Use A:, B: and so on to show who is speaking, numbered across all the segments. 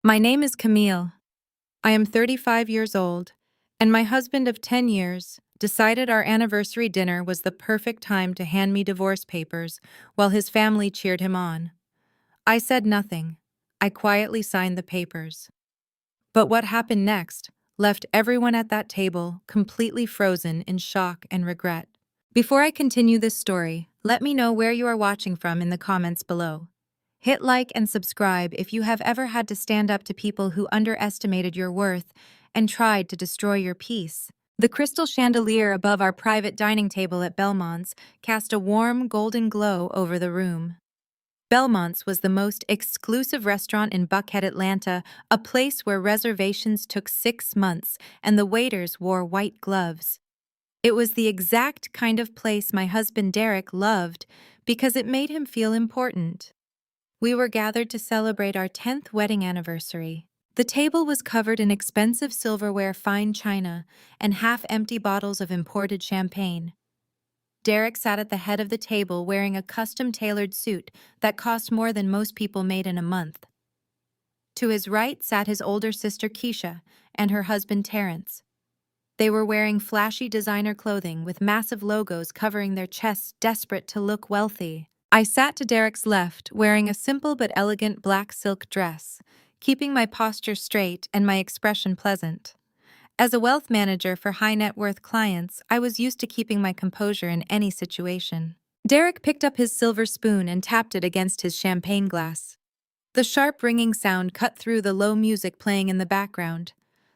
A: My name is Camille. I am 35 years old, and my husband of 10 years decided our anniversary dinner was the perfect time to hand me divorce papers while his family cheered him on. I said nothing. I quietly signed the papers. But what happened next left everyone at that table completely frozen in shock and regret. Before I continue this story, let me know where you are watching from in the comments below. Hit like and subscribe if you have ever had to stand up to people who underestimated your worth and tried to destroy your peace. The crystal chandelier above our private dining table at Belmonts cast a warm golden glow over the room. Belmonts was the most exclusive restaurant in Buckhead, Atlanta, a place where reservations took 6 months and the waiters wore white gloves. It was the exact kind of place my husband Derrick loved because it made him feel important. We were gathered to celebrate our 10th wedding anniversary. The table was covered in expensive silverware, fine china, and half-empty bottles of imported champagne. Derrick sat at the head of the table wearing a custom-tailored suit that cost more than most people made in a month. To his right sat his older sister Keisha and her husband Terrence. They were wearing flashy designer clothing with massive logos covering their chests, desperate to look wealthy. I sat to Derrick's left, wearing a simple but elegant black silk dress, keeping my posture straight and my expression pleasant. As a wealth manager for high-net-worth clients, I was used to keeping my composure in any situation. Derrick picked up his silver spoon and tapped it against his champagne glass. The sharp ringing sound cut through the low music playing in the background.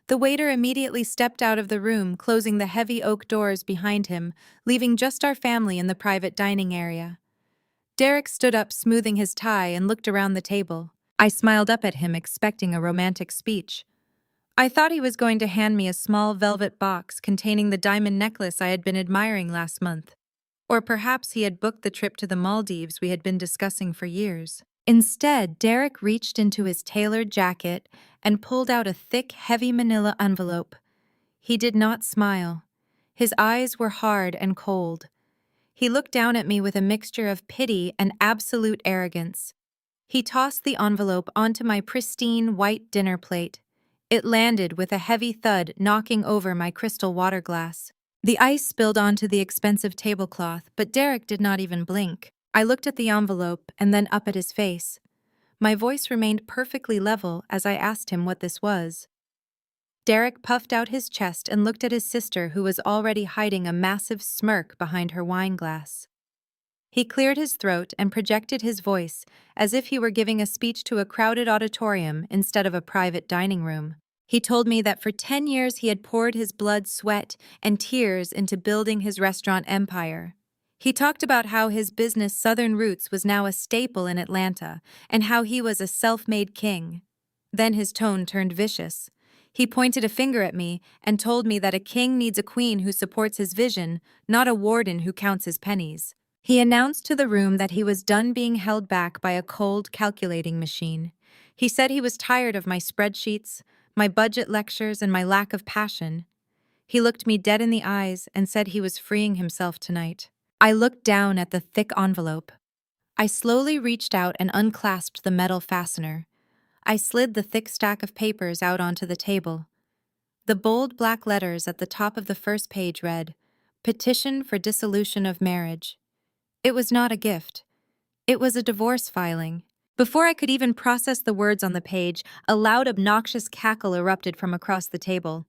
A: The waiter immediately stepped out of the room, closing the heavy oak doors behind him, leaving just our family in the private dining area. Derrick stood up, smoothing his tie, and looked around the table. I smiled up at him, expecting a romantic speech. I thought he was going to hand me a small velvet box containing the diamond necklace I had been admiring last month. Or perhaps he had booked the trip to the Maldives we had been discussing for years. Instead, Derrick reached into his tailored jacket and pulled out a thick, heavy manila envelope. He did not smile. His eyes were hard and cold. He looked down at me with a mixture of pity and absolute arrogance. He tossed the envelope onto my pristine white dinner plate. It landed with a heavy thud, knocking over my crystal water glass. The ice spilled onto the expensive tablecloth, but Derrick did not even blink. I looked at the envelope and then up at his face. My voice remained perfectly level as I asked him what this was. Derrick puffed out his chest and looked at his sister, who was already hiding a massive smirk behind her wine glass. He cleared his throat and projected his voice, as if he were giving a speech to a crowded auditorium instead of a private dining room. He told me that for 10 years he had poured his blood, sweat, and tears into building his restaurant empire. He talked about how his business Southern Roots was now a staple in Atlanta, and how he was a self-made king. Then his tone turned vicious. He pointed a finger at me and told me that a king needs a queen who supports his vision, not a warden who counts his pennies. He announced to the room that he was done being held back by a cold calculating machine. He said he was tired of my spreadsheets, my budget lectures, and my lack of passion. He looked me dead in the eyes and said he was freeing himself tonight. I looked down at the thick envelope. I slowly reached out and unclasped the metal fastener. I slid the thick stack of papers out onto the table. The bold black letters at the top of the first page read, "Petition for dissolution of marriage." It was not a gift. It was a divorce filing. Before I could even process the words on the page, a loud, obnoxious cackle erupted from across the table.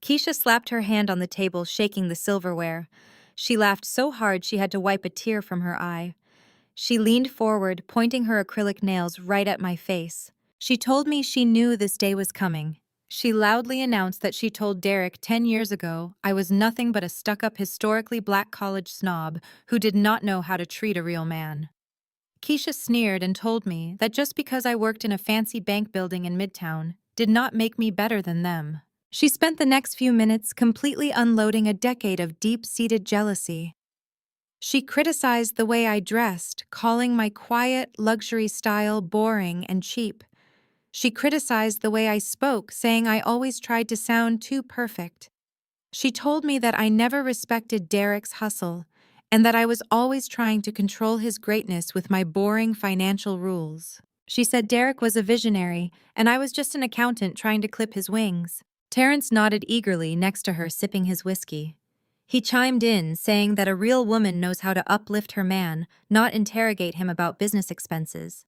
A: Keisha slapped her hand on the table, shaking the silverware. She laughed so hard she had to wipe a tear from her eye. She leaned forward, pointing her acrylic nails right at my face. She told me she knew this day was coming. She loudly announced that she told Derrick 10 years ago I was nothing but a stuck-up, historically black college snob who did not know how to treat a real man. Keisha sneered and told me that just because I worked in a fancy bank building in Midtown did not make me better than them. She spent the next few minutes completely unloading a decade of deep-seated jealousy. She criticized the way I dressed, calling my quiet, luxury style boring and cheap. She criticized the way I spoke, saying I always tried to sound too perfect. She told me that I never respected Derrick's hustle, and that I was always trying to control his greatness with my boring financial rules. She said Derrick was a visionary, and I was just an accountant trying to clip his wings. Terrence nodded eagerly next to her, sipping his whiskey. He chimed in, saying that a real woman knows how to uplift her man, not interrogate him about business expenses.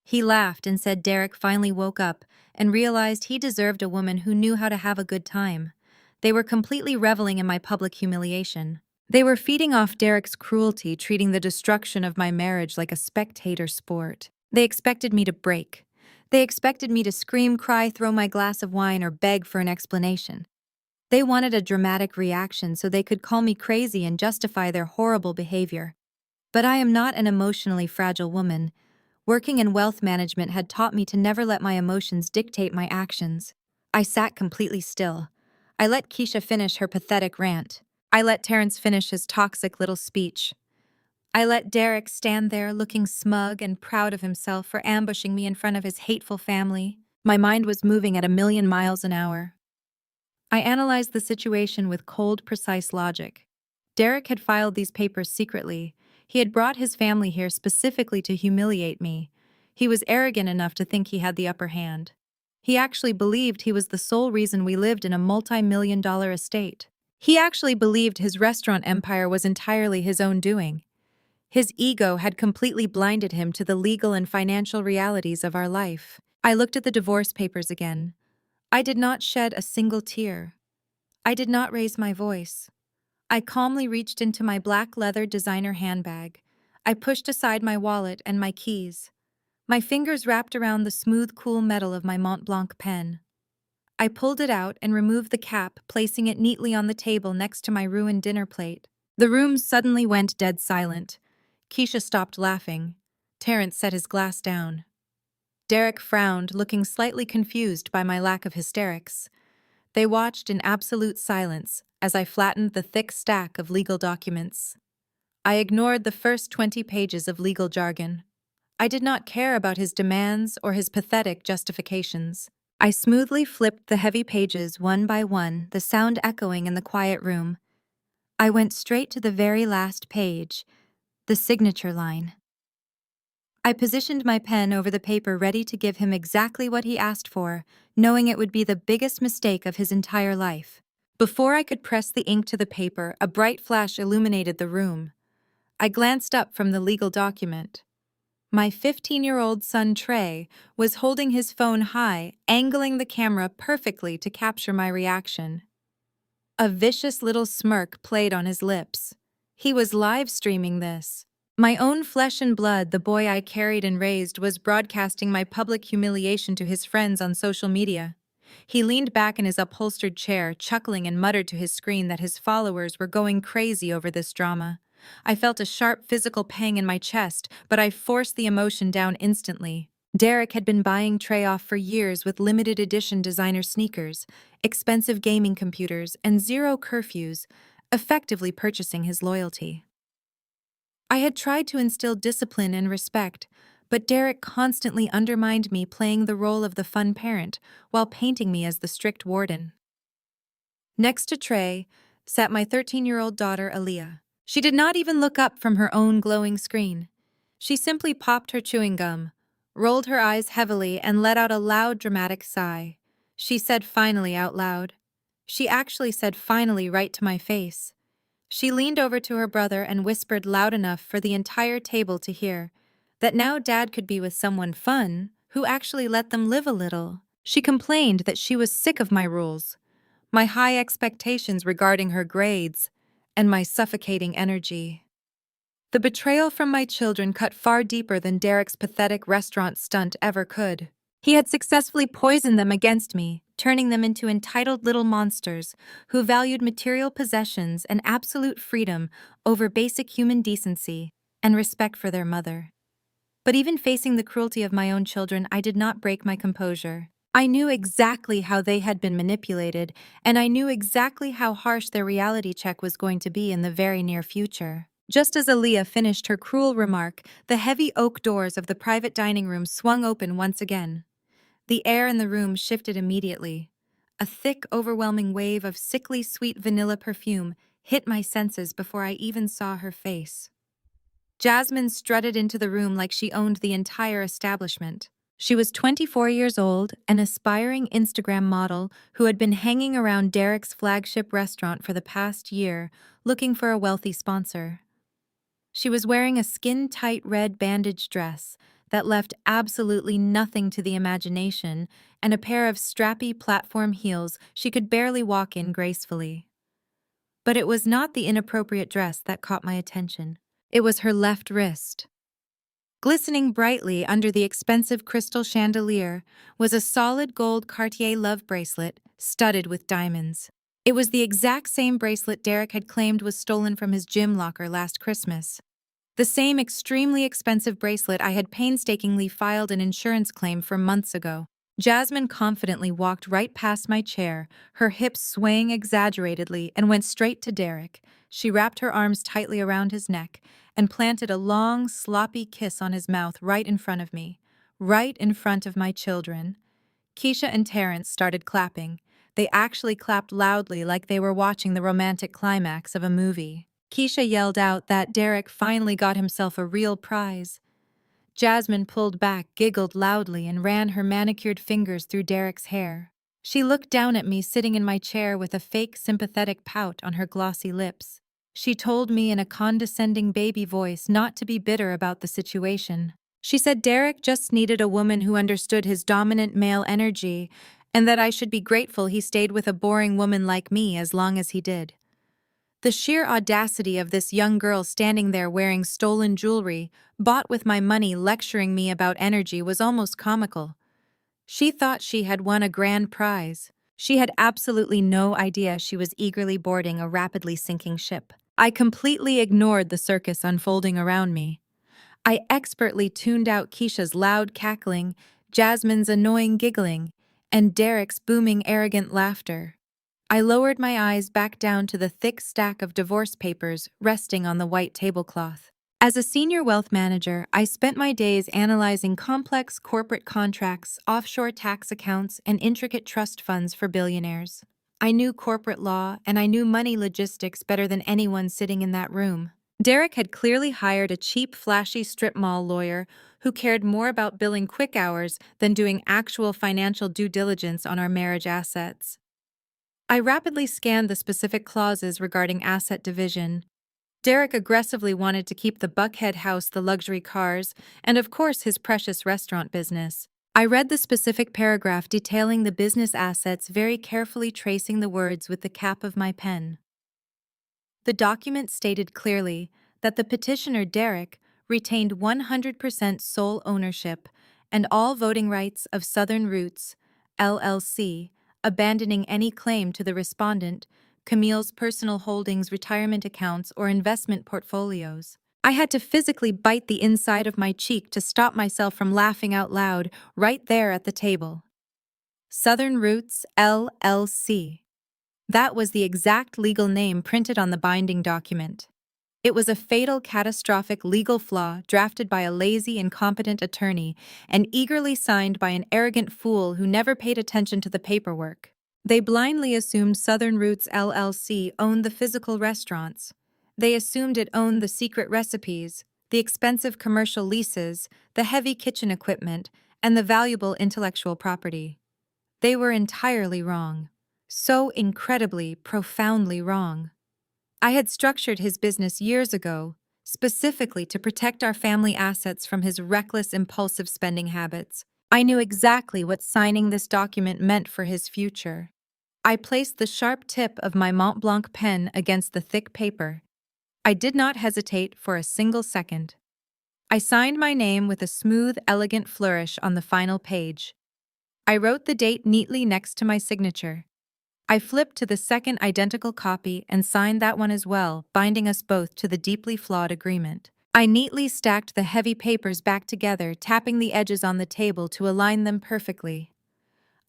A: He laughed and said Derrick finally woke up and realized he deserved a woman who knew how to have a good time. They were completely reveling in my public humiliation. They were feeding off Derrick's cruelty, treating the destruction of my marriage like a spectator sport. They expected me to break. They expected me to scream, cry, throw my glass of wine, or beg for an explanation. They wanted a dramatic reaction so they could call me crazy and justify their horrible behavior. But I am not an emotionally fragile woman. Working in wealth management had taught me to never let my emotions dictate my actions. I sat completely still. I let Keisha finish her pathetic rant. I let Terrence finish his toxic little speech. I let Derrick stand there looking smug and proud of himself for ambushing me in front of his hateful family. My mind was moving at 1,000,000 miles an hour. I analyzed the situation with cold, precise logic. Derrick had filed these papers secretly. He had brought his family here specifically to humiliate me. He was arrogant enough to think he had the upper hand. He actually believed he was the sole reason we lived in a multi-million-dollar estate. He actually believed his restaurant empire was entirely his own doing. His ego had completely blinded him to the legal and financial realities of our life. I looked at the divorce papers again. I did not shed a single tear. I did not raise my voice. I calmly reached into my black leather designer handbag. I pushed aside my wallet and my keys. My fingers wrapped around the smooth, cool metal of my Mont Blanc pen. I pulled it out and removed the cap, placing it neatly on the table next to my ruined dinner plate. The room suddenly went dead silent. Keisha stopped laughing. Terrence set his glass down. Derrick frowned, looking slightly confused by my lack of hysterics. They watched in absolute silence as I flattened the thick stack of legal documents. I ignored the first 20 pages of legal jargon. I did not care about his demands or his pathetic justifications. I smoothly flipped the heavy pages one by one, the sound echoing in the quiet room. I went straight to the very last page, the signature line. I positioned my pen over the paper, ready to give him exactly what he asked for, knowing it would be the biggest mistake of his entire life. Before I could press the ink to the paper, a bright flash illuminated the room. I glanced up from the legal document. My 15-year-old son Trey was holding his phone high, angling the camera perfectly to capture my reaction. A vicious little smirk played on his lips. He was live streaming this. My own flesh and blood, the boy I carried and raised, was broadcasting my public humiliation to his friends on social media. He leaned back in his upholstered chair, chuckling, and muttered to his screen that his followers were going crazy over this drama. I felt a sharp physical pang in my chest, but I forced the emotion down instantly. Derrick had been buying Trey off for years with limited edition designer sneakers, expensive gaming computers, and zero curfews, effectively purchasing his loyalty. I had tried to instill discipline and respect, but Derrick constantly undermined me, playing the role of the fun parent while painting me as the strict warden. Next to Trey sat my 13-year-old daughter, Aaliyah. She did not even look up from her own glowing screen. She simply popped her chewing gum, rolled her eyes heavily, and let out a loud, dramatic sigh. She said finally out loud. She actually said finally right to my face. She leaned over to her brother and whispered loud enough for the entire table to hear that now Dad could be with someone fun who actually let them live a little. She complained that she was sick of my rules, my high expectations regarding her grades, and my suffocating energy. The betrayal from my children cut far deeper than Derrick's pathetic restaurant stunt ever could. He had successfully poisoned them against me, turning them into entitled little monsters who valued material possessions and absolute freedom over basic human decency and respect for their mother. But even facing the cruelty of my own children, I did not break my composure. I knew exactly how they had been manipulated, and I knew exactly how harsh their reality check was going to be in the very near future. Just as Aaliyah finished her cruel remark, the heavy oak doors of the private dining room swung open once again. The air in the room shifted immediately. A thick, overwhelming wave of sickly sweet vanilla perfume hit my senses before I even saw her face. Jasmine strutted into the room like she owned the entire establishment. She was 24 years old, an aspiring Instagram model who had been hanging around Derrick's flagship restaurant for the past year, looking for a wealthy sponsor. She was wearing a skin-tight red bandage dress that left absolutely nothing to the imagination and a pair of strappy platform heels she could barely walk in gracefully. But it was not the inappropriate dress that caught my attention. It was her left wrist. Glistening brightly under the expensive crystal chandelier was a solid gold Cartier love bracelet studded with diamonds. It was the exact same bracelet Derrick had claimed was stolen from his gym locker last Christmas. The same extremely expensive bracelet I had painstakingly filed an insurance claim for months ago. Jasmine confidently walked right past my chair, her hips swaying exaggeratedly, and went straight to Derrick. She wrapped her arms tightly around his neck and planted a long, sloppy kiss on his mouth right in front of me, right in front of my children. Keisha and Terrence started clapping. They actually clapped loudly like they were watching the romantic climax of a movie. Keisha yelled out that Derrick finally got himself a real prize. Jasmine pulled back, giggled loudly, and ran her manicured fingers through Derrick's hair. She looked down at me sitting in my chair with a fake sympathetic pout on her glossy lips. She told me in a condescending baby voice not to be bitter about the situation. She said Derrick just needed a woman who understood his dominant male energy, and that I should be grateful he stayed with a boring woman like me as long as he did. The sheer audacity of this young girl standing there wearing stolen jewelry, bought with my money, lecturing me about energy was almost comical. She thought she had won a grand prize. She had absolutely no idea she was eagerly boarding a rapidly sinking ship. I completely ignored the circus unfolding around me. I expertly tuned out Keisha's loud cackling, Jasmine's annoying giggling, and Derrick's booming arrogant laughter. I lowered my eyes back down to the thick stack of divorce papers resting on the white tablecloth. As a senior wealth manager, I spent my days analyzing complex corporate contracts, offshore tax accounts, and intricate trust funds for billionaires. I knew corporate law and I knew money logistics better than anyone sitting in that room. Derrick had clearly hired a cheap, flashy strip mall lawyer who cared more about billing quick hours than doing actual financial due diligence on our marriage assets. I rapidly scanned the specific clauses regarding asset division. Derrick aggressively wanted to keep the Buckhead house, the luxury cars, and of course his precious restaurant business. I read the specific paragraph detailing the business assets, very carefully tracing the words with the cap of my pen. The document stated clearly that the petitioner Derrick retained 100% sole ownership and all voting rights of Southern Roots, LLC, abandoning any claim to the respondent, Camille's personal holdings, retirement accounts, or investment portfolios. I had to physically bite the inside of my cheek to stop myself from laughing out loud right there at the table. Southern Roots, LLC. That was the exact legal name printed on the binding document. It was a fatal, catastrophic legal flaw drafted by a lazy, incompetent attorney and eagerly signed by an arrogant fool who never paid attention to the paperwork. They blindly assumed Southern Roots LLC owned the physical restaurants. They assumed it owned the secret recipes, the expensive commercial leases, the heavy kitchen equipment, and the valuable intellectual property. They were entirely wrong. So incredibly, profoundly wrong. I had structured his business years ago, specifically to protect our family assets from his reckless, impulsive spending habits. I knew exactly what signing this document meant for his future. I placed the sharp tip of my Mont Blanc pen against the thick paper. I did not hesitate for a single second. I signed my name with a smooth, elegant flourish on the final page. I wrote the date neatly next to my signature. I flipped to the second identical copy and signed that one as well, binding us both to the deeply flawed agreement. I neatly stacked the heavy papers back together, tapping the edges on the table to align them perfectly.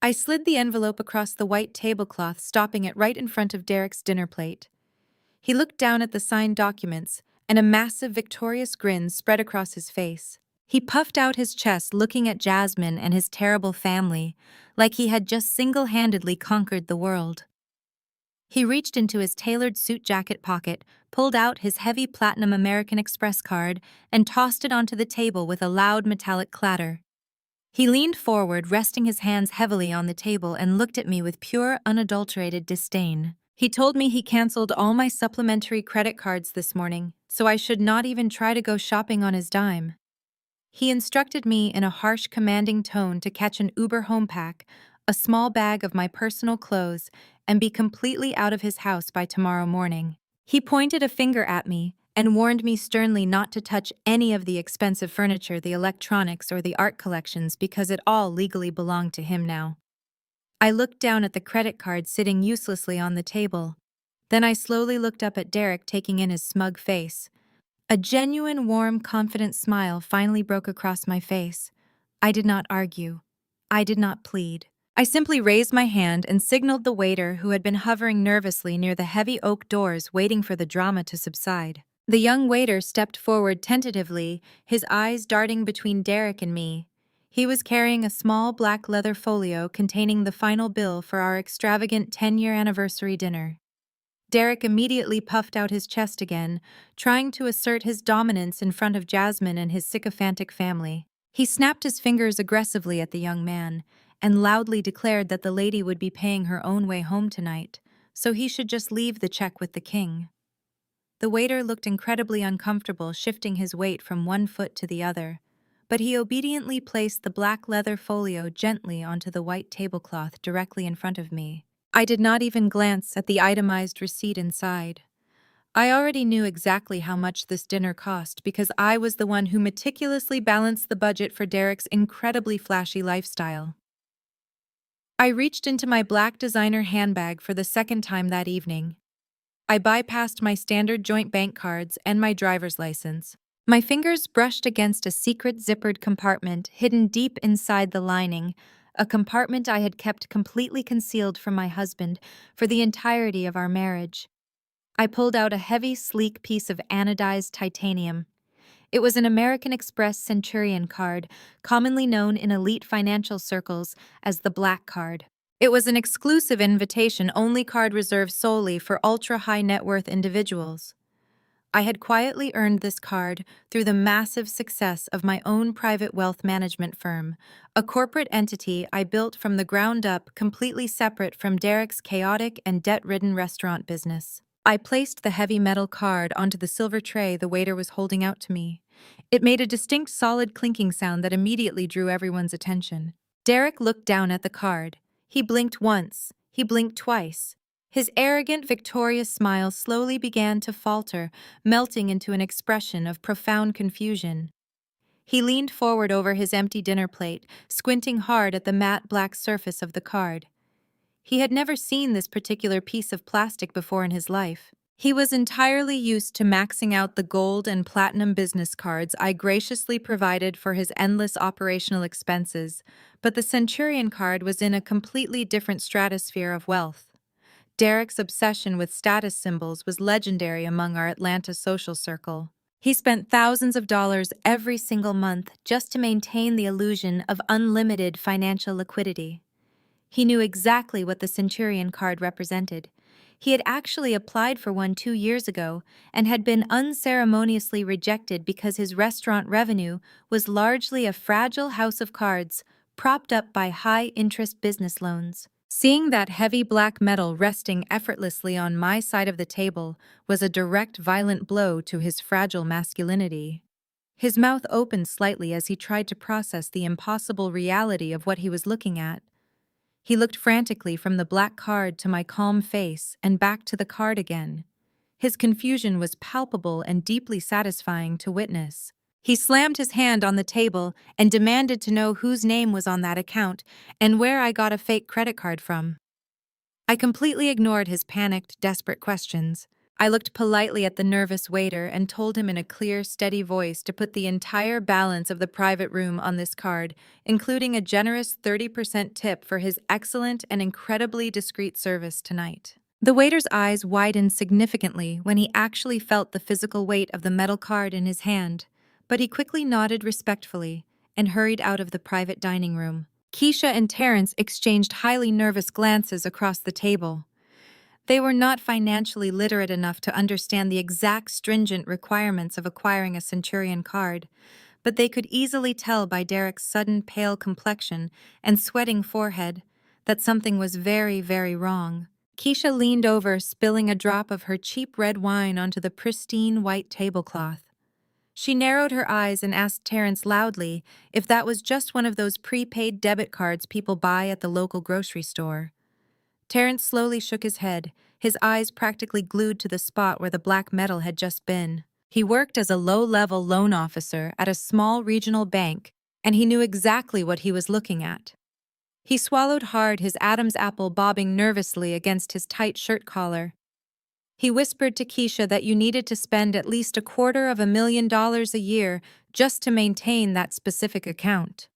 A: I slid the envelope across the white tablecloth, stopping it right in front of Derrick's dinner plate. He looked down at the signed documents, and a massive, victorious grin spread across his face. He puffed out his chest, looking at Jasmine and his terrible family, like he had just single-handedly conquered the world. He reached into his tailored suit jacket pocket, pulled out his heavy platinum American Express card, and tossed it onto the table with a loud metallic clatter. He leaned forward, resting his hands heavily on the table, and looked at me with pure, unadulterated disdain. He told me he canceled all my supplementary credit cards this morning, so I should not even try to go shopping on his dime. He instructed me in a harsh, commanding tone to catch an Uber home pack, a small bag of my personal clothes, and be completely out of his house by tomorrow morning. He pointed a finger at me and warned me sternly not to touch any of the expensive furniture, the electronics, or the art collections because it all legally belonged to him now. I looked down at the credit card sitting uselessly on the table. Then I slowly looked up at Derrick, taking in his smug face. A genuine, warm, confident smile finally broke across my face. I did not argue. I did not plead. I simply raised my hand and signaled the waiter, who had been hovering nervously near the heavy oak doors waiting for the drama to subside. The young waiter stepped forward tentatively, his eyes darting between Derrick and me. He was carrying a small black leather folio containing the final bill for our extravagant 10-year anniversary dinner. Derrick immediately puffed out his chest again, trying to assert his dominance in front of Jasmine and his sycophantic family. He snapped his fingers aggressively at the young man and loudly declared that the lady would be paying her own way home tonight, so he should just leave the check with the king. The waiter looked incredibly uncomfortable, shifting his weight from one foot to the other, but he obediently placed the black leather folio gently onto the white tablecloth directly in front of me. I did not even glance at the itemized receipt inside. I already knew exactly how much this dinner cost because I was the one who meticulously balanced the budget for Derrick's incredibly flashy lifestyle. I reached into my black designer handbag for the second time that evening. I bypassed my standard joint bank cards and my driver's license. My fingers brushed against a secret zippered compartment hidden deep inside the lining, a compartment I had kept completely concealed from my husband for the entirety of our marriage. I pulled out a heavy, sleek piece of anodized titanium. It was an American Express Centurion card, commonly known in elite financial circles as the Black Card. It was an exclusive invitation-only card reserved solely for ultra-high net worth individuals. I had quietly earned this card through the massive success of my own private wealth management firm, a corporate entity I built from the ground up, completely separate from Derrick's chaotic and debt-ridden restaurant business. I placed the heavy metal card onto the silver tray the waiter was holding out to me. It made a distinct solid clinking sound that immediately drew everyone's attention. Derrick looked down at the card. He blinked once. He blinked twice. His arrogant, victorious smile slowly began to falter, melting into an expression of profound confusion. He leaned forward over his empty dinner plate, squinting hard at the matte black surface of the card. He had never seen this particular piece of plastic before in his life. He was entirely used to maxing out the gold and platinum business cards I graciously provided for his endless operational expenses, but the Centurion card was in a completely different stratosphere of wealth. Derrick's obsession with status symbols was legendary among our Atlanta social circle. He spent thousands of dollars every single month just to maintain the illusion of unlimited financial liquidity. He knew exactly what the Centurion card represented. He had actually applied for one 2 years ago and had been unceremoniously rejected because his restaurant revenue was largely a fragile house of cards propped up by high-interest business loans. Seeing that heavy black metal resting effortlessly on my side of the table was a direct, violent blow to his fragile masculinity. His mouth opened slightly as he tried to process the impossible reality of what he was looking at. He looked frantically from the black card to my calm face and back to the card again. His confusion was palpable and deeply satisfying to witness. He slammed his hand on the table and demanded to know whose name was on that account and where I got a fake credit card from. I completely ignored his panicked, desperate questions. I looked politely at the nervous waiter and told him in a clear, steady voice to put the entire balance of the private room on this card, including a generous 30% tip for his excellent and incredibly discreet service tonight. The waiter's eyes widened significantly when he actually felt the physical weight of the metal card in his hand, but he quickly nodded respectfully and hurried out of the private dining room. Keisha and Terrence exchanged highly nervous glances across the table. They were not financially literate enough to understand the exact stringent requirements of acquiring a Centurion card, but they could easily tell by Derrick's sudden pale complexion and sweating forehead that something was very, very wrong. Keisha leaned over, spilling a drop of her cheap red wine onto the pristine white tablecloth. She narrowed her eyes and asked Terrence loudly if that was just one of those prepaid debit cards people buy at the local grocery store. Terrence slowly shook his head, his eyes practically glued to the spot where the black metal had just been. He worked as a low-level loan officer at a small regional bank, and he knew exactly what he was looking at. He swallowed hard, his Adam's apple bobbing nervously against his tight shirt collar. He whispered to Keisha that you needed to spend at least $250,000 a year just to maintain that specific account.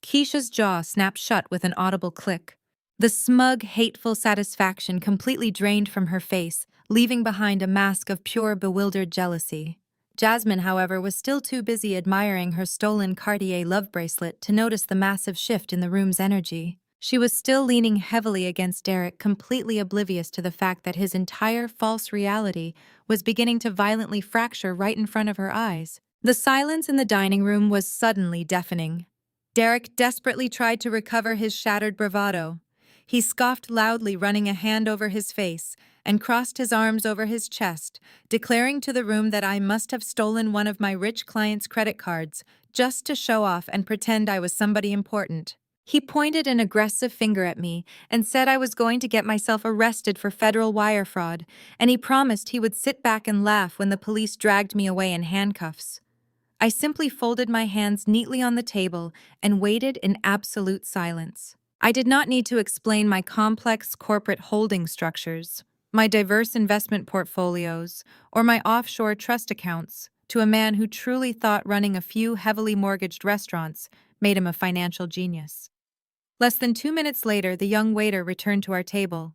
A: Keisha's jaw snapped shut with an audible click. The smug, hateful satisfaction completely drained from her face, leaving behind a mask of pure, bewildered jealousy. Jasmine, however, was still too busy admiring her stolen Cartier love bracelet to notice the massive shift in the room's energy. She was still leaning heavily against Derrick, completely oblivious to the fact that his entire false reality was beginning to violently fracture right in front of her eyes. The silence in the dining room was suddenly deafening. Derrick desperately tried to recover his shattered bravado. He scoffed loudly, running a hand over his face, and crossed his arms over his chest, declaring to the room that I must have stolen one of my rich client's credit cards just to show off and pretend I was somebody important. He pointed an aggressive finger at me and said I was going to get myself arrested for federal wire fraud, and he promised he would sit back and laugh when the police dragged me away in handcuffs. I simply folded my hands neatly on the table and waited in absolute silence. I did not need to explain my complex corporate holding structures, my diverse investment portfolios, or my offshore trust accounts to a man who truly thought running a few heavily mortgaged restaurants made him a financial genius. Less than 2 minutes later, the young waiter returned to our table.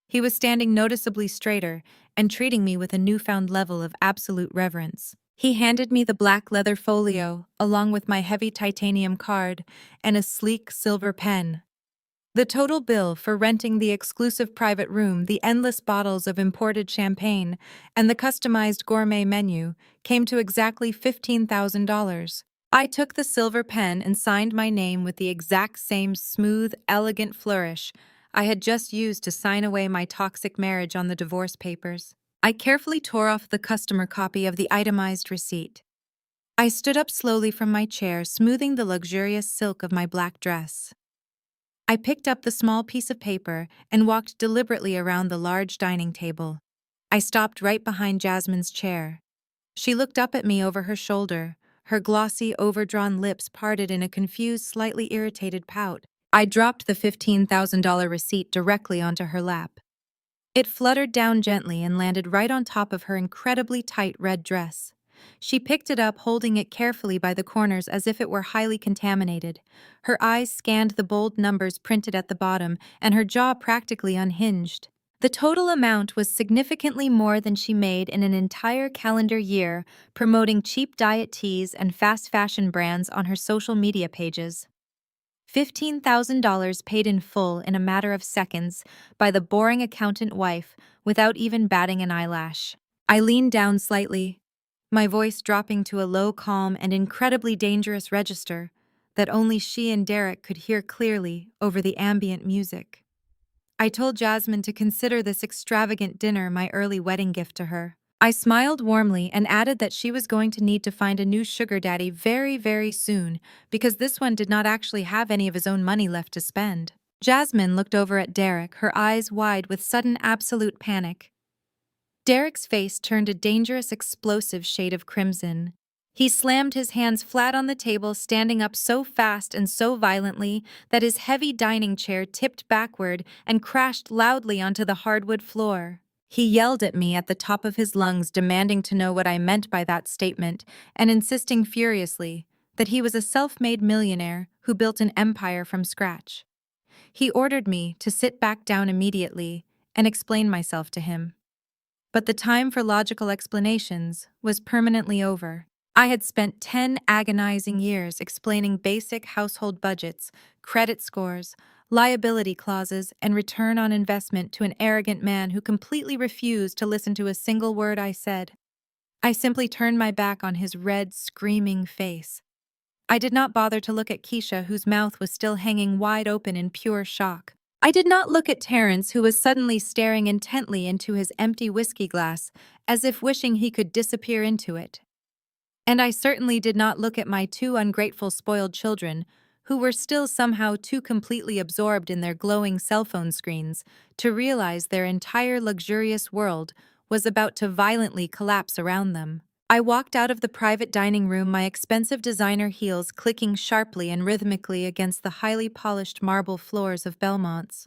A: He was standing noticeably straighter and treating me with a newfound level of absolute reverence. He handed me the black leather folio, along with my heavy titanium card and a sleek silver pen. The total bill for renting the exclusive private room, the endless bottles of imported champagne, and the customized gourmet menu came to exactly $15,000. I took the silver pen and signed my name with the exact same smooth, elegant flourish I had just used to sign away my toxic marriage on the divorce papers. I carefully tore off the customer copy of the itemized receipt. I stood up slowly from my chair, smoothing the luxurious silk of my black dress. I picked up the small piece of paper and walked deliberately around the large dining table. I stopped right behind Jasmine's chair. She looked up at me over her shoulder, her glossy, overdrawn lips parted in a confused, slightly irritated pout. I dropped the $15,000 receipt directly onto her lap. It fluttered down gently and landed right on top of her incredibly tight red dress. She picked it up, holding it carefully by the corners as if it were highly contaminated. Her eyes scanned the bold numbers printed at the bottom, and her jaw practically unhinged. The total amount was significantly more than she made in an entire calendar year promoting cheap diet teas and fast fashion brands on her social media pages. $15,000 paid in full in a matter of seconds by the boring accountant wife without even batting an eyelash. I leaned down slightly, my voice dropping to a low, calm, and incredibly dangerous register that only she and Derrick could hear clearly over the ambient music. I told Jasmine to consider this extravagant dinner my early wedding gift to her. I smiled warmly and added that she was going to need to find a new sugar daddy very, very soon because this one did not actually have any of his own money left to spend. Jasmine looked over at Derrick, her eyes wide with sudden absolute panic. Derrick's face turned a dangerous, explosive shade of crimson. He slammed his hands flat on the table, standing up so fast and so violently that his heavy dining chair tipped backward and crashed loudly onto the hardwood floor. He yelled at me at the top of his lungs, demanding to know what I meant by that statement and insisting furiously that he was a self-made millionaire who built an empire from scratch. He ordered me to sit back down immediately and explain myself to him. But the time for logical explanations was permanently over. I had spent 10 agonizing years explaining basic household budgets, credit scores, liability clauses, and return on investment to an arrogant man who completely refused to listen to a single word I said. I simply turned my back on his red, screaming face. I did not bother to look at Keisha, whose mouth was still hanging wide open in pure shock. I did not look at Terrence, who was suddenly staring intently into his empty whiskey glass, as if wishing he could disappear into it. And I certainly did not look at my two ungrateful spoiled children, who were still somehow too completely absorbed in their glowing cell phone screens to realize their entire luxurious world was about to violently collapse around them. I walked out of the private dining room, my expensive designer heels clicking sharply and rhythmically against the highly polished marble floors of Belmonts.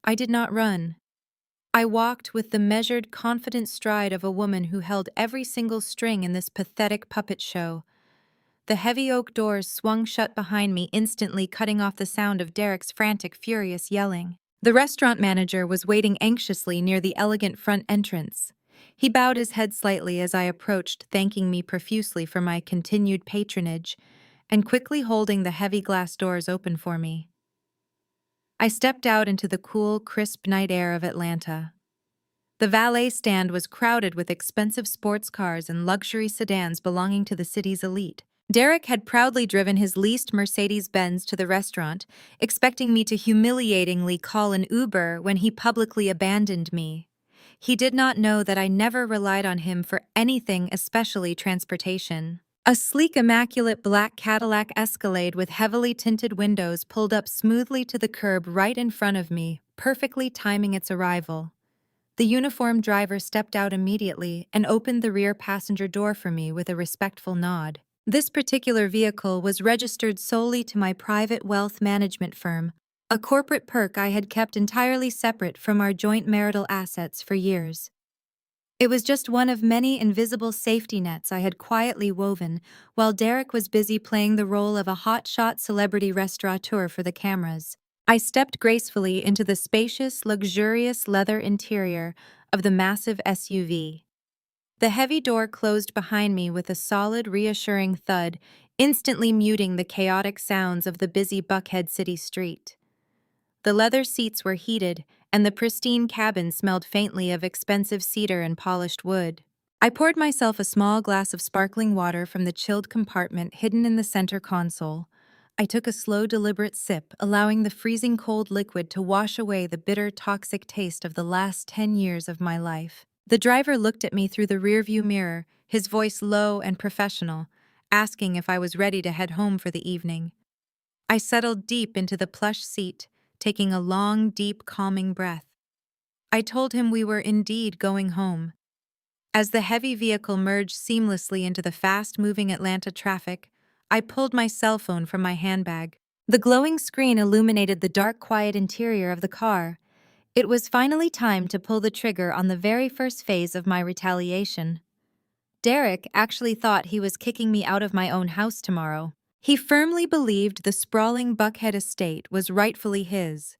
A: I did not run. I walked with the measured, confident stride of a woman who held every single string in this pathetic puppet show. The heavy oak doors swung shut behind me, instantly cutting off the sound of Derrick's frantic, furious yelling. The restaurant manager was waiting anxiously near the elegant front entrance. He bowed his head slightly as I approached, thanking me profusely for my continued patronage, and quickly holding the heavy glass doors open for me. I stepped out into the cool, crisp night air of Atlanta. The valet stand was crowded with expensive sports cars and luxury sedans belonging to the city's elite. Derrick had proudly driven his leased Mercedes-Benz to the restaurant, expecting me to humiliatingly call an Uber when he publicly abandoned me. He did not know that I never relied on him for anything, especially transportation. A sleek, immaculate black Cadillac Escalade with heavily tinted windows pulled up smoothly to the curb right in front of me, perfectly timing its arrival. The uniformed driver stepped out immediately and opened the rear passenger door for me with a respectful nod. This particular vehicle was registered solely to my private wealth management firm, a corporate perk I had kept entirely separate from our joint marital assets for years. It was just one of many invisible safety nets I had quietly woven while Derrick was busy playing the role of a hotshot celebrity restaurateur for the cameras. I stepped gracefully into the spacious, luxurious leather interior of the massive SUV. The heavy door closed behind me with a solid, reassuring thud, instantly muting the chaotic sounds of the busy Buckhead city street. The leather seats were heated, and the pristine cabin smelled faintly of expensive cedar and polished wood. I poured myself a small glass of sparkling water from the chilled compartment hidden in the center console. I took a slow, deliberate sip, allowing the freezing cold liquid to wash away the bitter, toxic taste of the last 10 years of my life. The driver looked at me through the rearview mirror, his voice low and professional, asking if I was ready to head home for the evening. I settled deep into the plush seat, taking a long, deep, calming breath. I told him we were indeed going home. As the heavy vehicle merged seamlessly into the fast-moving Atlanta traffic, I pulled my cell phone from my handbag. The glowing screen illuminated the dark, quiet interior of the car. It was finally time to pull the trigger on the very first phase of my retaliation. Derrick actually thought he was kicking me out of my own house tomorrow. He firmly believed the sprawling Buckhead estate was rightfully his,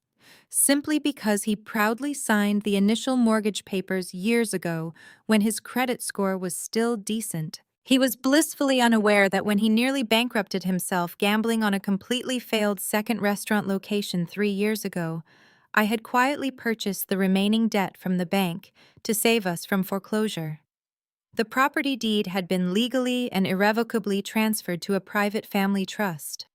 A: simply because he proudly signed the initial mortgage papers years ago when his credit score was still decent. He was blissfully unaware that when he nearly bankrupted himself gambling on a completely failed second restaurant location 3 years ago, I had quietly purchased the remaining debt from the bank to save us from foreclosure. The property deed had been legally and irrevocably transferred to a private family trust.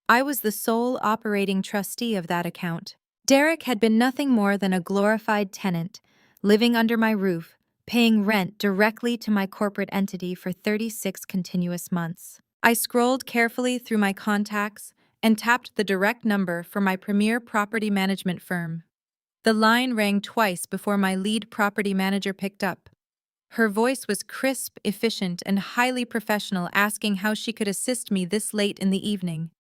A: I was the sole operating trustee of that account. Derrick had been nothing more than a glorified tenant, living under my roof, paying rent directly to my corporate entity for 36 continuous months. I scrolled carefully through my contacts and tapped the direct number for my premier property management firm. The line rang twice before my lead property manager picked up. Her voice was crisp, efficient, and highly professional, asking how she could assist me this late in the evening.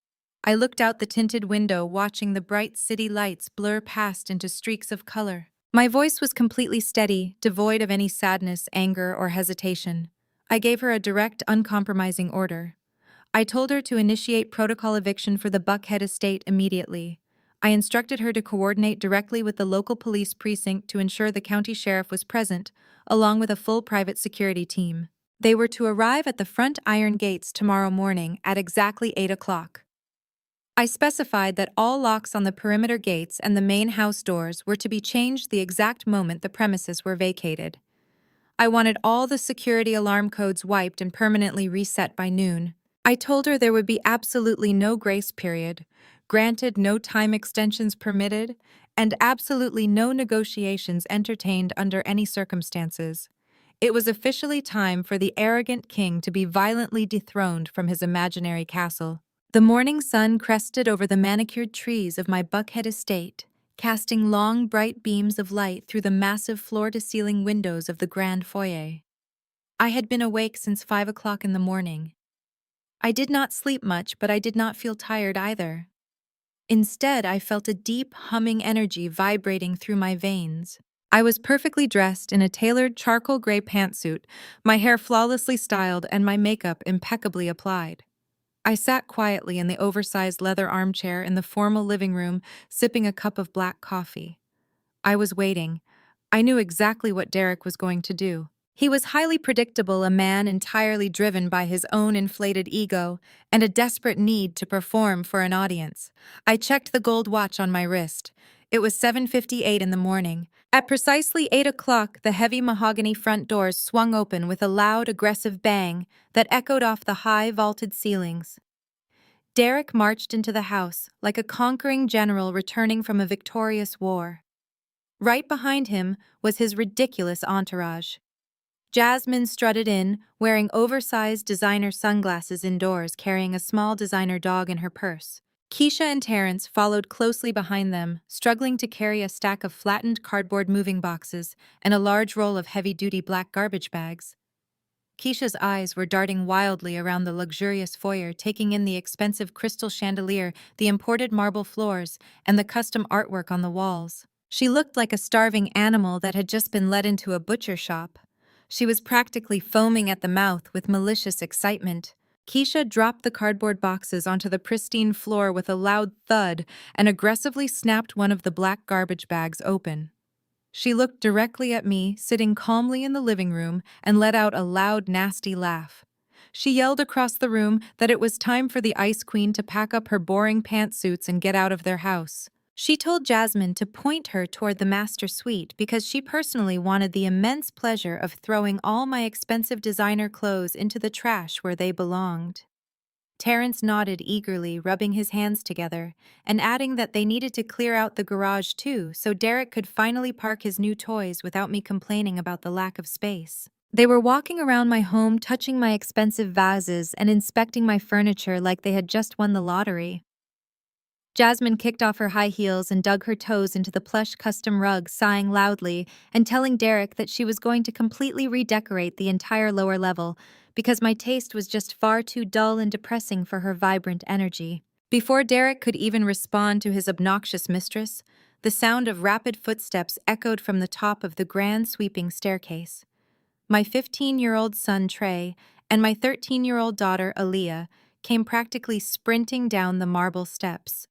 A: I looked out the tinted window, watching the bright city lights blur past into streaks of color. My voice was completely steady, devoid of any sadness, anger, or hesitation. I gave her a direct, uncompromising order. I told her to initiate protocol eviction for the Buckhead estate immediately. I instructed her to coordinate directly with the local police precinct to ensure the county sheriff was present, along with a full private security team. They were to arrive at the front iron gates tomorrow morning at exactly 8 o'clock. I specified that all locks on the perimeter gates and the main house doors were to be changed the exact moment the premises were vacated. I wanted all the security alarm codes wiped and permanently reset by noon. I told her there would be absolutely no grace period, granted no time extensions permitted, and absolutely no negotiations entertained under any circumstances. It was officially time for the arrogant king to be violently dethroned from his imaginary castle. The morning sun crested over the manicured trees of my Buckhead estate, casting long, bright beams of light through the massive floor-to-ceiling windows of the grand foyer. I had been awake since 5 o'clock in the morning. I did not sleep much, but I did not feel tired either. Instead, I felt a deep, humming energy vibrating through my veins. I was perfectly dressed in a tailored charcoal gray pantsuit, my hair flawlessly styled and my makeup impeccably applied. I sat quietly in the oversized leather armchair in the formal living room, sipping a cup of black coffee. I was waiting. I knew exactly what Derrick was going to do. He was highly predictable, a man entirely driven by his own inflated ego and a desperate need to perform for an audience. I checked the gold watch on my wrist. It was 7:58 in the morning. At precisely 8 o'clock, the heavy mahogany front doors swung open with a loud, aggressive bang that echoed off the high, vaulted ceilings. Derrick marched into the house like a conquering general returning from a victorious war. Right behind him was his ridiculous entourage. Jasmine strutted in, wearing oversized designer sunglasses indoors, carrying a small designer dog in her purse. Keisha and Terrence followed closely behind them, struggling to carry a stack of flattened cardboard moving boxes and a large roll of heavy-duty black garbage bags. Keisha's eyes were darting wildly around the luxurious foyer, taking in the expensive crystal chandelier, the imported marble floors, and the custom artwork on the walls. She looked like a starving animal that had just been led into a butcher shop. She was practically foaming at the mouth with malicious excitement. Keisha dropped the cardboard boxes onto the pristine floor with a loud thud and aggressively snapped one of the black garbage bags open. She looked directly at me, sitting calmly in the living room, and let out a loud, nasty laugh. She yelled across the room that it was time for the Ice Queen to pack up her boring pantsuits and get out of their house. She told Jasmine to point her toward the master suite because she personally wanted the immense pleasure of throwing all my expensive designer clothes into the trash where they belonged. Terrence nodded eagerly, rubbing his hands together, and adding that they needed to clear out the garage too so Derrick could finally park his new toys without me complaining about the lack of space. They were walking around my home, touching my expensive vases and inspecting my furniture like they had just won the lottery. Jasmine kicked off her high heels and dug her toes into the plush custom rug, sighing loudly and telling Derrick that she was going to completely redecorate the entire lower level because my taste was just far too dull and depressing for her vibrant energy. Before Derrick could even respond to his obnoxious mistress, the sound of rapid footsteps echoed from the top of the grand sweeping staircase. My 15-year-old son Trey and my 13-year-old daughter Aaliyah came practically sprinting down the marble steps.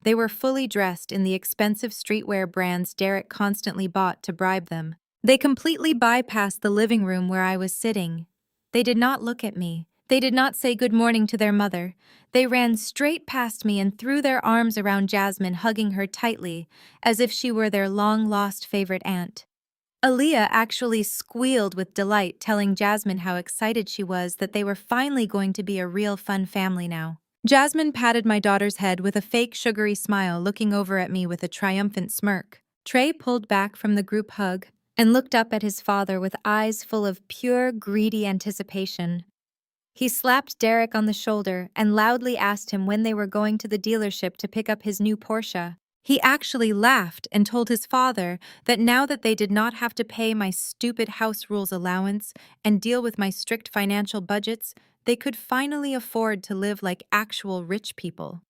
A: They were fully dressed in the expensive streetwear brands Derrick constantly bought to bribe them. They completely bypassed the living room where I was sitting. They did not look at me. They did not say good morning to their mother. They ran straight past me and threw their arms around Jasmine, hugging her tightly, as if she were their long-lost favorite aunt. Aaliyah actually squealed with delight, telling Jasmine how excited she was that they were finally going to be a real fun family now. Jasmine patted my daughter's head with a fake sugary smile, looking over at me with a triumphant smirk. Trey pulled back from the group hug and looked up at his father with eyes full of pure, greedy anticipation. He slapped Derrick on the shoulder and loudly asked him when they were going to the dealership to pick up his new Porsche. He actually laughed and told his father that now that they did not have to pay my stupid house rules allowance and deal with my strict financial budgets, they could finally afford to live like actual rich people.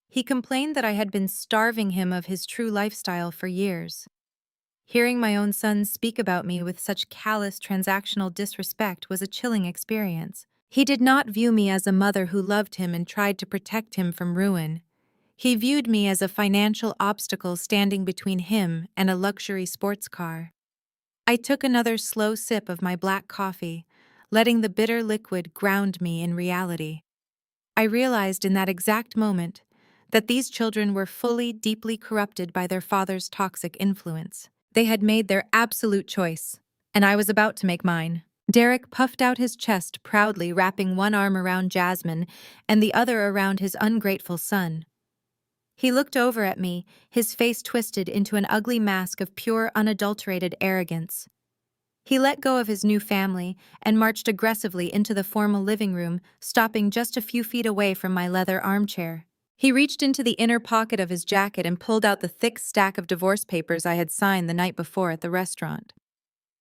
A: He complained that I had been starving him of his true lifestyle for years. Hearing my own son speak about me with such callous transactional disrespect was a chilling experience. He did not view me as a mother who loved him and tried to protect him from ruin. He viewed me as a financial obstacle standing between him and a luxury sports car. I took another slow sip of my black coffee, letting the bitter liquid ground me in reality. I realized in that exact moment that these children were fully, deeply corrupted by their father's toxic influence. They had made their absolute choice, and I was about to make mine. Derrick puffed out his chest proudly, wrapping one arm around Jasmine and the other around his ungrateful son. He looked over at me, his face twisted into an ugly mask of pure, unadulterated arrogance. He let go of his new family and marched aggressively into the formal living room, stopping just a few feet away from my leather armchair. He reached into the inner pocket of his jacket and pulled out the thick stack of divorce papers I had signed the night before at the restaurant.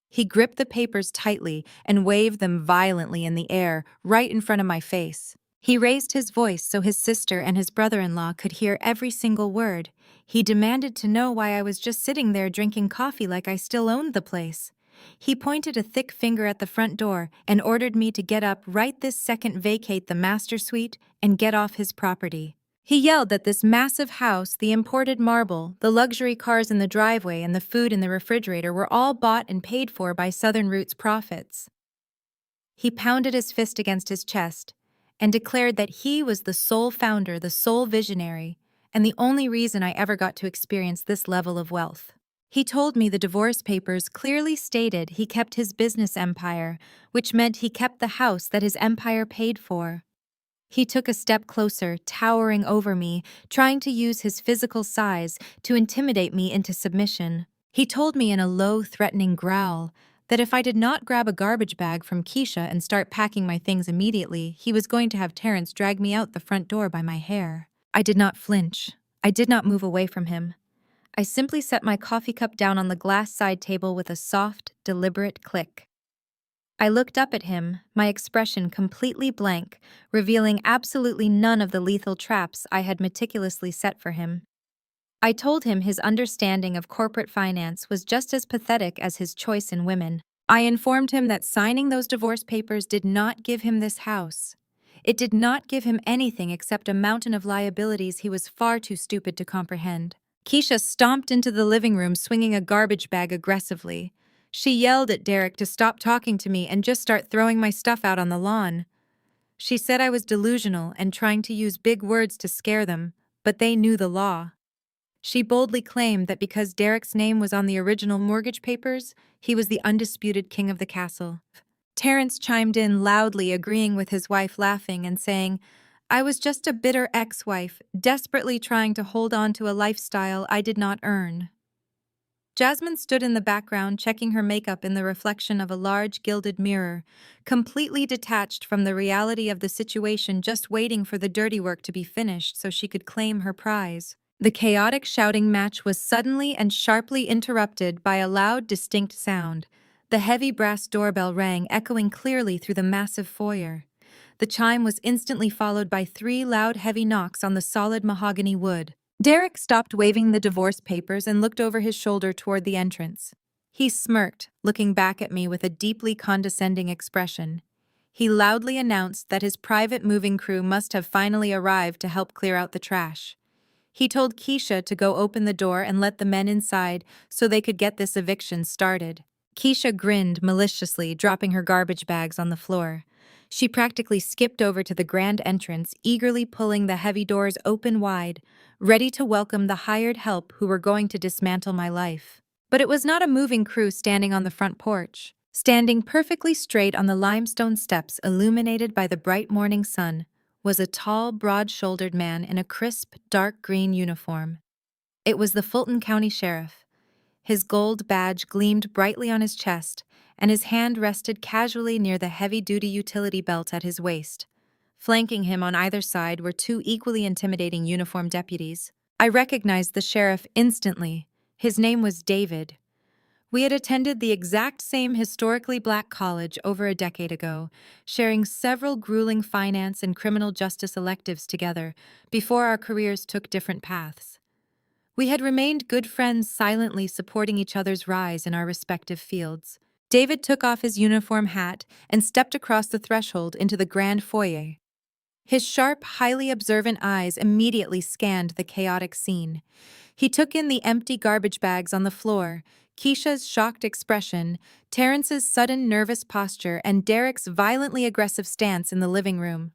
A: He gripped the papers tightly and waved them violently in the air, right in front of my face. He raised his voice so his sister and his brother-in-law could hear every single word. He demanded to know why I was just sitting there drinking coffee like I still owned the place. He pointed a thick finger at the front door and ordered me to get up right this second, vacate the master suite, and get off his property. He yelled that this massive house, the imported marble, the luxury cars in the driveway, and the food in the refrigerator were all bought and paid for by Southern Roots profits. He pounded his fist against his chest and declared that he was the sole founder, the sole visionary, and the only reason I ever got to experience this level of wealth. He told me the divorce papers clearly stated he kept his business empire, which meant he kept the house that his empire paid for. He took a step closer, towering over me, trying to use his physical size to intimidate me into submission. He told me in a low, threatening growl that if I did not grab a garbage bag from Keisha and start packing my things immediately, he was going to have Terrence drag me out the front door by my hair. I did not flinch. I did not move away from him. I simply set my coffee cup down on the glass side table with a soft, deliberate click. I looked up at him, my expression completely blank, revealing absolutely none of the lethal traps I had meticulously set for him. I told him his understanding of corporate finance was just as pathetic as his choice in women. I informed him that signing those divorce papers did not give him this house. It did not give him anything except a mountain of liabilities he was far too stupid to comprehend. Keisha stomped into the living room swinging a garbage bag aggressively. She yelled at Derrick to stop talking to me and just start throwing my stuff out on the lawn. She said I was delusional and trying to use big words to scare them, but they knew the law. She boldly claimed that because Derrick's name was on the original mortgage papers, he was the undisputed king of the castle. Terrence chimed in loudly, agreeing with his wife, laughing and saying, "I was just a bitter ex-wife, desperately trying to hold on to a lifestyle I did not earn." Jasmine stood in the background, checking her makeup in the reflection of a large gilded mirror, completely detached from the reality of the situation, just waiting for the dirty work to be finished so she could claim her prize. The chaotic shouting match was suddenly and sharply interrupted by a loud, distinct sound. The heavy brass doorbell rang, echoing clearly through the massive foyer. The chime was instantly followed by 3 loud, heavy knocks on the solid mahogany wood. Derrick stopped waving the divorce papers and looked over his shoulder toward the entrance. He smirked, looking back at me with a deeply condescending expression. He loudly announced that his private moving crew must have finally arrived to help clear out the trash. He told Keisha to go open the door and let the men inside so they could get this eviction started. Keisha grinned maliciously, dropping her garbage bags on the floor. She practically skipped over to the grand entrance, eagerly pulling the heavy doors open wide, ready to welcome the hired help who were going to dismantle my life. But it was not a moving crew standing on the front porch. Standing perfectly straight on the limestone steps illuminated by the bright morning sun was a tall, broad-shouldered man in a crisp, dark green uniform. It was the Fulton County Sheriff. His gold badge gleamed brightly on his chest, and his hand rested casually near the heavy-duty utility belt at his waist. Flanking him on either side were 2 equally intimidating uniformed deputies. I recognized the sheriff instantly. His name was David. We had attended the exact same historically black college over a decade ago, sharing several grueling finance and criminal justice electives together before our careers took different paths. We had remained good friends, silently supporting each other's rise in our respective fields. David took off his uniform hat and stepped across the threshold into the grand foyer. His sharp, highly observant eyes immediately scanned the chaotic scene. He took in the empty garbage bags on the floor, Keisha's shocked expression, Terrence's sudden nervous posture, and Derrick's violently aggressive stance in the living room.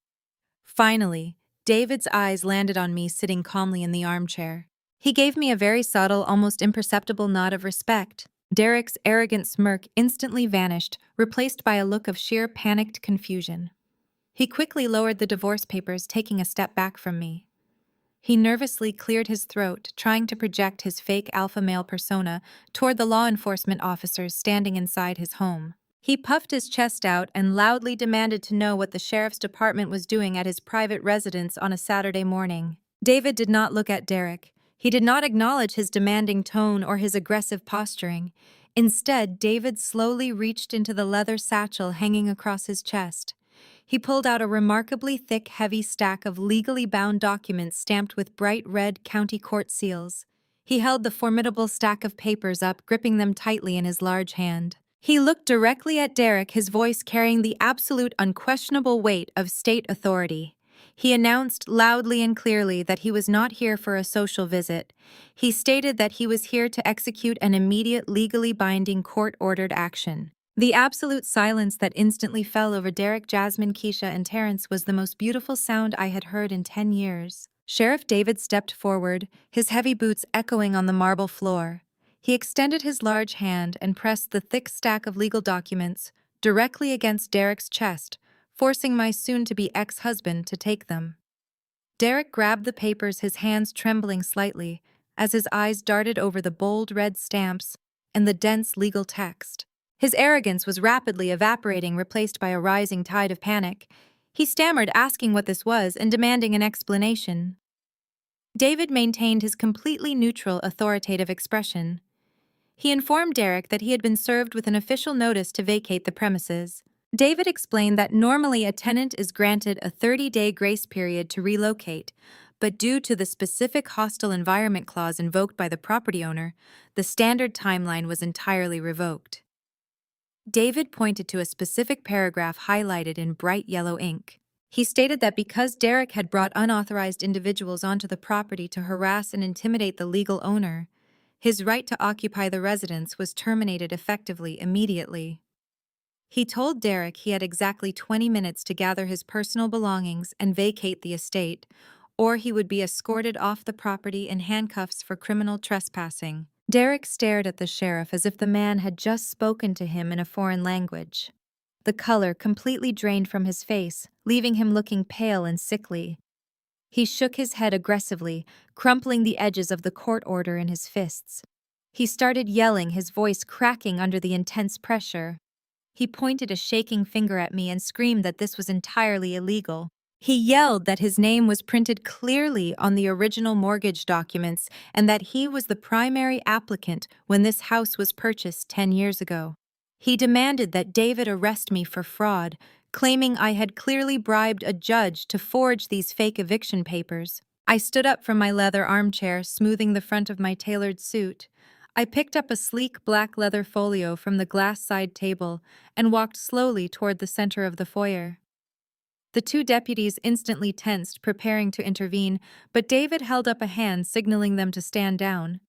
A: Finally, David's eyes landed on me sitting calmly in the armchair. He gave me a very subtle, almost imperceptible nod of respect. Derrick's arrogant smirk instantly vanished, replaced by a look of sheer panicked confusion. He quickly lowered the divorce papers, taking a step back from me. He nervously cleared his throat, trying to project his fake alpha male persona toward the law enforcement officers standing inside his home. He puffed his chest out and loudly demanded to know what the sheriff's department was doing at his private residence on a Saturday morning. David did not look at Derrick. He did not acknowledge his demanding tone or his aggressive posturing. Instead, David slowly reached into the leather satchel hanging across his chest. He pulled out a remarkably thick, heavy stack of legally bound documents stamped with bright red county court seals. He held the formidable stack of papers up, gripping them tightly in his large hand. He looked directly at Derrick, his voice carrying the absolute, unquestionable weight of state authority. He announced loudly and clearly that he was not here for a social visit. He stated that he was here to execute an immediate, legally binding, court-ordered action. The absolute silence that instantly fell over Derrick, Jasmine, Keisha, and Terrence was the most beautiful sound I had heard in 10 years. Sheriff David stepped forward, his heavy boots echoing on the marble floor. He extended his large hand and pressed the thick stack of legal documents directly against Derrick's chest, forcing my soon-to-be ex-husband to take them. Derrick grabbed the papers, his hands trembling slightly, as his eyes darted over the bold red stamps and the dense legal text. His arrogance was rapidly evaporating, replaced by a rising tide of panic. He stammered, asking what this was and demanding an explanation. David maintained his completely neutral, authoritative expression. He informed Derrick that he had been served with an official notice to vacate the premises. David explained that normally a tenant is granted a 30-day grace period to relocate, but due to the specific hostile environment clause invoked by the property owner, the standard timeline was entirely revoked. David pointed to a specific paragraph highlighted in bright yellow ink. He stated that because Derrick had brought unauthorized individuals onto the property to harass and intimidate the legal owner, his right to occupy the residence was terminated effectively immediately. He told Derrick he had exactly 20 minutes to gather his personal belongings and vacate the estate, or he would be escorted off the property in handcuffs for criminal trespassing. Derrick stared at the sheriff as if the man had just spoken to him in a foreign language. The color completely drained from his face, leaving him looking pale and sickly. He shook his head aggressively, crumpling the edges of the court order in his fists. He started yelling, his voice cracking under the intense pressure. He pointed a shaking finger at me and screamed that this was entirely illegal. He yelled that his name was printed clearly on the original mortgage documents and that he was the primary applicant when this house was purchased 10 years ago. He demanded that David arrest me for fraud, claiming I had clearly bribed a judge to forge these fake eviction papers. I stood up from my leather armchair, smoothing the front of my tailored suit. I picked up a sleek black leather folio from the glass side table and walked slowly toward the center of the foyer. The two deputies instantly tensed, preparing to intervene, but David held up a hand, signaling them to stand down.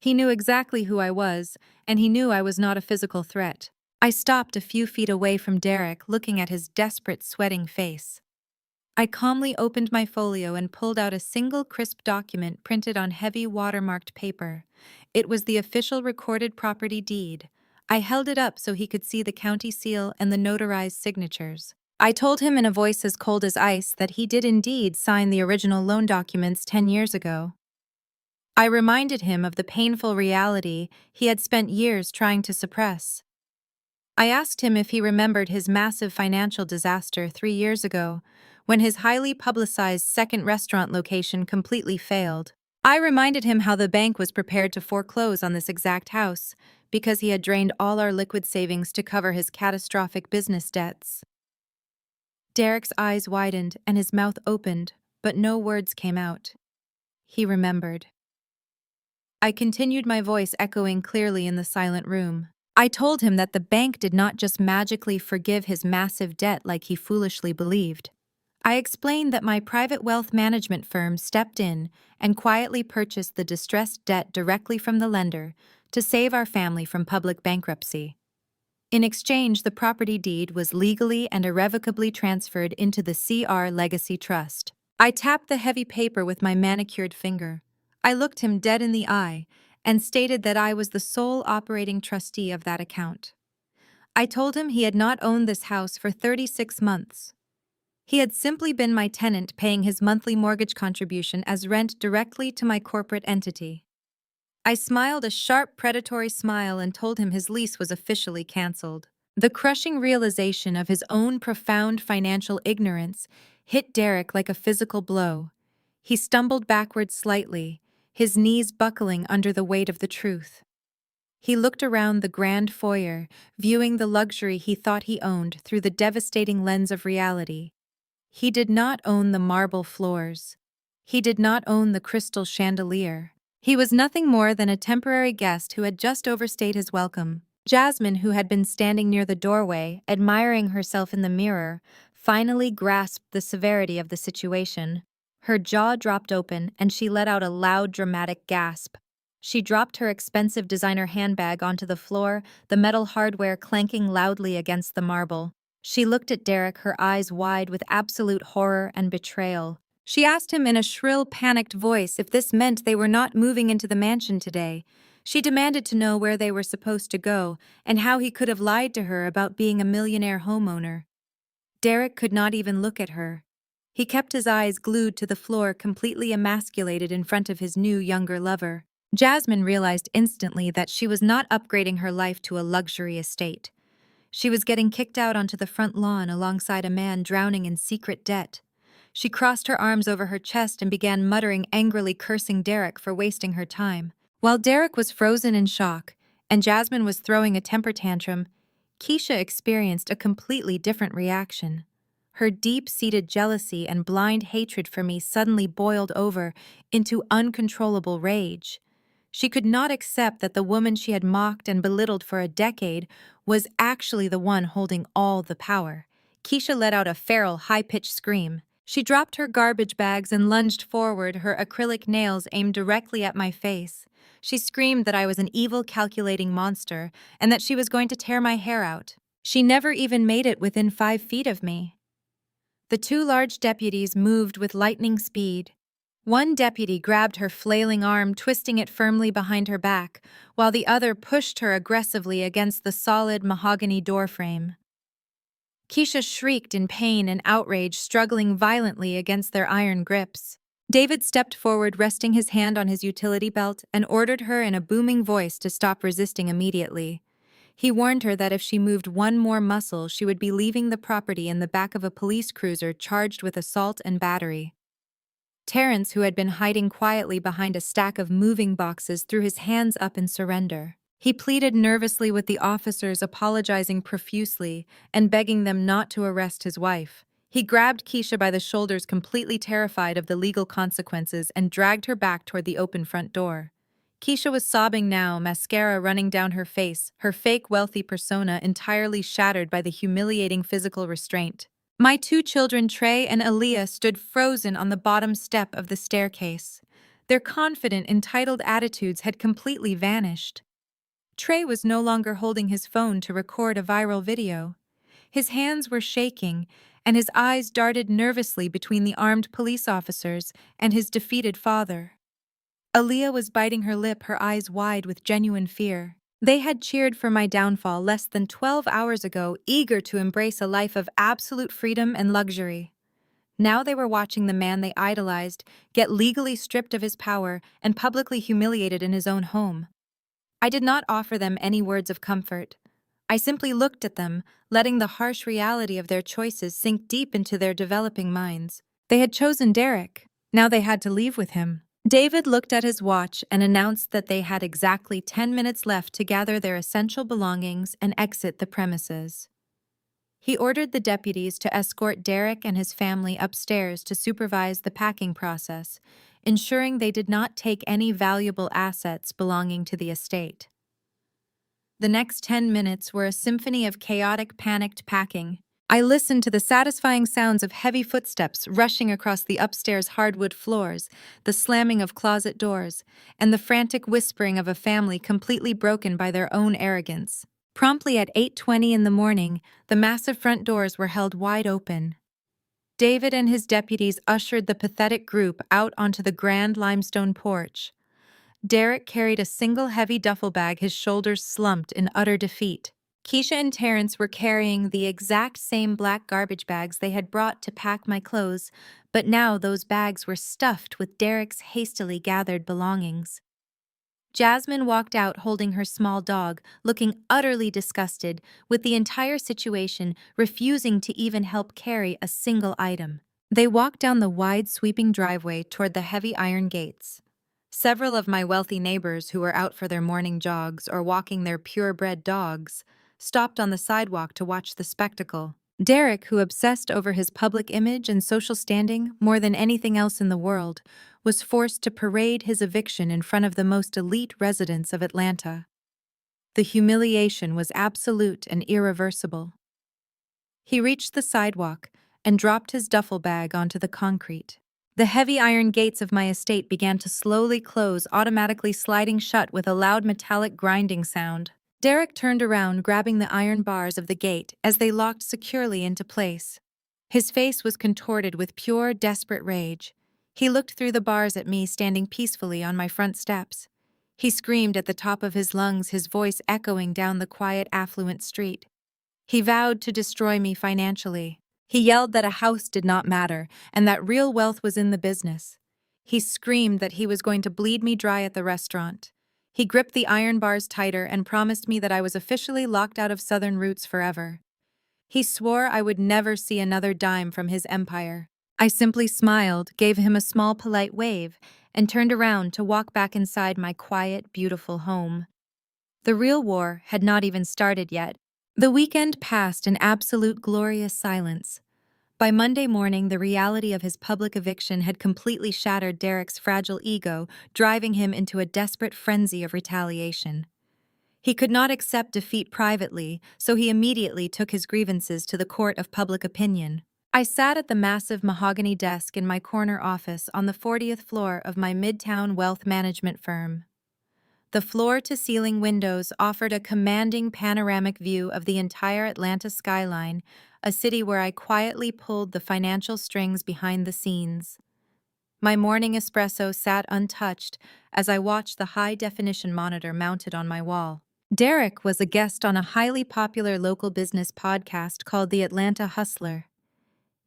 A: He knew exactly who I was, and he knew I was not a physical threat. I stopped a few feet away from Derrick, looking at his desperate, sweating face. I calmly opened my folio and pulled out a single crisp document printed on heavy watermarked paper. It was the official recorded property deed. I held it up so he could see the county seal and the notarized signatures. I told him in a voice as cold as ice that he did indeed sign the original loan documents 10 years ago. I reminded him of the painful reality he had spent years trying to suppress. I asked him if he remembered his massive financial disaster 3 years ago, when his highly publicized second restaurant location completely failed. I reminded him how the bank was prepared to foreclose on this exact house because he had drained all our liquid savings to cover his catastrophic business debts. Derrick's eyes widened and his mouth opened, but no words came out. He remembered. I continued, my voice echoing clearly in the silent room. I told him that the bank did not just magically forgive his massive debt like he foolishly believed. I explained that my private wealth management firm stepped in and quietly purchased the distressed debt directly from the lender to save our family from public bankruptcy. In exchange, the property deed was legally and irrevocably transferred into the CR Legacy Trust. I tapped the heavy paper with my manicured finger. I looked him dead in the eye, and stated that I was the sole operating trustee of that account. I told him he had not owned this house for 36 months. He had simply been my tenant paying his monthly mortgage contribution as rent directly to my corporate entity. I smiled a sharp, predatory smile and told him his lease was officially canceled. The crushing realization of his own profound financial ignorance hit Derrick like a physical blow. He stumbled backward slightly, his knees buckling under the weight of the truth. He looked around the grand foyer, viewing the luxury he thought he owned through the devastating lens of reality. He did not own the marble floors. He did not own the crystal chandelier. He was nothing more than a temporary guest who had just overstayed his welcome. Jasmine, who had been standing near the doorway, admiring herself in the mirror, finally grasped the severity of the situation. Her jaw dropped open and she let out a loud, dramatic gasp. She dropped her expensive designer handbag onto the floor, the metal hardware clanking loudly against the marble. She looked at Derrick, her eyes wide with absolute horror and betrayal. She asked him in a shrill, panicked voice if this meant they were not moving into the mansion today. She demanded to know where they were supposed to go and how he could have lied to her about being a millionaire homeowner. Derrick could not even look at her. He kept his eyes glued to the floor, completely emasculated in front of his new, younger lover. Jasmine realized instantly that she was not upgrading her life to a luxury estate. She was getting kicked out onto the front lawn alongside a man drowning in secret debt. She crossed her arms over her chest and began muttering, angrily cursing Derrick for wasting her time. While Derrick was frozen in shock and Jasmine was throwing a temper tantrum, Keisha experienced a completely different reaction. Her deep-seated jealousy and blind hatred for me suddenly boiled over into uncontrollable rage. She could not accept that the woman she had mocked and belittled for a decade was actually the one holding all the power. Keisha let out a feral, high-pitched scream. She dropped her garbage bags and lunged forward, her acrylic nails aimed directly at my face. She screamed that I was an evil, calculating monster and that she was going to tear my hair out. She never even made it within 5 feet of me. The two large deputies moved with lightning speed. One deputy grabbed her flailing arm, twisting it firmly behind her back, while the other pushed her aggressively against the solid mahogany doorframe. Keisha shrieked in pain and outrage, struggling violently against their iron grips. David stepped forward, resting his hand on his utility belt, and ordered her in a booming voice to stop resisting immediately. He warned her that if she moved one more muscle, she would be leaving the property in the back of a police cruiser charged with assault and battery. Terrence, who had been hiding quietly behind a stack of moving boxes, threw his hands up in surrender. He pleaded nervously with the officers, apologizing profusely and begging them not to arrest his wife. He grabbed Keisha by the shoulders, completely terrified of the legal consequences, and dragged her back toward the open front door. Keisha was sobbing now, mascara running down her face, her fake wealthy persona entirely shattered by the humiliating physical restraint. My 2 children, Trey and Aaliyah, stood frozen on the bottom step of the staircase. Their confident, entitled attitudes had completely vanished. Trey was no longer holding his phone to record a viral video. His hands were shaking, and his eyes darted nervously between the armed police officers and his defeated father. Aaliyah was biting her lip, her eyes wide with genuine fear. They had cheered for my downfall less than 12 hours ago, eager to embrace a life of absolute freedom and luxury. Now they were watching the man they idolized get legally stripped of his power and publicly humiliated in his own home. I did not offer them any words of comfort. I simply looked at them, letting the harsh reality of their choices sink deep into their developing minds. They had chosen Derrick. Now they had to leave with him. David looked at his watch and announced that they had exactly 10 minutes left to gather their essential belongings and exit the premises. He ordered the deputies to escort Derrick and his family upstairs to supervise the packing process, ensuring they did not take any valuable assets belonging to the estate. The next 10 minutes were a symphony of chaotic, panicked packing. I listened to the satisfying sounds of heavy footsteps rushing across the upstairs hardwood floors, the slamming of closet doors, and the frantic whispering of a family completely broken by their own arrogance. Promptly at 8:20 in the morning, the massive front doors were held wide open. David and his deputies ushered the pathetic group out onto the grand limestone porch. Derrick carried a single heavy duffel bag, his shoulders slumped in utter defeat. Keisha and Terrence were carrying the exact same black garbage bags they had brought to pack my clothes, but now those bags were stuffed with Derrick's hastily gathered belongings. Jasmine walked out holding her small dog, looking utterly disgusted with the entire situation, refusing to even help carry a single item. They walked down the wide, sweeping driveway toward the heavy iron gates. Several of my wealthy neighbors who were out for their morning jogs or walking their purebred dogs stopped on the sidewalk to watch the spectacle. Derrick, who obsessed over his public image and social standing more than anything else in the world, was forced to parade his eviction in front of the most elite residents of Atlanta. The humiliation was absolute and irreversible. He reached the sidewalk and dropped his duffel bag onto the concrete. The heavy iron gates of my estate began to slowly close, automatically sliding shut with a loud metallic grinding sound. Derrick turned around, grabbing the iron bars of the gate as they locked securely into place. His face was contorted with pure, desperate rage. He looked through the bars at me standing peacefully on my front steps. He screamed at the top of his lungs, his voice echoing down the quiet, affluent street. He vowed to destroy me financially. He yelled that a house did not matter and that real wealth was in the business. He screamed that he was going to bleed me dry at the restaurant. He gripped the iron bars tighter and promised me that I was officially locked out of Southern Roots forever. He swore I would never see another dime from his empire. I simply smiled, gave him a small polite wave, and turned around to walk back inside my quiet, beautiful home. The real war had not even started yet. The weekend passed in absolute glorious silence. By Monday morning, the reality of his public eviction had completely shattered Derrick's fragile ego, driving him into a desperate frenzy of retaliation. He could not accept defeat privately, so he immediately took his grievances to the court of public opinion. I sat at the massive mahogany desk in my corner office on the 40th floor of my midtown wealth management firm. The floor-to-ceiling windows offered a commanding panoramic view of the entire Atlanta skyline, a city where I quietly pulled the financial strings behind the scenes. My morning espresso sat untouched as I watched the high-definition monitor mounted on my wall. Derrick was a guest on a highly popular local business podcast called The Atlanta Hustler.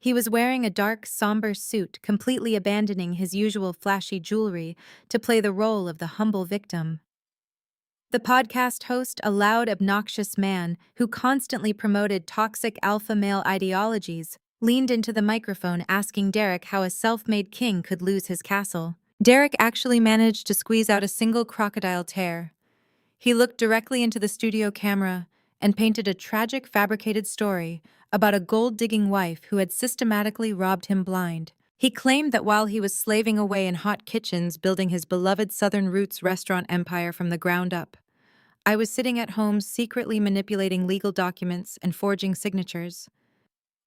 A: He was wearing a dark, somber suit, completely abandoning his usual flashy jewelry to play the role of the humble victim. The podcast host, a loud, obnoxious man who constantly promoted toxic alpha male ideologies, leaned into the microphone asking Derrick how a self-made king could lose his castle. Derrick actually managed to squeeze out a single crocodile tear. He looked directly into the studio camera and painted a tragic fabricated story about a gold-digging wife who had systematically robbed him blind. He claimed that while he was slaving away in hot kitchens building his beloved Southern Roots restaurant empire from the ground up, I was sitting at home secretly manipulating legal documents and forging signatures.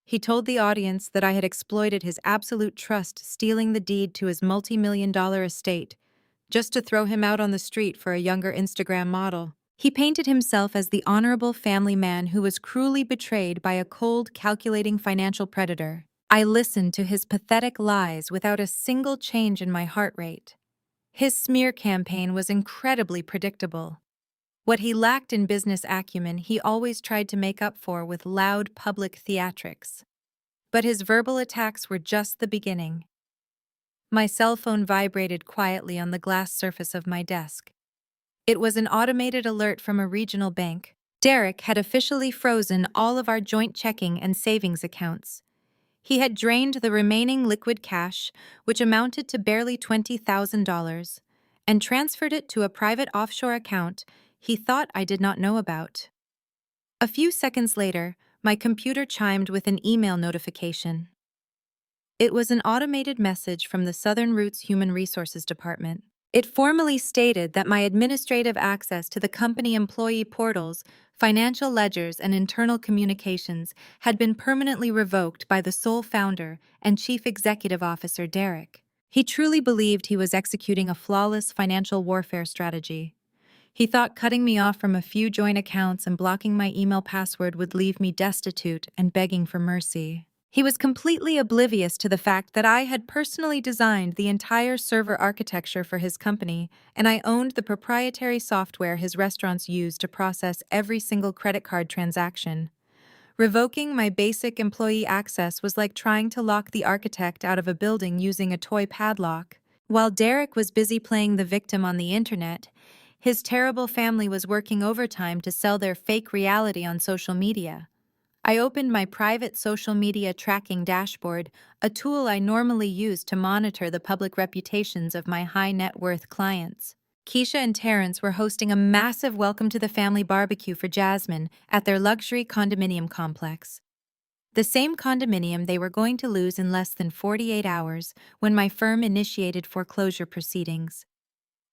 A: He told the audience that I had exploited his absolute trust, stealing the deed to his multi-million-dollar estate, just to throw him out on the street for a younger Instagram model. He painted himself as the honorable family man who was cruelly betrayed by a cold, calculating financial predator. I listened to his pathetic lies without a single change in my heart rate. His smear campaign was incredibly predictable. What he lacked in business acumen, he always tried to make up for with loud public theatrics. But his verbal attacks were just the beginning. My cell phone vibrated quietly on the glass surface of my desk. It was an automated alert from a regional bank. Derrick had officially frozen all of our joint checking and savings accounts. He had drained the remaining liquid cash, which amounted to barely $20,000, and transferred it to a private offshore account he thought I did not know about. A few seconds later, my computer chimed with an email notification. It was an automated message from the Southern Roots Human Resources Department. It formally stated that my administrative access to the company employee portals, financial ledgers, and internal communications had been permanently revoked by the sole founder and chief executive officer, Derrick. He truly believed he was executing a flawless financial warfare strategy. He thought cutting me off from a few joint accounts and blocking my email password would leave me destitute and begging for mercy. He was completely oblivious to the fact that I had personally designed the entire server architecture for his company, and I owned the proprietary software his restaurants used to process every single credit card transaction. Revoking my basic employee access was like trying to lock the architect out of a building using a toy padlock. While Derrick was busy playing the victim on the internet, his terrible family was working overtime to sell their fake reality on social media. I opened my private social media tracking dashboard, a tool I normally use to monitor the public reputations of my high net worth clients. Keisha and Terrence were hosting a massive welcome to the family barbecue for Jasmine at their luxury condominium complex. The same condominium they were going to lose in less than 48 hours when my firm initiated foreclosure proceedings.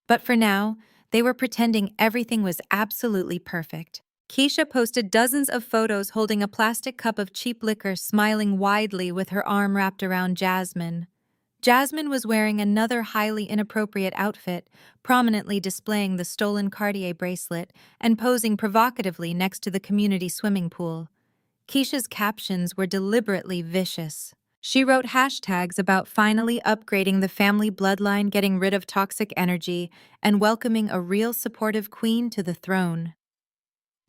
A: But for now, they were pretending everything was absolutely perfect. Keisha posted dozens of photos holding a plastic cup of cheap liquor, smiling widely with her arm wrapped around Jasmine. Jasmine was wearing another highly inappropriate outfit, prominently displaying the stolen Cartier bracelet and posing provocatively next to the community swimming pool. Keisha's captions were deliberately vicious. She wrote hashtags about finally upgrading the family bloodline, getting rid of toxic energy, and welcoming a real supportive queen to the throne.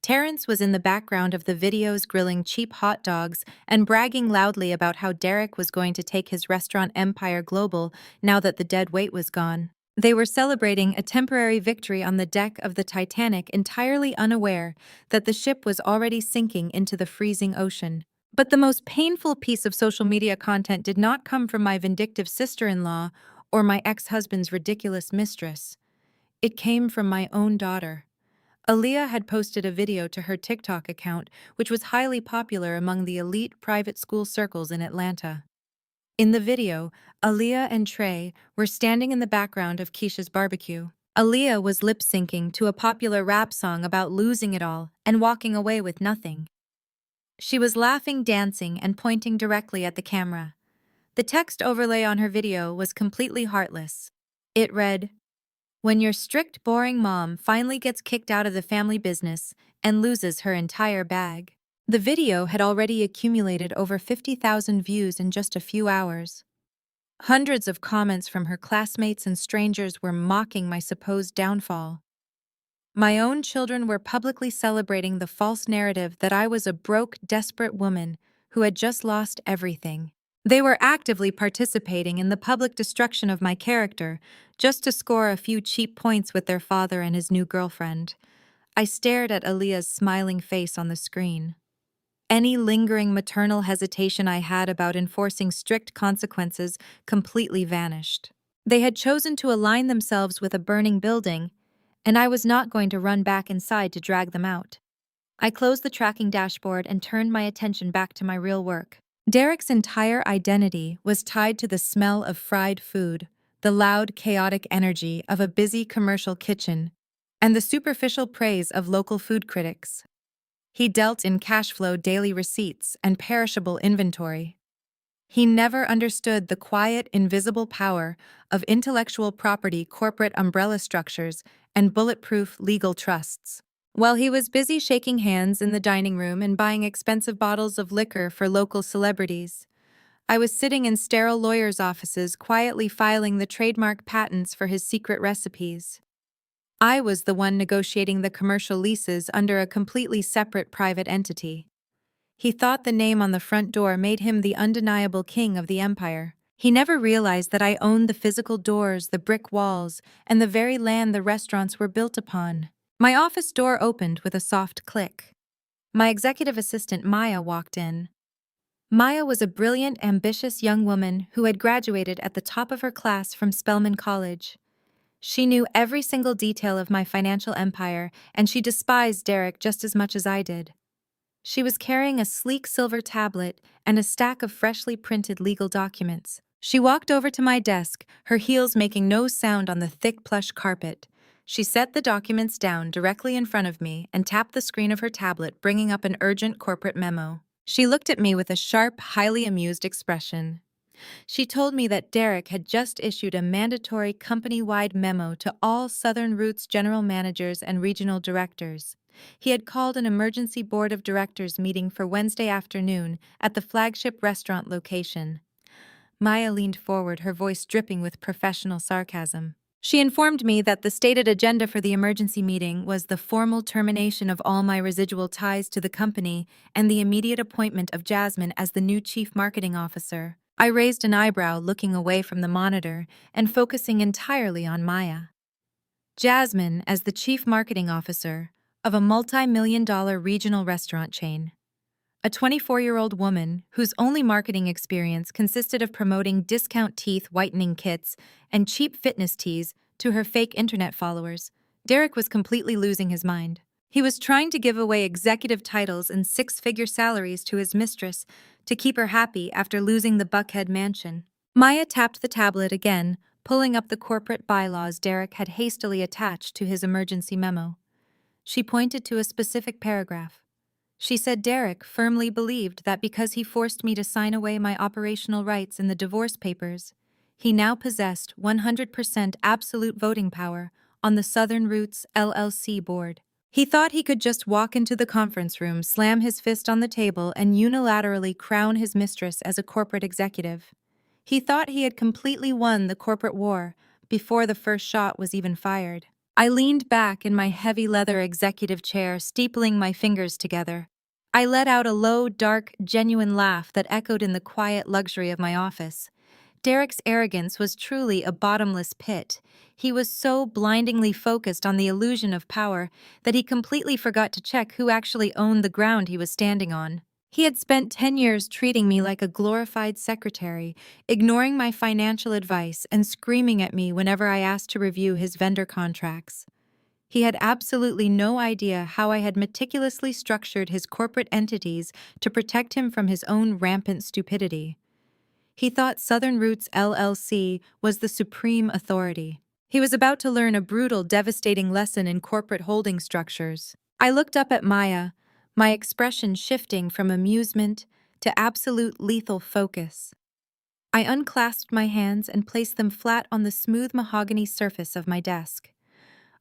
A: Terrence was in the background of the videos grilling cheap hot dogs and bragging loudly about how Derrick was going to take his restaurant empire global now that the dead weight was gone. They were celebrating a temporary victory on the deck of the Titanic, entirely unaware that the ship was already sinking into the freezing ocean. But the most painful piece of social media content did not come from my vindictive sister-in-law or my ex-husband's ridiculous mistress. It came from my own daughter. Aaliyah had posted a video to her TikTok account, which was highly popular among the elite private school circles in Atlanta. In the video, Aaliyah and Trey were standing in the background of Keisha's barbecue. Aaliyah was lip-syncing to a popular rap song about losing it all and walking away with nothing. She was laughing, dancing, and pointing directly at the camera. The text overlay on her video was completely heartless. It read, "When your strict, boring mom finally gets kicked out of the family business and loses her entire bag." The video had already accumulated over 50,000 views in just a few hours. Hundreds of comments from her classmates and strangers were mocking my supposed downfall. My own children were publicly celebrating the false narrative that I was a broke, desperate woman who had just lost everything. They were actively participating in the public destruction of my character just to score a few cheap points with their father and his new girlfriend. I stared at Aaliyah's smiling face on the screen. Any lingering maternal hesitation I had about enforcing strict consequences completely vanished. They had chosen to align themselves with a burning building, and I was not going to run back inside to drag them out. I closed the tracking dashboard and turned my attention back to my real work. Derrick's entire identity was tied to the smell of fried food, the loud, chaotic energy of a busy commercial kitchen, and the superficial praise of local food critics. He dealt in cash flow, daily receipts, and perishable inventory. He never understood the quiet, invisible power of intellectual property, corporate umbrella structures, and bulletproof legal trusts. While he was busy shaking hands in the dining room and buying expensive bottles of liquor for local celebrities, I was sitting in sterile lawyers' offices quietly filing the trademark patents for his secret recipes. I was the one negotiating the commercial leases under a completely separate private entity. He thought the name on the front door made him the undeniable king of the empire. He never realized that I owned the physical doors, the brick walls, and the very land the restaurants were built upon. My office door opened with a soft click. My executive assistant Maya walked in. Maya was a brilliant, ambitious young woman who had graduated at the top of her class from Spelman College. She knew every single detail of my financial empire, and she despised Derrick just as much as I did. She was carrying a sleek silver tablet and a stack of freshly printed legal documents. She walked over to my desk, her heels making no sound on the thick plush carpet. She set the documents down directly in front of me and tapped the screen of her tablet, bringing up an urgent corporate memo. She looked at me with a sharp, highly amused expression. She told me that Derrick had just issued a mandatory company-wide memo to all Southern Roots general managers and regional directors. He had called an emergency board of directors meeting for Wednesday afternoon at the flagship restaurant location. Maya leaned forward, her voice dripping with professional sarcasm. She informed me that the stated agenda for the emergency meeting was the formal termination of all my residual ties to the company and the immediate appointment of Jasmine as the new chief marketing officer. I raised an eyebrow, looking away from the monitor and focusing entirely on Maya. Jasmine as the chief marketing officer of a multi-million-dollar regional restaurant chain. A 24-year-old woman whose only marketing experience consisted of promoting discount teeth whitening kits and cheap fitness tees to her fake internet followers. Derrick was completely losing his mind. He was trying to give away executive titles and six-figure salaries to his mistress to keep her happy after losing the Buckhead mansion. Maya tapped the tablet again, pulling up the corporate bylaws Derrick had hastily attached to his emergency memo. She pointed to a specific paragraph. She said Derrick firmly believed that because he forced me to sign away my operational rights in the divorce papers, he now possessed 100% absolute voting power on the Southern Roots LLC board. He thought he could just walk into the conference room, slam his fist on the table, and unilaterally crown his mistress as a corporate executive. He thought he had completely won the corporate war before the first shot was even fired. I leaned back in my heavy leather executive chair, steepling my fingers together. I let out a low, dark, genuine laugh that echoed in the quiet luxury of my office. Derrick's arrogance was truly a bottomless pit. He was so blindingly focused on the illusion of power that he completely forgot to check who actually owned the ground he was standing on. He had spent 10 years treating me like a glorified secretary, ignoring my financial advice and screaming at me whenever I asked to review his vendor contracts. He had absolutely no idea how I had meticulously structured his corporate entities to protect him from his own rampant stupidity. He thought Southern Roots LLC was the supreme authority. He was about to learn a brutal, devastating lesson in corporate holding structures. I looked up at Maya, my expression shifting from amusement to absolute lethal focus. I unclasped my hands and placed them flat on the smooth mahogany surface of my desk.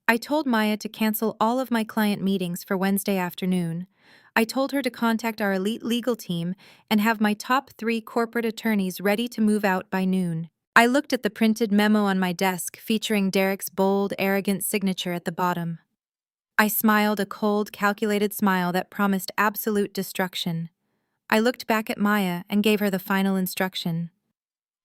A: I told Maya to cancel all of my client meetings for Wednesday afternoon. I told her to contact our elite legal team and have my top 3 corporate attorneys ready to move out by noon. I looked at the printed memo on my desk featuring Derrick's bold, arrogant signature at the bottom. I smiled, a cold, calculated smile that promised absolute destruction. I looked back at Maya and gave her the final instruction.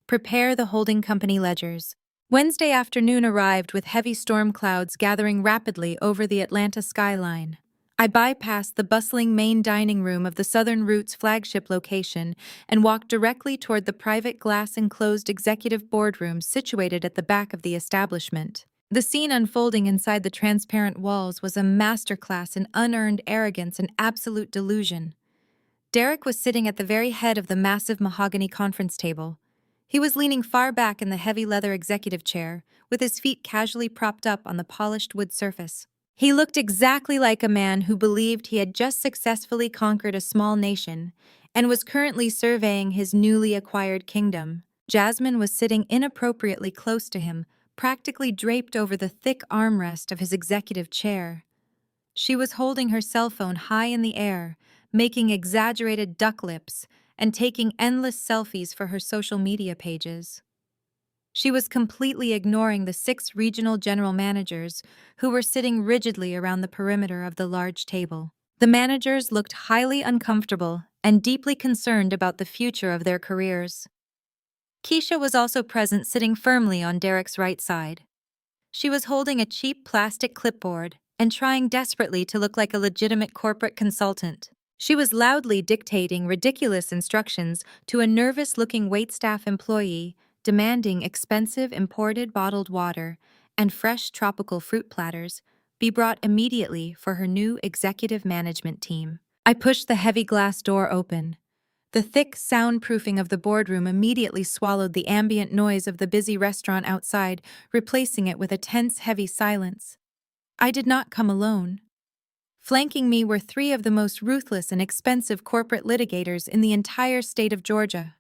A: Prepare the holding company ledgers. Wednesday afternoon arrived with heavy storm clouds gathering rapidly over the Atlanta skyline. I bypassed the bustling main dining room of the Southern Roots flagship location and walked directly toward the private glass-enclosed executive boardroom situated at the back of the establishment. The scene unfolding inside the transparent walls was a masterclass in unearned arrogance and absolute delusion. Derrick was sitting at the very head of the massive mahogany conference table. He was leaning far back in the heavy leather executive chair, with his feet casually propped up on the polished wood surface. He looked exactly like a man who believed he had just successfully conquered a small nation and was currently surveying his newly acquired kingdom. Jasmine was sitting inappropriately close to him, practically draped over the thick armrest of his executive chair. She was holding her cell phone high in the air, making exaggerated duck lips, and taking endless selfies for her social media pages. She was completely ignoring the 6 regional general managers who were sitting rigidly around the perimeter of the large table. The managers looked highly uncomfortable and deeply concerned about the future of their careers. Keisha was also present, sitting firmly on Derrick's right side. She was holding a cheap plastic clipboard and trying desperately to look like a legitimate corporate consultant. She was loudly dictating ridiculous instructions to a nervous-looking waitstaff employee, demanding expensive imported bottled water and fresh tropical fruit platters be brought immediately for her new executive management team. I pushed the heavy glass door open. The thick soundproofing of the boardroom immediately swallowed the ambient noise of the busy restaurant outside, replacing it with a tense, heavy silence. I did not come alone. Flanking me were 3 of the most ruthless and expensive corporate litigators in the entire state of Georgia.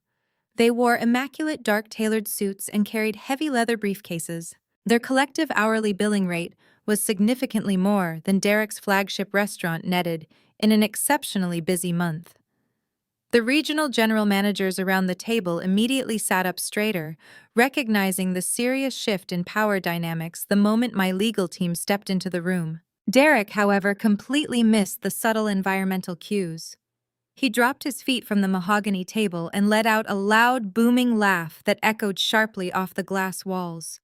A: They wore immaculate dark tailored suits and carried heavy leather briefcases. Their collective hourly billing rate was significantly more than Derrick's flagship restaurant netted in an exceptionally busy month. The regional general managers around the table immediately sat up straighter, recognizing the serious shift in power dynamics the moment my legal team stepped into the room. Derrick, however, completely missed the subtle environmental cues. He dropped his feet from the mahogany table and let out a loud, booming laugh that echoed sharply off the glass walls.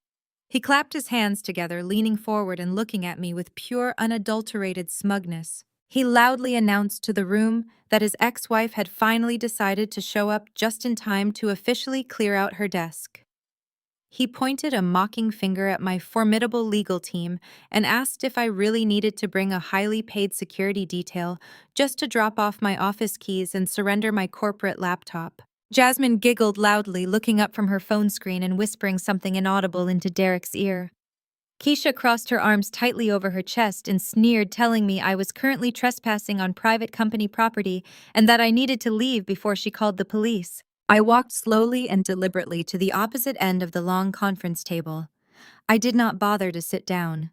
A: He clapped his hands together, leaning forward and looking at me with pure, unadulterated smugness. He loudly announced to the room that his ex-wife had finally decided to show up just in time to officially clear out her desk. He pointed a mocking finger at my formidable legal team and asked if I really needed to bring a highly paid security detail just to drop off my office keys and surrender my corporate laptop. Jasmine giggled loudly, looking up from her phone screen and whispering something inaudible into Derrick's ear. Keisha crossed her arms tightly over her chest and sneered, telling me I was currently trespassing on private company property and that I needed to leave before she called the police. I walked slowly and deliberately to the opposite end of the long conference table. I did not bother to sit down.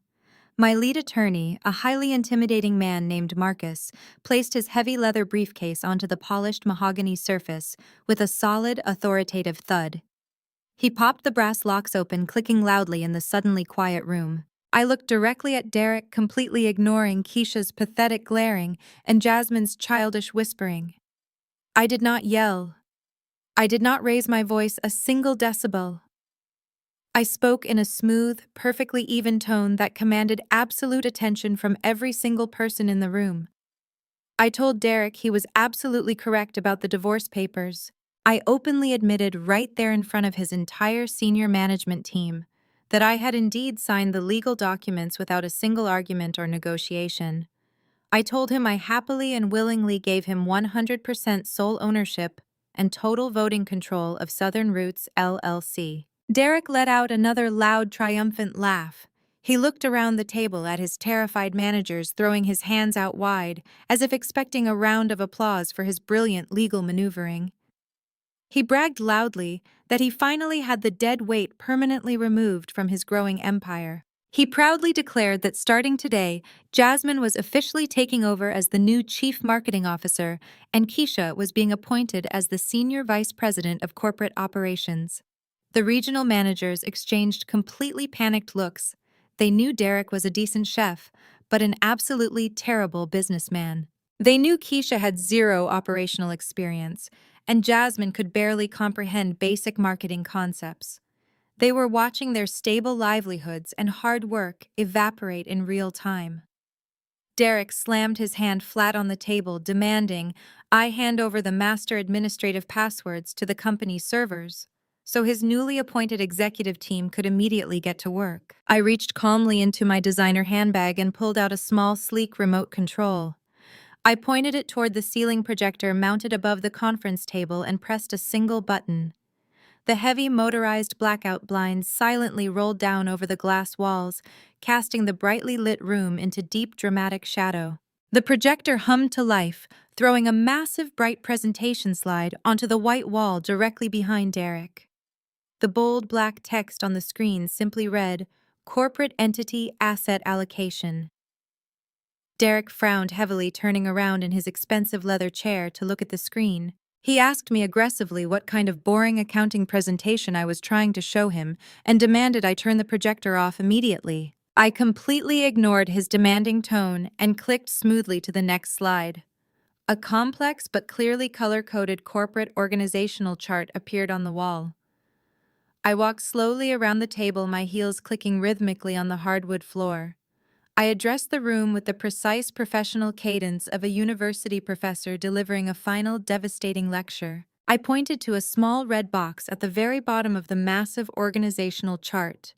A: My lead attorney, a highly intimidating man named Marcus, placed his heavy leather briefcase onto the polished mahogany surface with a solid, authoritative thud. He popped the brass locks open, clicking loudly in the suddenly quiet room. I looked directly at Derrick, completely ignoring Keisha's pathetic glaring and Jasmine's childish whispering. I did not yell. I did not raise my voice a single decibel. I spoke in a smooth, perfectly even tone that commanded absolute attention from every single person in the room. I told Derrick he was absolutely correct about the divorce papers. I openly admitted right there in front of his entire senior management team that I had indeed signed the legal documents without a single argument or negotiation. I told him I happily and willingly gave him 100% sole ownership and total voting control of Southern Roots LLC. Derrick let out another loud, triumphant laugh. He looked around the table at his terrified managers, throwing his hands out wide, as if expecting a round of applause for his brilliant legal maneuvering. He bragged loudly that he finally had the dead weight permanently removed from his growing empire. He proudly declared that starting today, Jasmine was officially taking over as the new Chief Marketing Officer, and Keisha was being appointed as the Senior Vice President of Corporate Operations. The regional managers exchanged completely panicked looks. They knew Derrick was a decent chef, but an absolutely terrible businessman. They knew Keisha had zero operational experience, and Jasmine could barely comprehend basic marketing concepts. They were watching their stable livelihoods and hard work evaporate in real time. Derrick slammed his hand flat on the table, demanding I hand over the master administrative passwords to the company's servers, so his newly appointed executive team could immediately get to work. I reached calmly into my designer handbag and pulled out a small, sleek remote control. I pointed it toward the ceiling projector mounted above the conference table and pressed a single button. The heavy motorized blackout blinds silently rolled down over the glass walls, casting the brightly lit room into deep dramatic shadow. The projector hummed to life, throwing a massive bright presentation slide onto the white wall directly behind Derrick. The bold black text on the screen simply read, Corporate Entity Asset Allocation. Derrick frowned heavily, turning around in his expensive leather chair to look at the screen. He asked me aggressively what kind of boring accounting presentation I was trying to show him and demanded I turn the projector off immediately. I completely ignored his demanding tone and clicked smoothly to the next slide. A complex but clearly color-coded corporate organizational chart appeared on the wall. I walked slowly around the table, my heels clicking rhythmically on the hardwood floor. I addressed the room with the precise professional cadence of a university professor delivering a final devastating lecture. I pointed to a small red box at the very bottom of the massive organizational chart.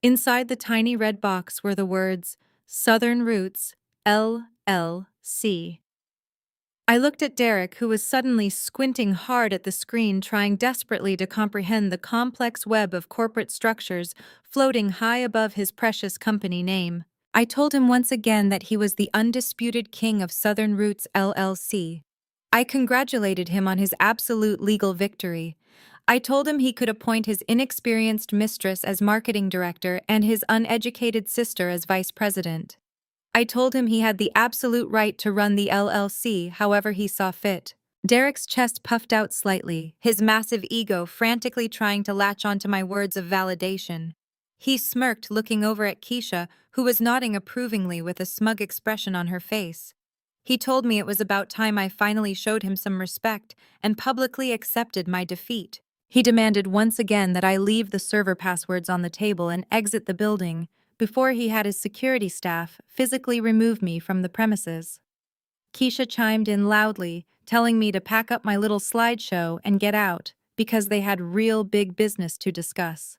A: Inside the tiny red box were the words, Southern Roots, LLC. I looked at Derrick, who was suddenly squinting hard at the screen, trying desperately to comprehend the complex web of corporate structures floating high above his precious company name. I told him once again that he was the undisputed king of Southern Roots LLC. I congratulated him on his absolute legal victory. I told him he could appoint his inexperienced mistress as marketing director and his uneducated sister as vice president. I told him he had the absolute right to run the LLC however he saw fit. Derrick's chest puffed out slightly, his massive ego frantically trying to latch onto my words of validation. He smirked, looking over at Keisha, who was nodding approvingly with a smug expression on her face. He told me it was about time I finally showed him some respect and publicly accepted my defeat. He demanded once again that I leave the server passwords on the table and exit the building before he had his security staff physically remove me from the premises. Keisha chimed in loudly, telling me to pack up my little slideshow and get out because they had real big business to discuss.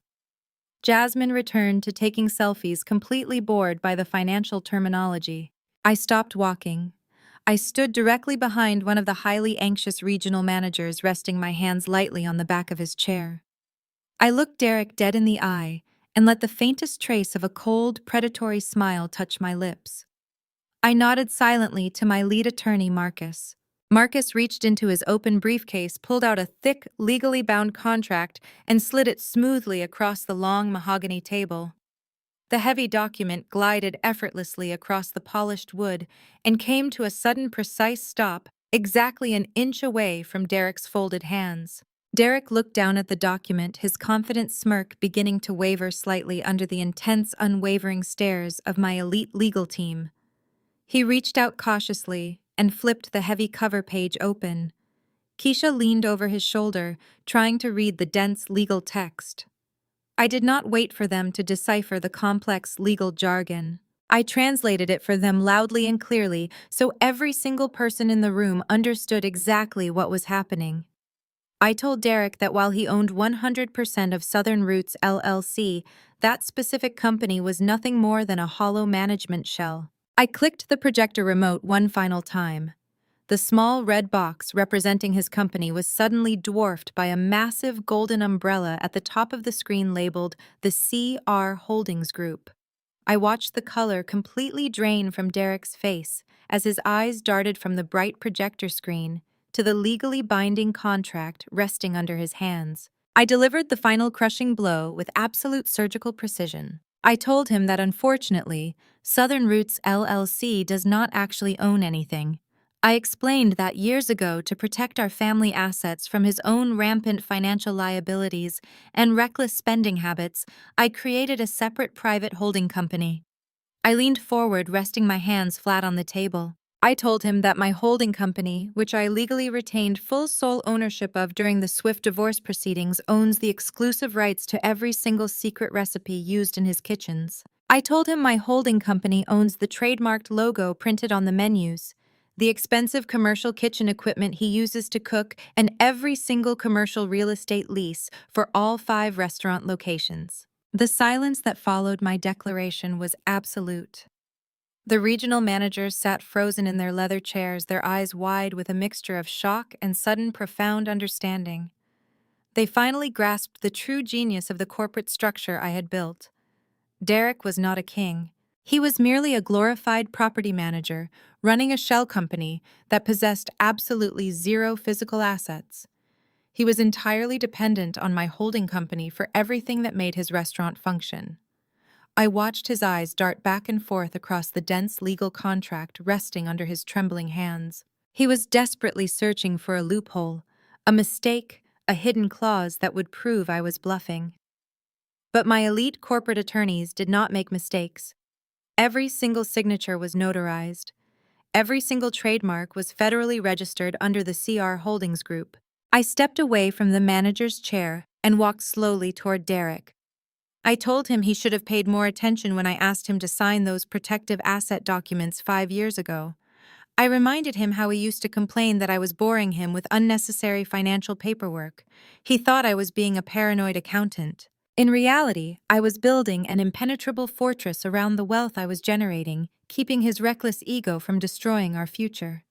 A: Jasmine returned to taking selfies, completely bored by the financial terminology. I stopped walking. I stood directly behind one of the highly anxious regional managers, resting my hands lightly on the back of his chair. I looked Derrick dead in the eye and let the faintest trace of a cold, predatory smile touch my lips. I nodded silently to my lead attorney, Marcus. Marcus reached into his open briefcase, pulled out a thick, legally bound contract, and slid it smoothly across the long mahogany table. The heavy document glided effortlessly across the polished wood and came to a sudden, precise stop, exactly an inch away from Derrick's folded hands. Derrick looked down at the document, his confident smirk beginning to waver slightly under the intense, unwavering stares of my elite legal team. He reached out cautiously and flipped the heavy cover page open. Keisha leaned over his shoulder, trying to read the dense legal text. I did not wait for them to decipher the complex legal jargon. I translated it for them loudly and clearly so every single person in the room understood exactly what was happening. I told Derrick that while he owned 100% of Southern Roots LLC, that specific company was nothing more than a hollow management shell. I clicked the projector remote one final time. The small red box representing his company was suddenly dwarfed by a massive golden umbrella at the top of the screen labeled the CR Holdings Group. I watched the color completely drain from Derrick's face as his eyes darted from the bright projector screen to the legally binding contract resting under his hands. I delivered the final crushing blow with absolute surgical precision. I told him that unfortunately, Southern Roots LLC does not actually own anything. I explained that years ago, to protect our family assets from his own rampant financial liabilities and reckless spending habits, I created a separate private holding company. I leaned forward, resting my hands flat on the table. I told him that my holding company, which I legally retained full sole ownership of during the swift divorce proceedings, owns the exclusive rights to every single secret recipe used in his kitchens. I told him my holding company owns the trademarked logo printed on the menus, the expensive commercial kitchen equipment he uses to cook, and every single commercial real estate lease for all 5 restaurant locations. The silence that followed my declaration was absolute. The regional managers sat frozen in their leather chairs, their eyes wide with a mixture of shock and sudden profound understanding. They finally grasped the true genius of the corporate structure I had built. Derrick was not a king. He was merely a glorified property manager running a shell company that possessed absolutely zero physical assets. He was entirely dependent on my holding company for everything that made his restaurant function. I watched his eyes dart back and forth across the dense legal contract resting under his trembling hands. He was desperately searching for a loophole, a mistake, a hidden clause that would prove I was bluffing. But my elite corporate attorneys did not make mistakes. Every single signature was notarized. Every single trademark was federally registered under the CR Holdings Group. I stepped away from the manager's chair and walked slowly toward Derrick. I told him he should have paid more attention when I asked him to sign those protective asset documents 5 years ago. I reminded him how he used to complain that I was boring him with unnecessary financial paperwork. He thought I was being a paranoid accountant. In reality, I was building an impenetrable fortress around the wealth I was generating, keeping his reckless ego from destroying our future.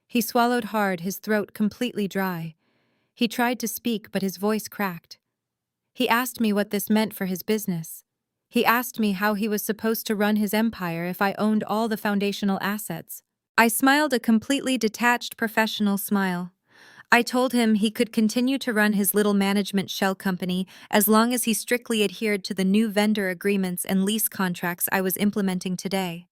A: He swallowed hard, his throat completely dry. He tried to speak, but his voice cracked. He asked me what this meant for his business. He asked me how he was supposed to run his empire if I owned all the foundational assets. I smiled a completely detached professional smile. I told him he could continue to run his little management shell company as long as he strictly adhered to the new vendor agreements and lease contracts I was implementing today.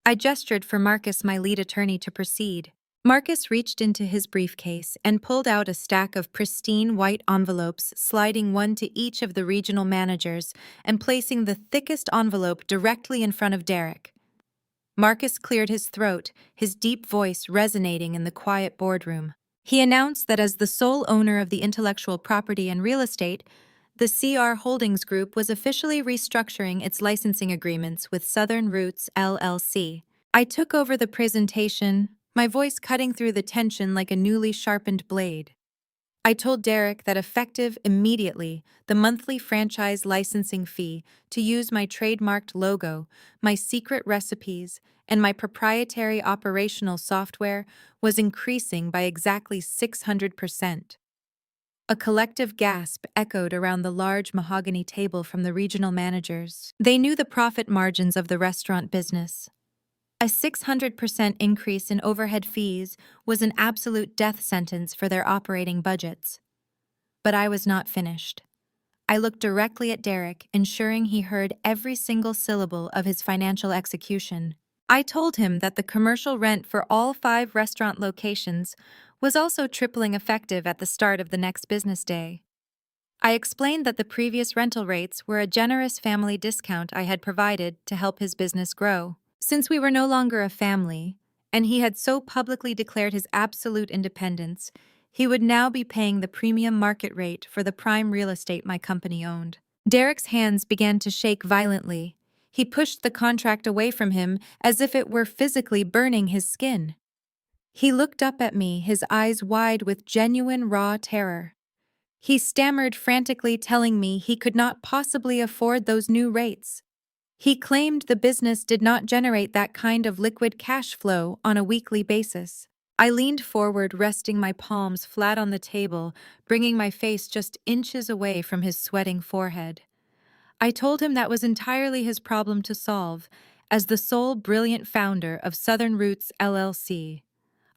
A: I gestured for Marcus, my lead attorney, to proceed. Marcus reached into his briefcase and pulled out a stack of pristine white envelopes, sliding one to each of the regional managers and placing the thickest envelope directly in front of Derrick. Marcus cleared his throat, his deep voice resonating in the quiet boardroom. He announced that as the sole owner of the intellectual property and real estate, the CR Holdings Group was officially restructuring its licensing agreements with Southern Roots LLC. I took over the presentation, my voice cutting through the tension like a newly sharpened blade. I told Derrick that effective immediately, the monthly franchise licensing fee to use my trademarked logo, my secret recipes, and my proprietary operational software was increasing by exactly 600%. A collective gasp echoed around the large mahogany table from the regional managers. They knew the profit margins of the restaurant business. A 600% increase in overhead fees was an absolute death sentence for their operating budgets. But I was not finished. I looked directly at Derrick, ensuring he heard every single syllable of his financial execution. I told him that the commercial rent for all 5 restaurant locations was also tripling effective at the start of the next business day. I explained that the previous rental rates were a generous family discount I had provided to help his business grow. Since we were no longer a family, and he had so publicly declared his absolute independence, he would now be paying the premium market rate for the prime real estate my company owned. Derrick's hands began to shake violently. He pushed the contract away from him as if it were physically burning his skin. He looked up at me, his eyes wide with genuine raw terror. He stammered frantically, telling me he could not possibly afford those new rates. He claimed the business did not generate that kind of liquid cash flow on a weekly basis. I leaned forward, resting my palms flat on the table, bringing my face just inches away from his sweating forehead. I told him that was entirely his problem to solve, as the sole brilliant founder of Southern Roots LLC.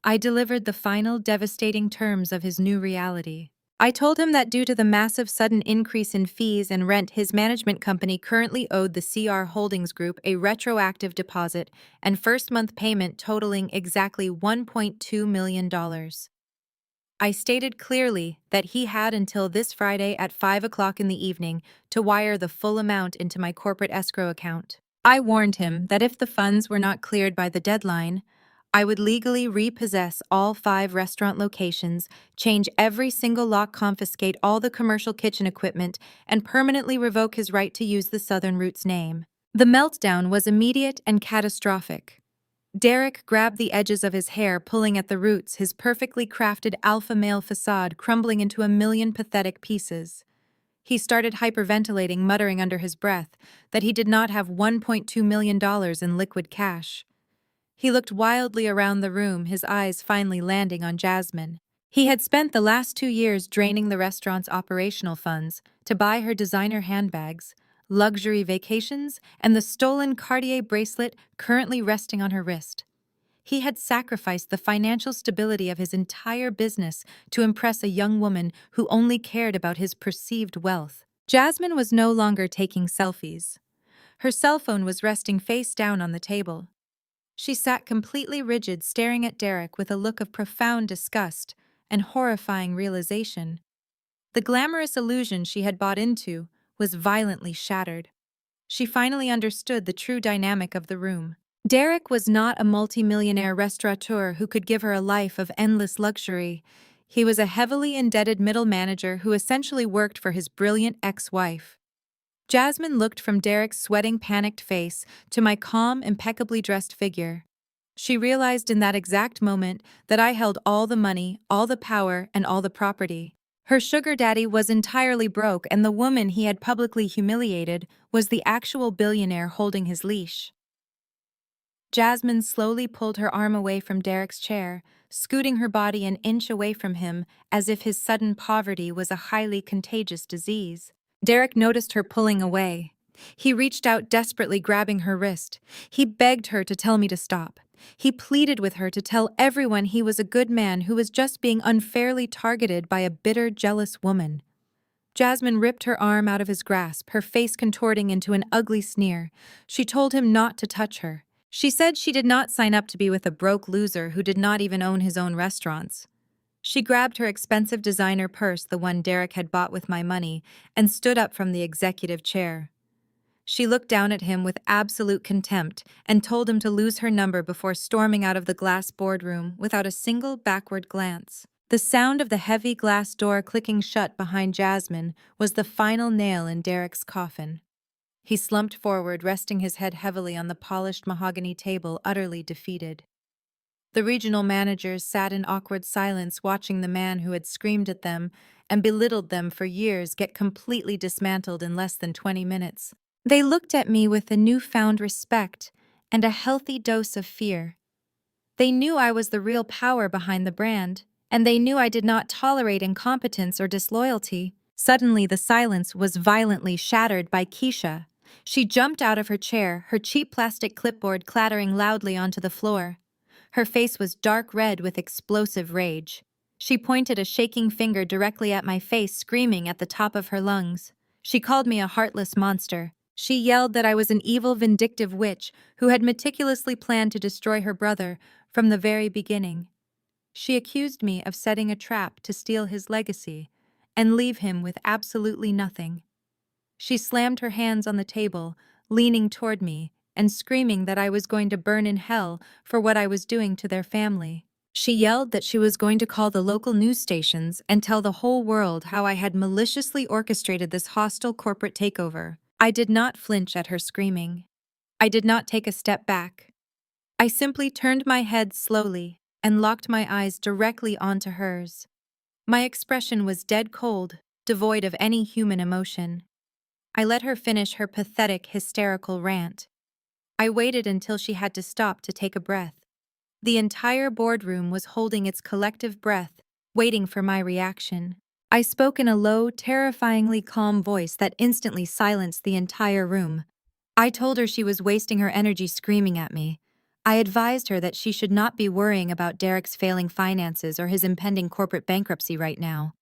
A: I delivered the final devastating terms of his new reality. I told him that due to the massive sudden increase in fees and rent, his management company currently owed the CR Holdings Group a retroactive deposit and first-month payment totaling exactly $1.2 million. I stated clearly that he had until this Friday at 5 o'clock in the evening to wire the full amount into my corporate escrow account. I warned him that if the funds were not cleared by the deadline, I would legally repossess all 5 restaurant locations, change every single lock, confiscate all the commercial kitchen equipment, and permanently revoke his right to use the Southern Roots name. The meltdown was immediate and catastrophic. Derrick grabbed the edges of his hair, pulling at the roots, his perfectly crafted alpha male facade crumbling into a million pathetic pieces. He started hyperventilating, muttering under his breath that he did not have $1.2 million in liquid cash. He looked wildly around the room, his eyes finally landing on Jasmine. He had spent the last 2 years draining the restaurant's operational funds to buy her designer handbags, luxury vacations, and the stolen Cartier bracelet currently resting on her wrist. He had sacrificed the financial stability of his entire business to impress a young woman who only cared about his perceived wealth. Jasmine was no longer taking selfies. Her cell phone was resting face down on the table. She sat completely rigid, staring at Derrick with a look of profound disgust and horrifying realization. The glamorous illusion she had bought into was violently shattered. She finally understood the true dynamic of the room. Derrick was not a multimillionaire restaurateur who could give her a life of endless luxury. He was a heavily indebted middle manager who essentially worked for his brilliant ex-wife. Jasmine looked from Derrick's sweating, panicked face to my calm, impeccably dressed figure. She realized in that exact moment that I held all the money, all the power, and all the property. Her sugar daddy was entirely broke, and the woman he had publicly humiliated was the actual billionaire holding his leash. Jasmine slowly pulled her arm away from Derrick's chair, scooting her body an inch away from him as if his sudden poverty was a highly contagious disease. Derrick noticed her pulling away. He reached out desperately, grabbing her wrist. He begged her to tell me to stop. He pleaded with her to tell everyone he was a good man who was just being unfairly targeted by a bitter, jealous woman. Jasmine ripped her arm out of his grasp, her face contorting into an ugly sneer. She told him not to touch her. She said she did not sign up to be with a broke loser who did not even own his own restaurants. She grabbed her expensive designer purse, the one Derrick had bought with my money, and stood up from the executive chair. She looked down at him with absolute contempt and told him to lose her number before storming out of the glass boardroom without a single backward glance. The sound of the heavy glass door clicking shut behind Jasmine was the final nail in Derrick's coffin. He slumped forward, resting his head heavily on the polished mahogany table, utterly defeated. The regional managers sat in awkward silence, watching the man who had screamed at them and belittled them for years get completely dismantled in less than 20 minutes. They looked at me with a newfound respect and a healthy dose of fear. They knew I was the real power behind the brand, and they knew I did not tolerate incompetence or disloyalty. Suddenly, the silence was violently shattered by Keisha. She jumped out of her chair, her cheap plastic clipboard clattering loudly onto the floor. Her face was dark red with explosive rage. She pointed a shaking finger directly at my face, screaming at the top of her lungs. She called me a heartless monster. She yelled that I was an evil, vindictive witch who had meticulously planned to destroy her brother from the very beginning. She accused me of setting a trap to steal his legacy and leave him with absolutely nothing. She slammed her hands on the table, leaning toward me and screaming that I was going to burn in hell for what I was doing to their family. She yelled that she was going to call the local news stations and tell the whole world how I had maliciously orchestrated this hostile corporate takeover. I did not flinch at her screaming. I did not take a step back. I simply turned my head slowly and locked my eyes directly onto hers. My expression was dead cold, devoid of any human emotion. I let her finish her pathetic, hysterical rant. I waited until she had to stop to take a breath. The entire boardroom was holding its collective breath, waiting for my reaction. I spoke in a low, terrifyingly calm voice that instantly silenced the entire room. I told her she was wasting her energy screaming at me. I advised her that she should not be worrying about Derrick's failing finances or his impending corporate bankruptcy right now.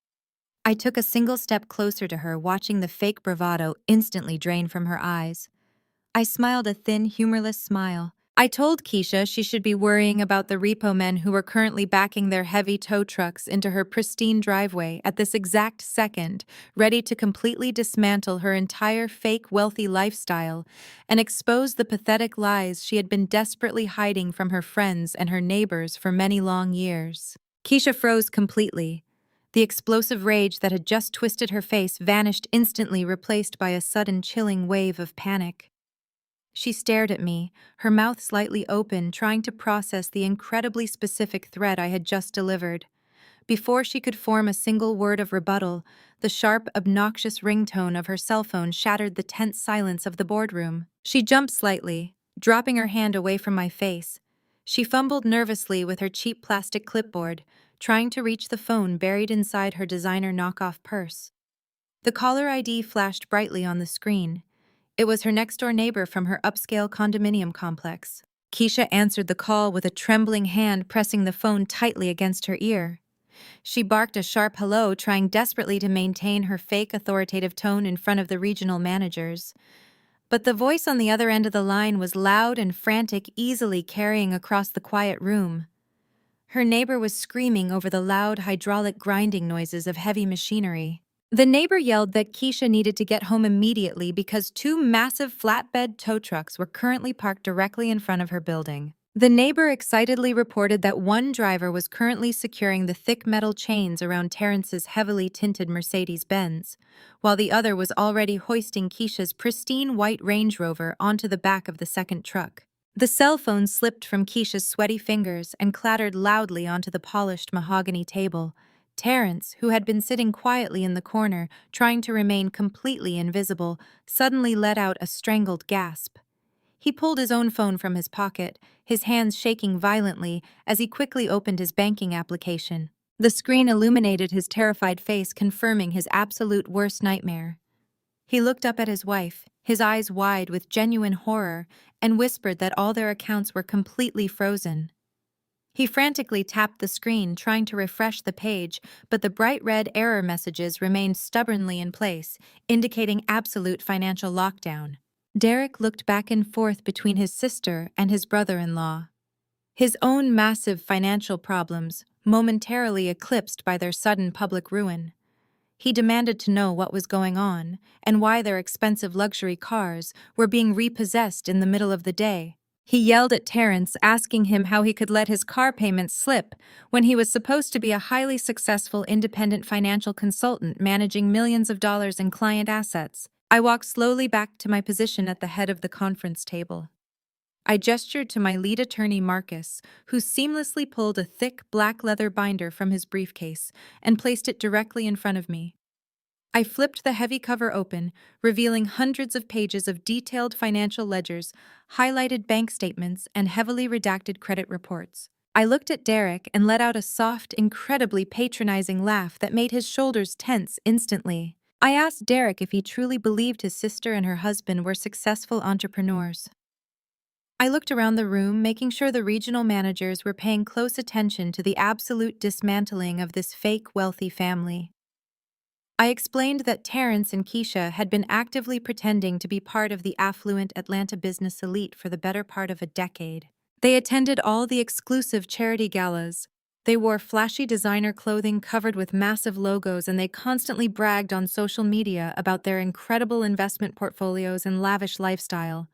A: I took a single step closer to her, watching the fake bravado instantly drain from her eyes. I smiled a thin, humorless smile. I told Keisha she should be worrying about the repo men who were currently backing their heavy tow trucks into her pristine driveway at this exact second, ready to completely dismantle her entire fake wealthy lifestyle and expose the pathetic lies she had been desperately hiding from her friends and her neighbors for many long years. Keisha froze completely. The explosive rage that had just twisted her face vanished instantly, replaced by a sudden chilling wave of panic. She stared at me, her mouth slightly open, trying to process the incredibly specific threat I had just delivered. Before she could form a single word of rebuttal, the sharp, obnoxious ringtone of her cell phone shattered the tense silence of the boardroom. She jumped slightly, dropping her hand away from my face. She fumbled nervously with her cheap plastic clipboard, trying to reach the phone buried inside her designer knockoff purse. The caller ID flashed brightly on the screen. It was her next-door neighbor from her upscale condominium complex. Keisha answered the call with a trembling hand pressing the phone tightly against her ear. She barked a sharp hello, trying desperately to maintain her fake authoritative tone in front of the regional managers. But the voice on the other end of the line was loud and frantic, easily carrying across the quiet room. Her neighbor was screaming over the loud hydraulic grinding noises of heavy machinery. The neighbor yelled that Keisha needed to get home immediately because two massive flatbed tow trucks were currently parked directly in front of her building. The neighbor excitedly reported that one driver was currently securing the thick metal chains around Terrence's heavily tinted Mercedes-Benz, while the other was already hoisting Keisha's pristine white Range Rover onto the back of the second truck. The cell phone slipped from Keisha's sweaty fingers and clattered loudly onto the polished mahogany table. Terrence, who had been sitting quietly in the corner, trying to remain completely invisible, suddenly let out a strangled gasp. He pulled his own phone from his pocket, his hands shaking violently as he quickly opened his banking application. The screen illuminated his terrified face, confirming his absolute worst nightmare. He looked up at his wife, his eyes wide with genuine horror, and whispered that all their accounts were completely frozen. He frantically tapped the screen, trying to refresh the page, but the bright red error messages remained stubbornly in place, indicating absolute financial lockdown. Derrick looked back and forth between his sister and his brother-in-law. His own massive financial problems, momentarily eclipsed by their sudden public ruin. He demanded to know what was going on and why their expensive luxury cars were being repossessed in the middle of the day. He yelled at Terrence, asking him how he could let his car payments slip when he was supposed to be a highly successful independent financial consultant managing millions of dollars in client assets. I walked slowly back to my position at the head of the conference table. I gestured to my lead attorney, Marcus, who seamlessly pulled a thick black leather binder from his briefcase and placed it directly in front of me. I flipped the heavy cover open, revealing hundreds of pages of detailed financial ledgers, highlighted bank statements, and heavily redacted credit reports. I looked at Derrick and let out a soft, incredibly patronizing laugh that made his shoulders tense instantly. I asked Derrick if he truly believed his sister and her husband were successful entrepreneurs. I looked around the room, making sure the regional managers were paying close attention to the absolute dismantling of this fake wealthy family. I explained that Terrence and Keisha had been actively pretending to be part of the affluent Atlanta business elite for the better part of a decade. They attended all the exclusive charity galas. They wore flashy designer clothing covered with massive logos, and they constantly bragged on social media about their incredible investment portfolios and lavish lifestyle.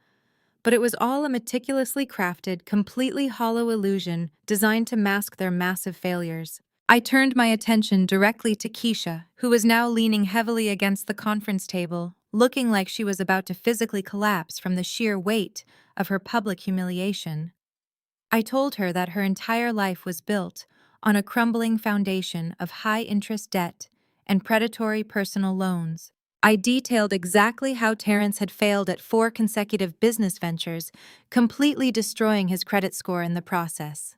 A: But it was all a meticulously crafted, completely hollow illusion designed to mask their massive failures. I turned my attention directly to Keisha, who was now leaning heavily against the conference table, looking like she was about to physically collapse from the sheer weight of her public humiliation. I told her that her entire life was built on a crumbling foundation of high-interest debt and predatory personal loans. I detailed exactly how Terrence had failed at 4 consecutive business ventures, completely destroying his credit score in the process.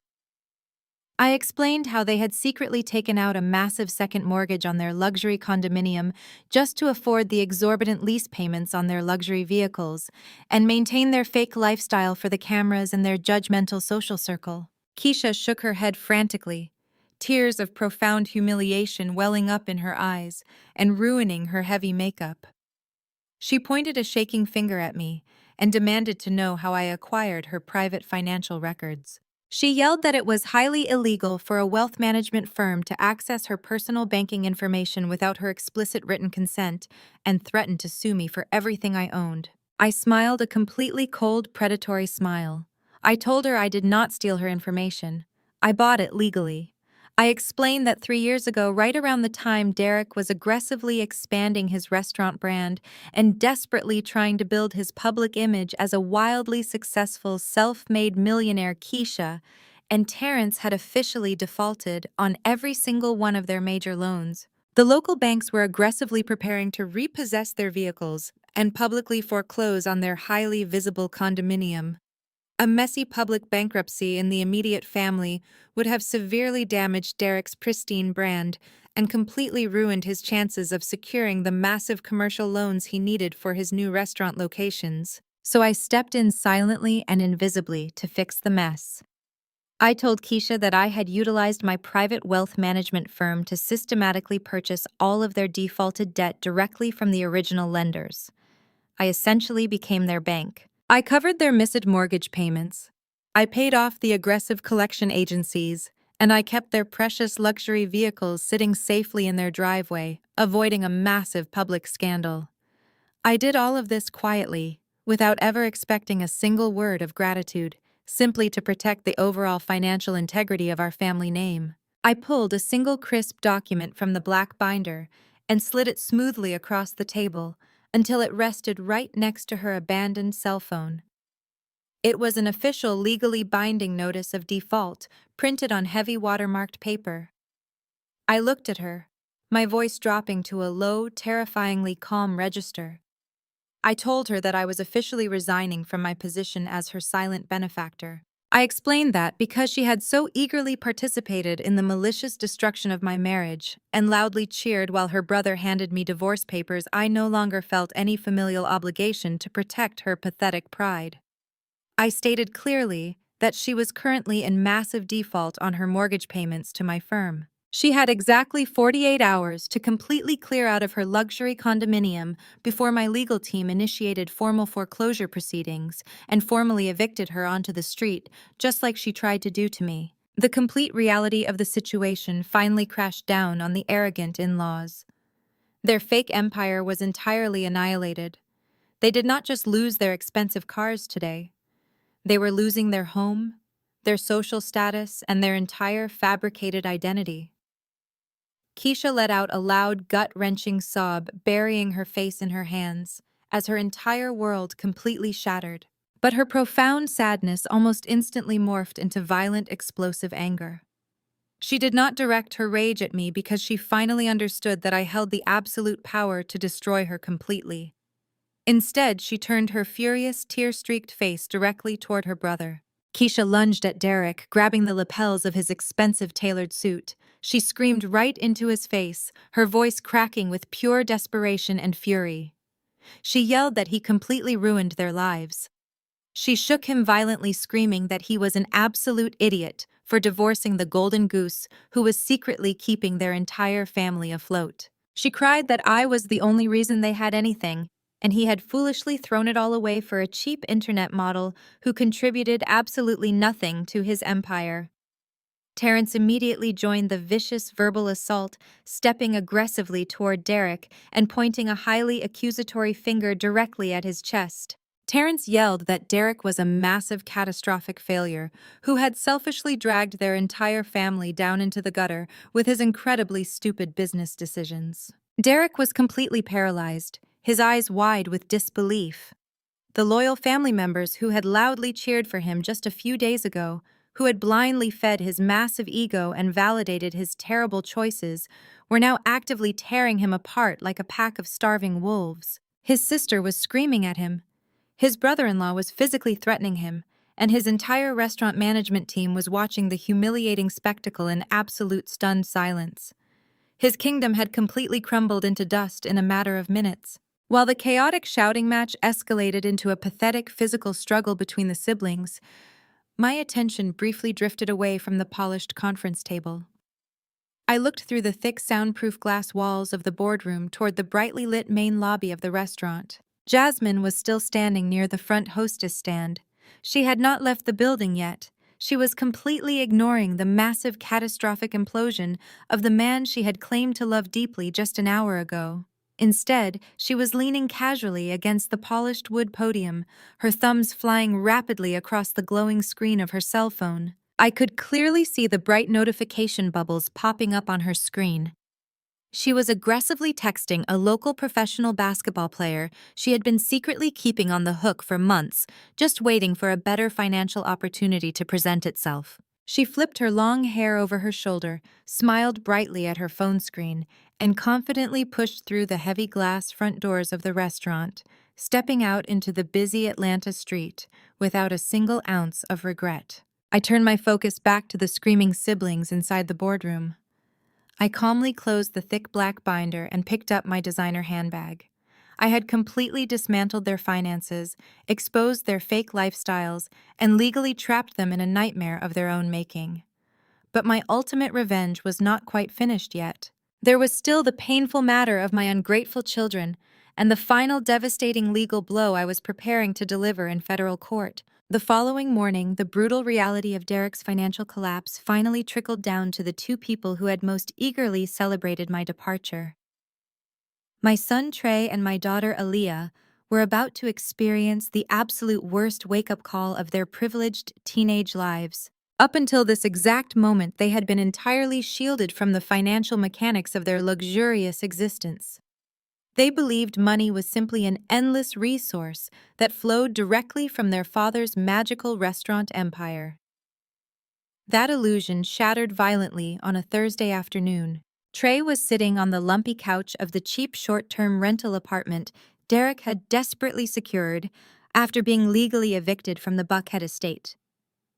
A: I explained how they had secretly taken out a massive second mortgage on their luxury condominium just to afford the exorbitant lease payments on their luxury vehicles and maintain their fake lifestyle for the cameras and their judgmental social circle. Keisha shook her head frantically, tears of profound humiliation welling up in her eyes and ruining her heavy makeup. She pointed a shaking finger at me and demanded to know how I acquired her private financial records. She yelled that it was highly illegal for a wealth management firm to access her personal banking information without her explicit written consent and threatened to sue me for everything I owned. I smiled a completely cold, predatory smile. I told her I did not steal her information. I bought it legally. I explained that 3 years ago, right around the time Derrick was aggressively expanding his restaurant brand and desperately trying to build his public image as a wildly successful, self-made millionaire, Keisha and Terrence had officially defaulted on every single one of their major loans. The local banks were aggressively preparing to repossess their vehicles and publicly foreclose on their highly visible condominium. A messy public bankruptcy in the immediate family would have severely damaged Derrick's pristine brand and completely ruined his chances of securing the massive commercial loans he needed for his new restaurant locations. So I stepped in silently and invisibly to fix the mess. I told Keisha that I had utilized my private wealth management firm to systematically purchase all of their defaulted debt directly from the original lenders. I essentially became their bank. I covered their missed mortgage payments. I paid off the aggressive collection agencies, and I kept their precious luxury vehicles sitting safely in their driveway, avoiding a massive public scandal. I did all of this quietly, without ever expecting a single word of gratitude, simply to protect the overall financial integrity of our family name. I pulled a single crisp document from the black binder and slid it smoothly across the table until it rested right next to her abandoned cell phone. It was an official, legally binding notice of default, printed on heavy watermarked paper. I looked at her, my voice dropping to a low, terrifyingly calm register. I told her that I was officially resigning from my position as her silent benefactor. I explained that because she had so eagerly participated in the malicious destruction of my marriage and loudly cheered while her brother handed me divorce papers, I no longer felt any familial obligation to protect her pathetic pride. I stated clearly that she was currently in massive default on her mortgage payments to my firm. She had exactly 48 hours to completely clear out of her luxury condominium before my legal team initiated formal foreclosure proceedings and formally evicted her onto the street, just like she tried to do to me. The complete reality of the situation finally crashed down on the arrogant in-laws. Their fake empire was entirely annihilated. They did not just lose their expensive cars today. They were losing their home, their social status, and their entire fabricated identity. Keisha let out a loud, gut-wrenching sob, burying her face in her hands, as her entire world completely shattered. But her profound sadness almost instantly morphed into violent, explosive anger. She did not direct her rage at me because she finally understood that I held the absolute power to destroy her completely. Instead, she turned her furious, tear-streaked face directly toward her brother. Keisha lunged at Derrick, grabbing the lapels of his expensive tailored suit. She screamed right into his face, her voice cracking with pure desperation and fury. She yelled that he completely ruined their lives. She shook him violently, screaming that he was an absolute idiot for divorcing the golden goose who was secretly keeping their entire family afloat. She cried that I was the only reason they had anything, and he had foolishly thrown it all away for a cheap internet model who contributed absolutely nothing to his empire. Terrence immediately joined the vicious verbal assault, stepping aggressively toward Derrick and pointing a highly accusatory finger directly at his chest. Terrence yelled that Derrick was a massive, catastrophic failure who had selfishly dragged their entire family down into the gutter with his incredibly stupid business decisions. Derrick was completely paralyzed, his eyes wide with disbelief. The loyal family members who had loudly cheered for him just a few days ago, who had blindly fed his massive ego and validated his terrible choices, were now actively tearing him apart like a pack of starving wolves. His sister was screaming at him. His brother-in-law was physically threatening him, and his entire restaurant management team was watching the humiliating spectacle in absolute stunned silence. His kingdom had completely crumbled into dust in a matter of minutes. While the chaotic shouting match escalated into a pathetic physical struggle between the siblings, my attention briefly drifted away from the polished conference table. I looked through the thick soundproof glass walls of the boardroom toward the brightly lit main lobby of the restaurant. Jasmine was still standing near the front hostess stand. She had not left the building yet. She was completely ignoring the massive catastrophic implosion of the man she had claimed to love deeply just an hour ago. Instead, she was leaning casually against the polished wood podium, her thumbs flying rapidly across the glowing screen of her cell phone. I could clearly see the bright notification bubbles popping up on her screen. She was aggressively texting a local professional basketball player she had been secretly keeping on the hook for months, just waiting for a better financial opportunity to present itself. She flipped her long hair over her shoulder, smiled brightly at her phone screen, and confidently pushed through the heavy glass front doors of the restaurant, stepping out into the busy Atlanta street without a single ounce of regret. I turned my focus back to the screaming siblings inside the boardroom. I calmly closed the thick black binder and picked up my designer handbag. I had completely dismantled their finances, exposed their fake lifestyles, and legally trapped them in a nightmare of their own making. But my ultimate revenge was not quite finished yet. There was still the painful matter of my ungrateful children, and the final devastating legal blow I was preparing to deliver in federal court. The following morning, the brutal reality of Derrick's financial collapse finally trickled down to the two people who had most eagerly celebrated my departure. My son Trey and my daughter Aaliyah were about to experience the absolute worst wake-up call of their privileged teenage lives. Up until this exact moment, they had been entirely shielded from the financial mechanics of their luxurious existence. They believed money was simply an endless resource that flowed directly from their father's magical restaurant empire. That illusion shattered violently on a Thursday afternoon. Trey was sitting on the lumpy couch of the cheap short-term rental apartment Derrick had desperately secured after being legally evicted from the Buckhead estate.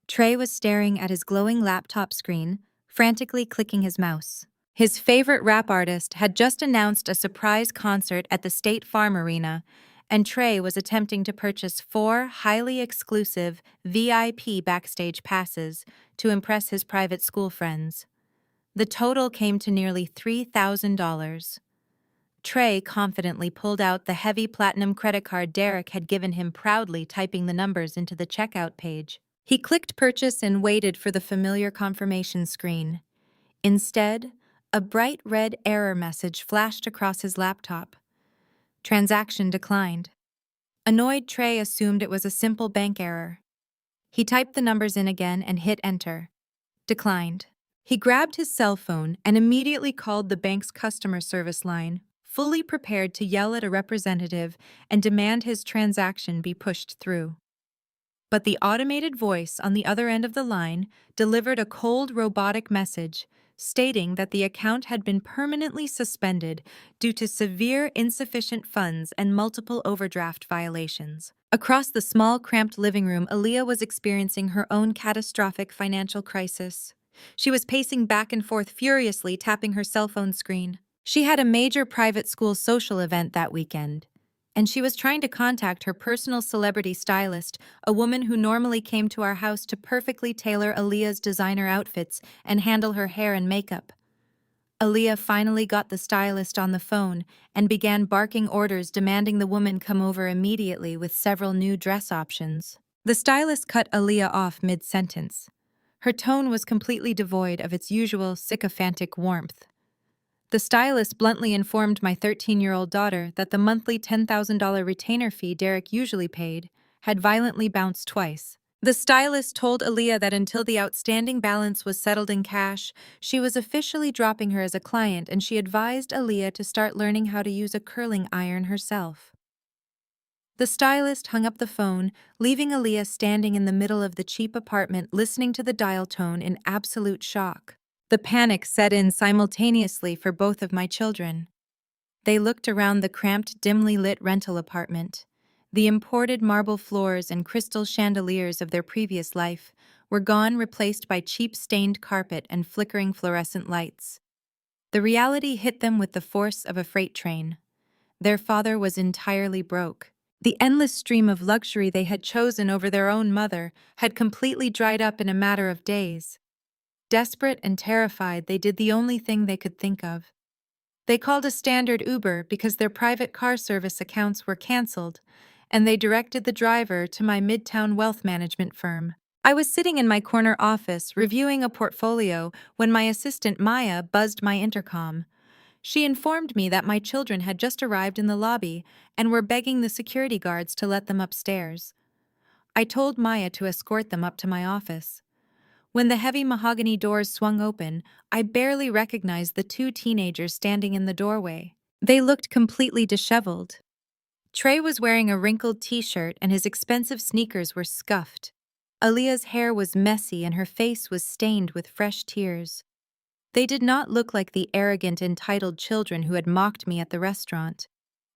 A: Trey was staring at his glowing laptop screen, frantically clicking his mouse. His favorite rap artist had just announced a surprise concert at the State Farm Arena, and Trey was attempting to purchase 4 highly exclusive VIP backstage passes to impress his private school friends. The total came to nearly $3,000. Trey confidently pulled out the heavy platinum credit card Derrick had given him, proudly typing the numbers into the checkout page. He clicked purchase and waited for the familiar confirmation screen. Instead, a bright red error message flashed across his laptop. Transaction declined. Annoyed, Trey assumed it was a simple bank error. He typed the numbers in again and hit enter. Declined. He grabbed his cell phone and immediately called the bank's customer service line, fully prepared to yell at a representative and demand his transaction be pushed through. But the automated voice on the other end of the line delivered a cold, robotic message stating that the account had been permanently suspended due to severe insufficient funds and multiple overdraft violations. Across the small, cramped living room, Aaliyah was experiencing her own catastrophic financial crisis. She was pacing back and forth furiously, tapping her cell phone screen. She had a major private school social event that weekend, and she was trying to contact her personal celebrity stylist, a woman who normally came to our house to perfectly tailor Aaliyah's designer outfits and handle her hair and makeup. Aaliyah finally got the stylist on the phone and began barking orders, demanding the woman come over immediately with several new dress options. The stylist cut Aaliyah off mid-sentence. Her tone was completely devoid of its usual sycophantic warmth. The stylist bluntly informed my 13-year-old daughter that the monthly $10,000 retainer fee Derrick usually paid had violently bounced twice. The stylist told Aaliyah that until the outstanding balance was settled in cash, she was officially dropping her as a client, and she advised Aaliyah to start learning how to use a curling iron herself. The stylist hung up the phone, leaving Aaliyah standing in the middle of the cheap apartment, listening to the dial tone in absolute shock. The panic set in simultaneously for both of my children. They looked around the cramped, dimly lit rental apartment. The imported marble floors and crystal chandeliers of their previous life were gone, replaced by cheap stained carpet and flickering fluorescent lights. The reality hit them with the force of a freight train. Their father was entirely broke. The endless stream of luxury they had chosen over their own mother had completely dried up in a matter of days. Desperate and terrified, they did the only thing they could think of. They called a standard Uber because their private car service accounts were canceled, and they directed the driver to my midtown wealth management firm. I was sitting in my corner office reviewing a portfolio when my assistant Maya buzzed my intercom. She informed me that my children had just arrived in the lobby and were begging the security guards to let them upstairs. I told Maya to escort them up to my office. When the heavy mahogany doors swung open, I barely recognized the 2 teenagers standing in the doorway. They looked completely disheveled. Trey was wearing a wrinkled t-shirt and his expensive sneakers were scuffed. Aaliyah's hair was messy and her face was stained with fresh tears. They did not look like the arrogant, entitled children who had mocked me at the restaurant.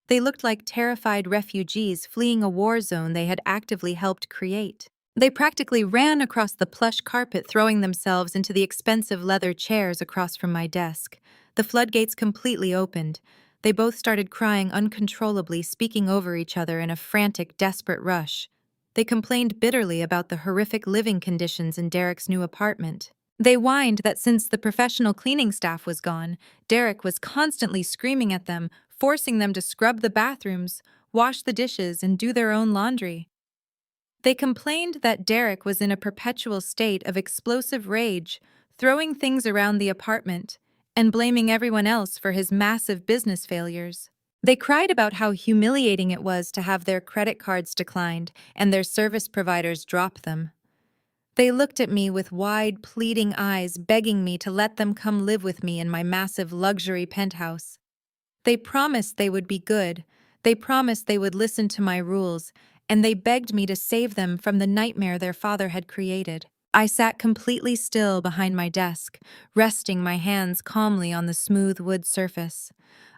A: They looked like terrified refugees fleeing a war zone they had actively helped create. They practically ran across the plush carpet, throwing themselves into the expensive leather chairs across from my desk. The floodgates completely opened. They both started crying uncontrollably, speaking over each other in a frantic, desperate rush. They complained bitterly about the horrific living conditions in Derrick's new apartment. They whined that since the professional cleaning staff was gone, Derrick was constantly screaming at them, forcing them to scrub the bathrooms, wash the dishes, and do their own laundry. They complained that Derrick was in a perpetual state of explosive rage, throwing things around the apartment and blaming everyone else for his massive business failures. They cried about how humiliating it was to have their credit cards declined and their service providers drop them. They looked at me with wide, pleading eyes, begging me to let them come live with me in my massive luxury penthouse. They promised they would be good. They promised they would listen to my rules, and they begged me to save them from the nightmare their father had created. I sat completely still behind my desk, resting my hands calmly on the smooth wood surface.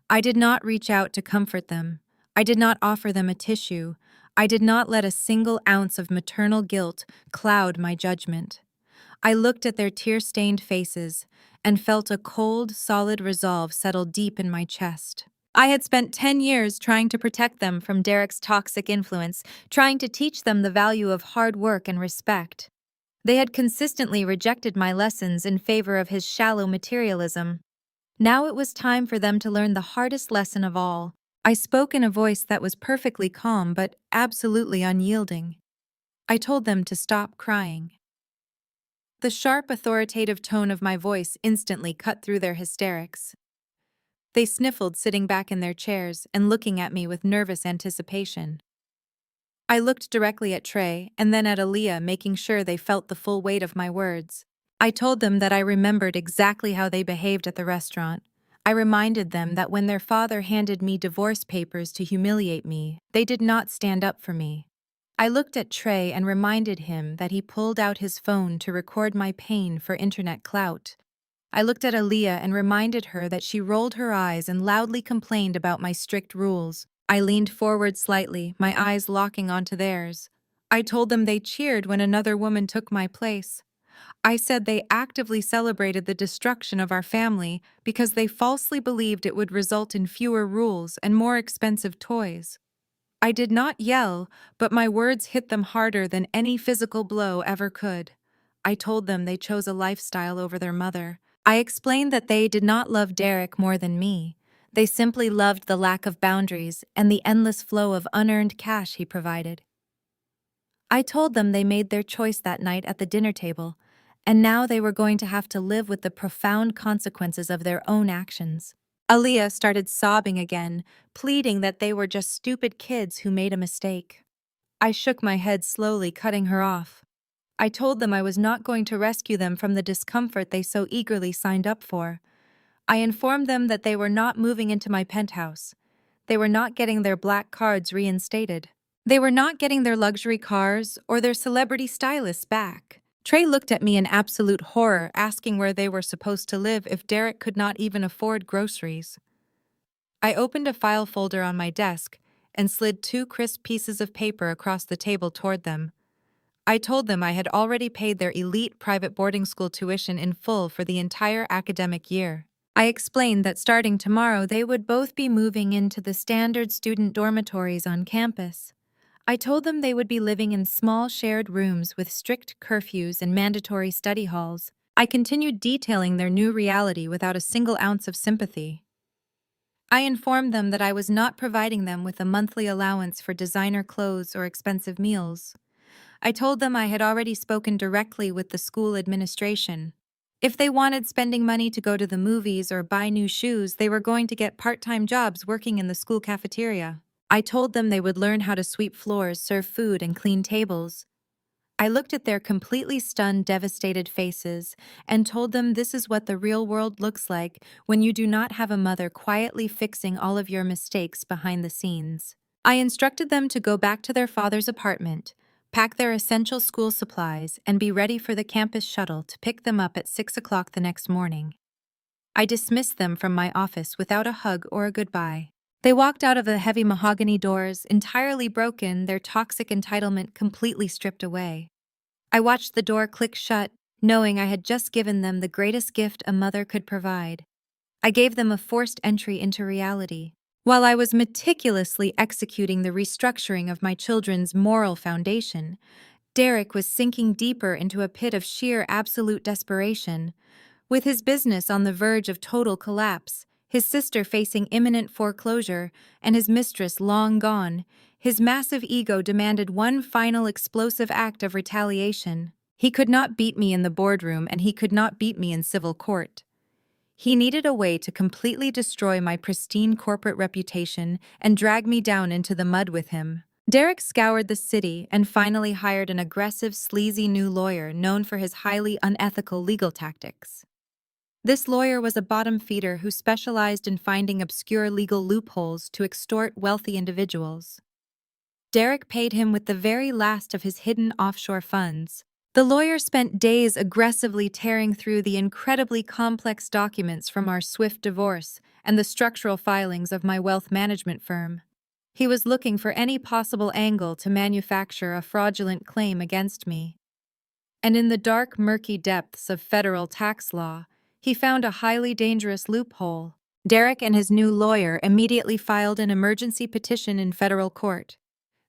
A: I did not reach out to comfort them. I did not offer them a tissue. I did not let a single ounce of maternal guilt cloud my judgment. I looked at their tear-stained faces and felt a cold, solid resolve settle deep in my chest. I had spent 10 years trying to protect them from Derrick's toxic influence, trying to teach them the value of hard work and respect. They had consistently rejected my lessons in favor of his shallow materialism. Now it was time for them to learn the hardest lesson of all. I spoke in a voice that was perfectly calm but absolutely unyielding. I told them to stop crying. The sharp, authoritative tone of my voice instantly cut through their hysterics. They sniffled, sitting back in their chairs and looking at me with nervous anticipation. I looked directly at Trey and then at Aaliyah, making sure they felt the full weight of my words. I told them that I remembered exactly how they behaved at the restaurant. I reminded them that when their father handed me divorce papers to humiliate me, they did not stand up for me. I looked at Trey and reminded him that he pulled out his phone to record my pain for internet clout. I looked at Aaliyah and reminded her that she rolled her eyes and loudly complained about my strict rules. I leaned forward slightly, my eyes locking onto theirs. I told them they cheered when another woman took my place. I said they actively celebrated the destruction of our family because they falsely believed it would result in fewer rules and more expensive toys. I did not yell, but my words hit them harder than any physical blow ever could. I told them they chose a lifestyle over their mother. I explained that they did not love Derrick more than me. They simply loved the lack of boundaries and the endless flow of unearned cash he provided. I told them they made their choice that night at the dinner table, and now they were going to have to live with the profound consequences of their own actions. Aaliyah started sobbing again, pleading that they were just stupid kids who made a mistake. I shook my head slowly, cutting her off. I told them I was not going to rescue them from the discomfort they so eagerly signed up for. I informed them that they were not moving into my penthouse. They were not getting their black cards reinstated. They were not getting their luxury cars or their celebrity stylists back. Trey looked at me in absolute horror, asking where they were supposed to live if Derrick could not even afford groceries. I opened a file folder on my desk and slid 2 crisp pieces of paper across the table toward them. I told them I had already paid their elite private boarding school tuition in full for the entire academic year. I explained that starting tomorrow they would both be moving into the standard student dormitories on campus. I told them they would be living in small shared rooms with strict curfews and mandatory study halls. I continued detailing their new reality without a single ounce of sympathy. I informed them that I was not providing them with a monthly allowance for designer clothes or expensive meals. I told them I had already spoken directly with the school administration. If they wanted spending money to go to the movies or buy new shoes, they were going to get part-time jobs working in the school cafeteria. I told them they would learn how to sweep floors, serve food, and clean tables. I looked at their completely stunned, devastated faces and told them this is what the real world looks like when you do not have a mother quietly fixing all of your mistakes behind the scenes. I instructed them to go back to their father's apartment, pack their essential school supplies, and be ready for the campus shuttle to pick them up at 6 o'clock the next morning. I dismissed them from my office without a hug or a goodbye. They walked out of the heavy mahogany doors, entirely broken, their toxic entitlement completely stripped away. I watched the door click shut, knowing I had just given them the greatest gift a mother could provide. I gave them a forced entry into reality. While I was meticulously executing the restructuring of my children's moral foundation, Derrick was sinking deeper into a pit of sheer absolute desperation. With his business on the verge of total collapse, his sister facing imminent foreclosure, and his mistress long gone, his massive ego demanded one final explosive act of retaliation. He could not beat me in the boardroom, and he could not beat me in civil court. He needed a way to completely destroy my pristine corporate reputation and drag me down into the mud with him. Derrick scoured the city and finally hired an aggressive, sleazy new lawyer known for his highly unethical legal tactics. This lawyer was a bottom feeder who specialized in finding obscure legal loopholes to extort wealthy individuals. Derrick paid him with the very last of his hidden offshore funds. The lawyer spent days aggressively tearing through the incredibly complex documents from our swift divorce and the structural filings of my wealth management firm. He was looking for any possible angle to manufacture a fraudulent claim against me. And in the dark, murky depths of federal tax law, he found a highly dangerous loophole. Derrick and his new lawyer immediately filed an emergency petition in federal court.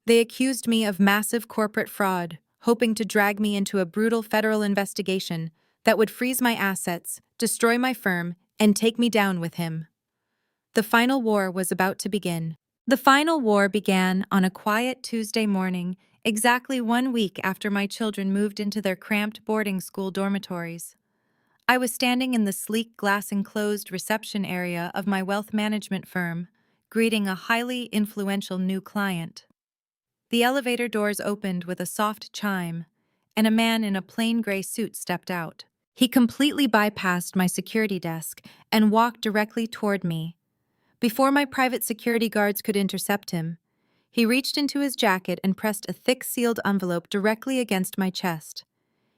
A: They accused me of massive corporate fraud, hoping to drag me into a brutal federal investigation that would freeze my assets, destroy my firm, and take me down with him. The final war was about to begin. The final war began on a quiet Tuesday morning, exactly 1 week after my children moved into their cramped boarding school dormitories. I was standing in the sleek glass-enclosed reception area of my wealth management firm, greeting a highly influential new client. The elevator doors opened with a soft chime, and a man in a plain gray suit stepped out. He completely bypassed my security desk and walked directly toward me. Before my private security guards could intercept him, he reached into his jacket and pressed a thick sealed envelope directly against my chest.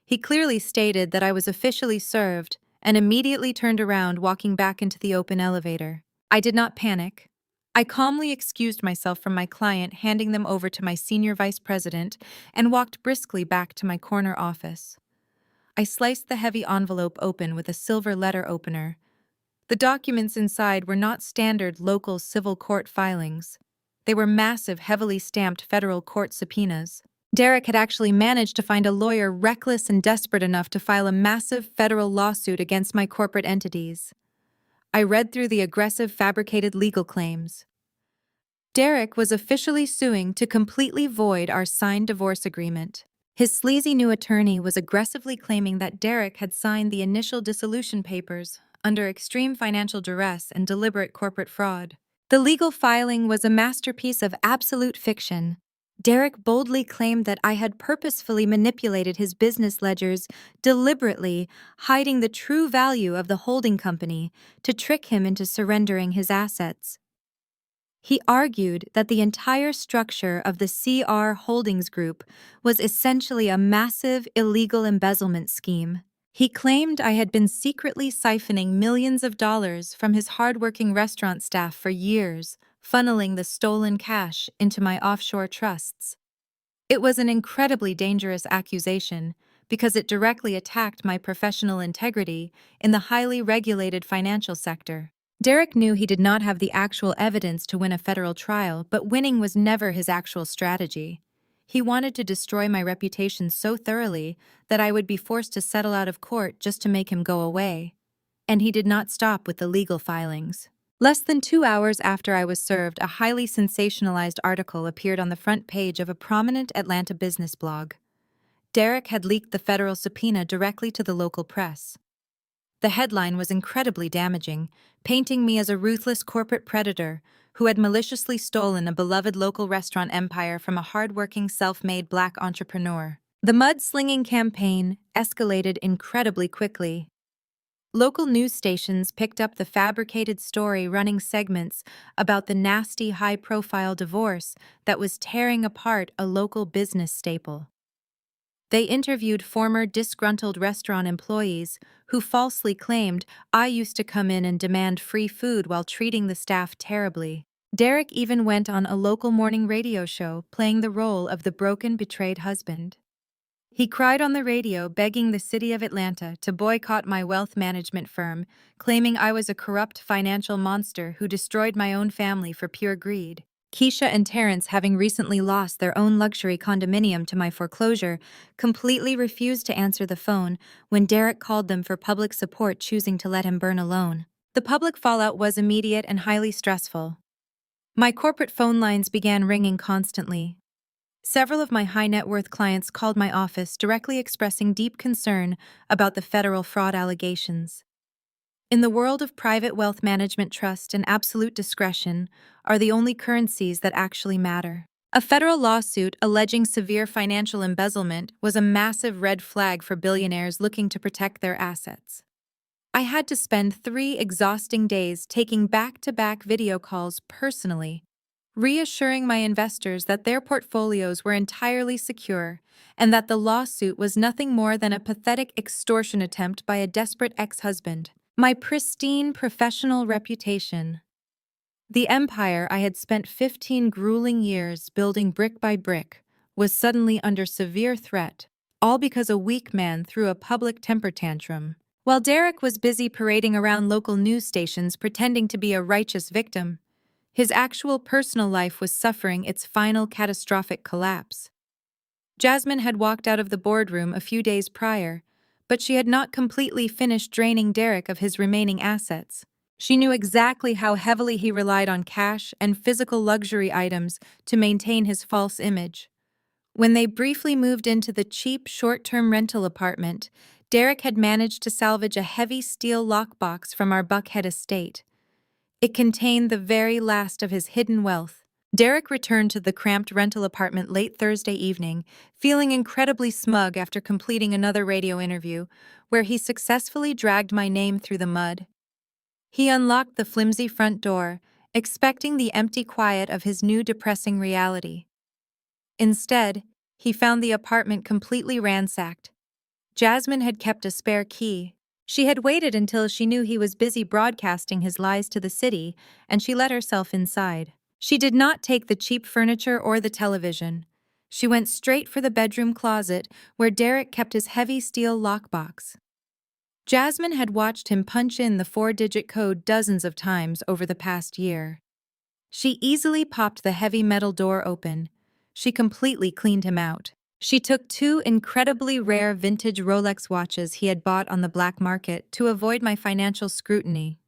A: He clearly stated that I was officially served and immediately turned around, walking back into the open elevator. I did not panic. I calmly excused myself from my client, handing them over to my senior vice president, and walked briskly back to my corner office. I sliced the heavy envelope open with a silver letter opener. The documents inside were not standard local civil court filings. They were massive, heavily stamped federal court subpoenas. Derrick had actually managed to find a lawyer reckless and desperate enough to file a massive federal lawsuit against my corporate entities. I read through the aggressive, fabricated legal claims. Derrick was officially suing to completely void our signed divorce agreement. His sleazy new attorney was aggressively claiming that Derrick had signed the initial dissolution papers under extreme financial duress and deliberate corporate fraud. The legal filing was a masterpiece of absolute fiction. Derrick boldly claimed that I had purposefully manipulated his business ledgers, deliberately hiding the true value of the holding company to trick him into surrendering his assets. He argued that the entire structure of the CR Holdings Group was essentially a massive illegal embezzlement scheme. He claimed I had been secretly siphoning millions of dollars from his hardworking restaurant staff for years, funneling the stolen cash into my offshore trusts. It was an incredibly dangerous accusation because it directly attacked my professional integrity in the highly regulated financial sector. Derrick knew he did not have the actual evidence to win a federal trial, but winning was never his actual strategy. He wanted to destroy my reputation so thoroughly that I would be forced to settle out of court just to make him go away. And he did not stop with the legal filings. Less than 2 hours after I was served, a highly sensationalized article appeared on the front page of a prominent Atlanta business blog. Derrick had leaked the federal subpoena directly to the local press. The headline was incredibly damaging, painting me as a ruthless corporate predator who had maliciously stolen a beloved local restaurant empire from a hard-working, self-made Black entrepreneur. The mud-slinging campaign escalated incredibly quickly. Local news stations picked up the fabricated story, running segments about the nasty, high-profile divorce that was tearing apart a local business staple. They interviewed former disgruntled restaurant employees who falsely claimed I used to come in and demand free food while treating the staff terribly. Derrick even went on a local morning radio show playing the role of the broken, betrayed husband. He cried on the radio begging the city of Atlanta to boycott my wealth management firm, claiming I was a corrupt financial monster who destroyed my own family for pure greed. Keisha and Terrence, having recently lost their own luxury condominium to my foreclosure, completely refused to answer the phone when Derrick called them for public support, choosing to let him burn alone. The public fallout was immediate and highly stressful. My corporate phone lines began ringing constantly. Several of my high-net-worth clients called my office directly expressing deep concern about the federal fraud allegations. In the world of private wealth management, trust and absolute discretion are the only currencies that actually matter. A federal lawsuit alleging severe financial embezzlement was a massive red flag for billionaires looking to protect their assets. I had to spend 3 exhausting days taking back-to-back video calls personally, reassuring my investors that their portfolios were entirely secure and that the lawsuit was nothing more than a pathetic extortion attempt by a desperate ex-husband. My pristine professional reputation The empire I had spent 15 grueling years building brick by brick was suddenly under severe threat, all because a weak man threw a public temper tantrum. While Derrick was busy parading around local news stations pretending to be a righteous victim, his actual personal life was suffering its final catastrophic collapse. Jasmine had walked out of the boardroom a few days prior, but she had not completely finished draining Derrick of his remaining assets. She knew exactly how heavily he relied on cash and physical luxury items to maintain his false image. When they briefly moved into the cheap short-term rental apartment, Derrick had managed to salvage a heavy steel lockbox from our Buckhead estate. It contained the very last of his hidden wealth. Derrick returned to the cramped rental apartment late Thursday evening, feeling incredibly smug after completing another radio interview, where he successfully dragged my name through the mud. He unlocked the flimsy front door, expecting the empty quiet of his new depressing reality. Instead, he found the apartment completely ransacked. Jasmine had kept a spare key. She had waited until she knew he was busy broadcasting his lies to the city, and she let herself inside. She did not take the cheap furniture or the television. She went straight for the bedroom closet, where Derrick kept his heavy steel lockbox. Jasmine had watched him punch in the 4-digit code dozens of times over the past year. She easily popped the heavy metal door open. She completely cleaned him out. She took 2 incredibly rare vintage Rolex watches he had bought on the black market to avoid my financial scrutiny.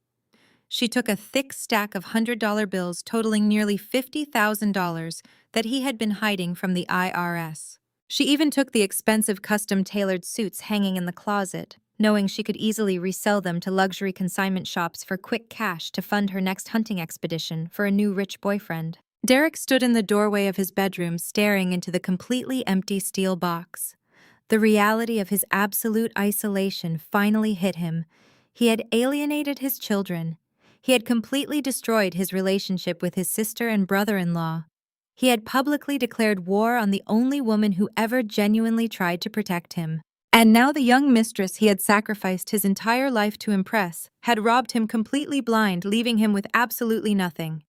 A: She took a thick stack of $100 bills totaling nearly $50,000 that he had been hiding from the IRS. She even took the expensive custom-tailored suits hanging in the closet, knowing she could easily resell them to luxury consignment shops for quick cash to fund her next hunting expedition for a new rich boyfriend. Derrick stood in the doorway of his bedroom staring into the completely empty steel box. The reality of his absolute isolation finally hit him. He had alienated his children. He had completely destroyed his relationship with his sister and brother-in-law. He had publicly declared war on the only woman who ever genuinely tried to protect him. And now the young mistress he had sacrificed his entire life to impress had robbed him completely blind, leaving him with absolutely nothing.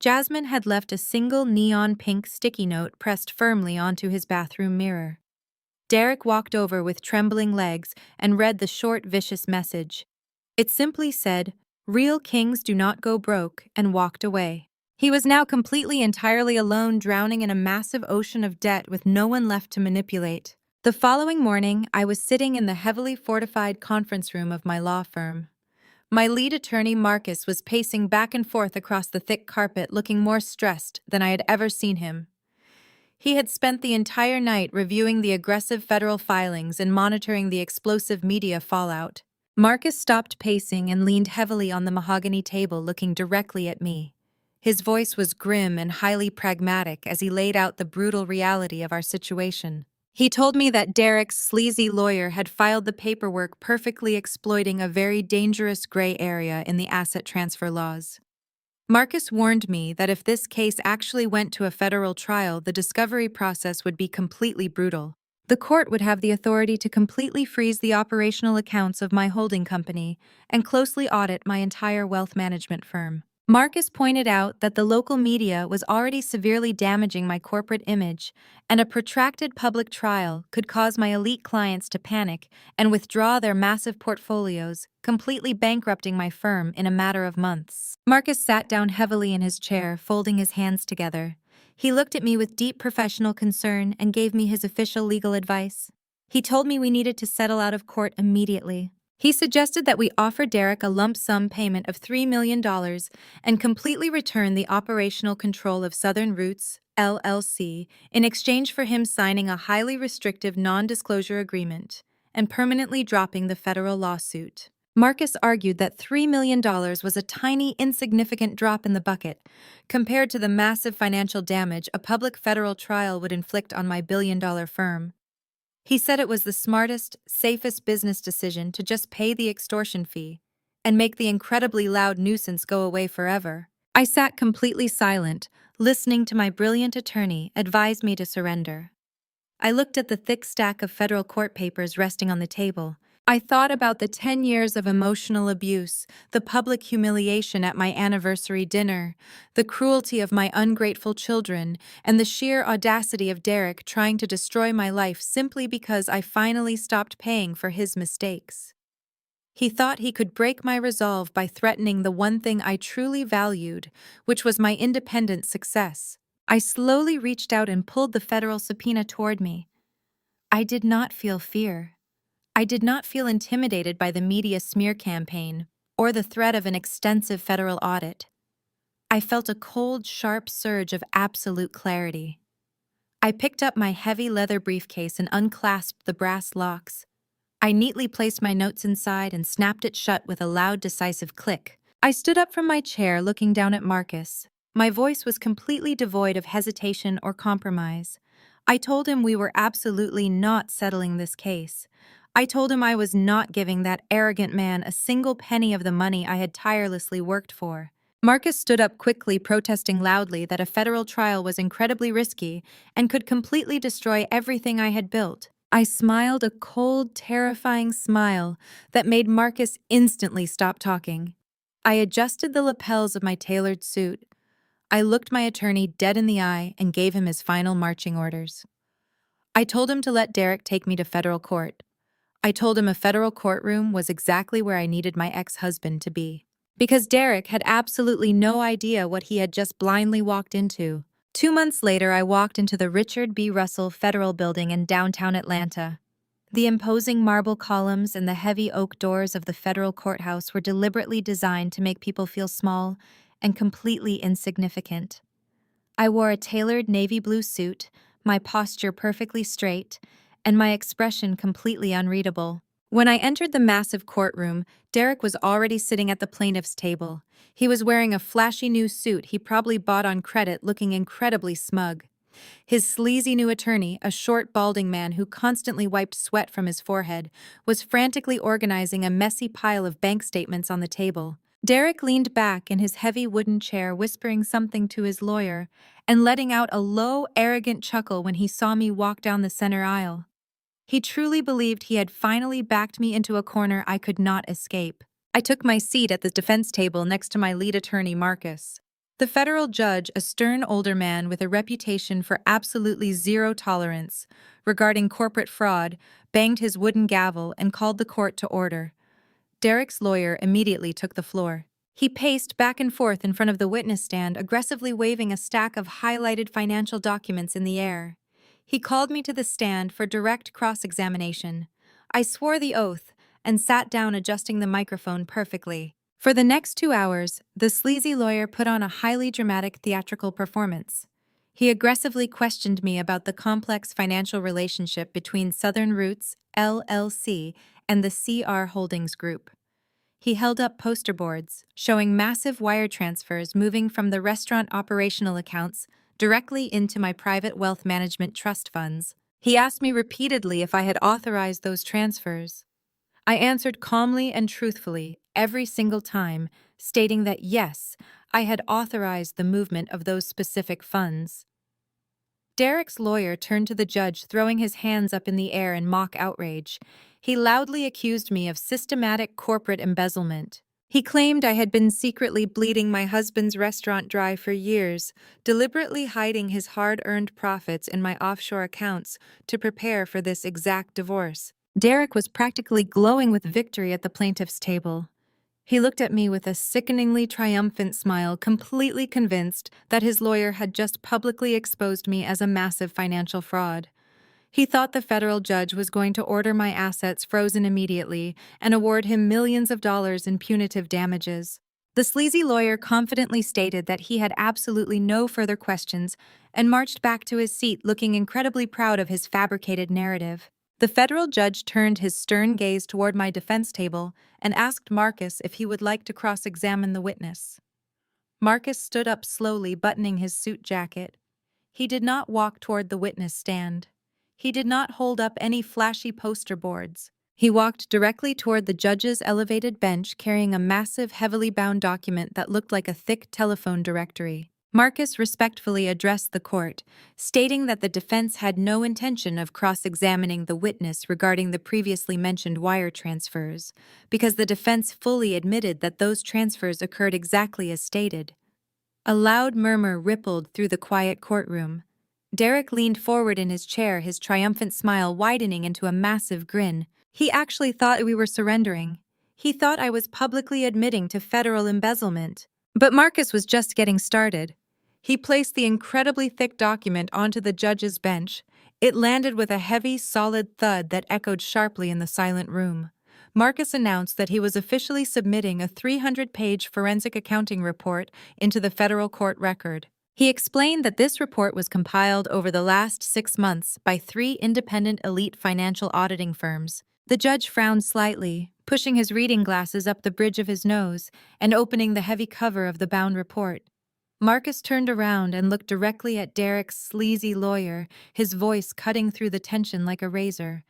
A: Jasmine had left a single neon pink sticky note pressed firmly onto his bathroom mirror. Derrick walked over with trembling legs and read the short, vicious message. It simply said, "Real kings do not go broke," and walked away. He was now completely entirely alone, drowning in a massive ocean of debt with no one left to manipulate. The following morning, I was sitting in the heavily fortified conference room of my law firm. My lead attorney, Marcus, was pacing back and forth across the thick carpet, looking more stressed than I had ever seen him. He had spent the entire night reviewing the aggressive federal filings and monitoring the explosive media fallout. Marcus stopped pacing and leaned heavily on the mahogany table, looking directly at me. His voice was grim and highly pragmatic as he laid out the brutal reality of our situation. He told me that Derrick's sleazy lawyer had filed the paperwork perfectly exploiting a very dangerous gray area in the asset transfer laws. Marcus warned me that if this case actually went to a federal trial, the discovery process would be completely brutal. The court would have the authority to completely freeze the operational accounts of my holding company and closely audit my entire wealth management firm. Marcus pointed out that the local media was already severely damaging my corporate image, and a protracted public trial could cause my elite clients to panic and withdraw their massive portfolios, completely bankrupting my firm in a matter of months. Marcus sat down heavily in his chair, folding his hands together. He looked at me with deep professional concern and gave me his official legal advice. He told me we needed to settle out of court immediately. He suggested that we offer Derrick a lump sum payment of $3 million and completely return the operational control of Southern Roots, LLC, in exchange for him signing a highly restrictive non-disclosure agreement and permanently dropping the federal lawsuit. Marcus argued that $3 million was a tiny, insignificant drop in the bucket compared to the massive financial damage a public federal trial would inflict on my billion-dollar firm. He said it was the smartest, safest business decision to just pay the extortion fee and make the incredibly loud nuisance go away forever. I sat completely silent, listening to my brilliant attorney advise me to surrender. I looked at the thick stack of federal court papers resting on the table, I thought about the 10 years of emotional abuse, the public humiliation at my anniversary dinner, the cruelty of my ungrateful children, and the sheer audacity of Derrick trying to destroy my life simply because I finally stopped paying for his mistakes. He thought he could break my resolve by threatening the one thing I truly valued, which was my independent success. I slowly reached out and pulled the federal subpoena toward me. I did not feel fear. I did not feel intimidated by the media smear campaign or the threat of an extensive federal audit. I felt a cold, sharp surge of absolute clarity. I picked up my heavy leather briefcase and unclasped the brass locks. I neatly placed my notes inside and snapped it shut with a loud, decisive click. I stood up from my chair, looking down at Marcus. My voice was completely devoid of hesitation or compromise. I told him we were absolutely not settling this case. I told him I was not giving that arrogant man a single penny of the money I had tirelessly worked for. Marcus stood up quickly, protesting loudly that a federal trial was incredibly risky and could completely destroy everything I had built. I smiled a cold, terrifying smile that made Marcus instantly stop talking. I adjusted the lapels of my tailored suit. I looked my attorney dead in the eye and gave him his final marching orders. I told him to let Derrick take me to federal court. I told him a federal courtroom was exactly where I needed my ex-husband to be. Because Derrick had absolutely no idea what he had just blindly walked into. 2 months later, I walked into the Richard B. Russell Federal Building in downtown Atlanta. The imposing marble columns and the heavy oak doors of the federal courthouse were deliberately designed to make people feel small and completely insignificant. I wore a tailored navy blue suit, my posture perfectly straight, and my expression completely unreadable. When I entered the massive courtroom, Derrick was already sitting at the plaintiff's table. He was wearing a flashy new suit he probably bought on credit, looking incredibly smug. His sleazy new attorney, a short, balding man who constantly wiped sweat from his forehead, was frantically organizing a messy pile of bank statements on the table. Derrick leaned back in his heavy wooden chair, whispering something to his lawyer and letting out a low, arrogant chuckle when he saw me walk down the center aisle. He truly believed he had finally backed me into a corner I could not escape. I took my seat at the defense table next to my lead attorney, Marcus. The federal judge, a stern older man with a reputation for absolutely zero tolerance regarding corporate fraud, banged his wooden gavel and called the court to order. Derrick's lawyer immediately took the floor. He paced back and forth in front of the witness stand, aggressively waving a stack of highlighted financial documents in the air. He called me to the stand for direct cross-examination. I swore the oath and sat down, adjusting the microphone perfectly. For the next 2 hours, the sleazy lawyer put on a highly dramatic theatrical performance. He aggressively questioned me about the complex financial relationship between Southern Roots, LLC, and the CR Holdings Group. He held up poster boards showing massive wire transfers moving from the restaurant operational accounts directly into my private wealth management trust funds. He asked me repeatedly if I had authorized those transfers. I answered calmly and truthfully every single time, stating that yes, I had authorized the movement of those specific funds. Derrick's lawyer turned to the judge, throwing his hands up in the air in mock outrage. He loudly accused me of systematic corporate embezzlement. He claimed I had been secretly bleeding my husband's restaurant dry for years, deliberately hiding his hard-earned profits in my offshore accounts to prepare for this exact divorce. Derrick was practically glowing with victory at the plaintiff's table. He looked at me with a sickeningly triumphant smile, completely convinced that his lawyer had just publicly exposed me as a massive financial fraud. He thought the federal judge was going to order my assets frozen immediately and award him millions of dollars in punitive damages. The sleazy lawyer confidently stated that he had absolutely no further questions and marched back to his seat, looking incredibly proud of his fabricated narrative. The federal judge turned his stern gaze toward my defense table and asked Marcus if he would like to cross-examine the witness. Marcus stood up slowly, buttoning his suit jacket. He did not walk toward the witness stand. He did not hold up any flashy poster boards. He walked directly toward the judge's elevated bench, carrying a massive, heavily bound document that looked like a thick telephone directory. Marcus respectfully addressed the court, stating that the defense had no intention of cross-examining the witness regarding the previously mentioned wire transfers, because the defense fully admitted that those transfers occurred exactly as stated. A loud murmur rippled through the quiet courtroom. Derrick leaned forward in his chair, his triumphant smile widening into a massive grin. He actually thought we were surrendering. He thought I was publicly admitting to federal embezzlement. But Marcus was just getting started. He placed the incredibly thick document onto the judge's bench. It landed with a heavy, solid thud that echoed sharply in the silent room. Marcus announced that he was officially submitting a 300-page forensic accounting report into the federal court record. He explained that this report was compiled over the last 6 months by 3 independent elite financial auditing firms. The judge frowned slightly, pushing his reading glasses up the bridge of his nose and opening the heavy cover of the bound report. Marcus turned around and looked directly at Derrick's sleazy lawyer, his voice cutting through the tension like a razor.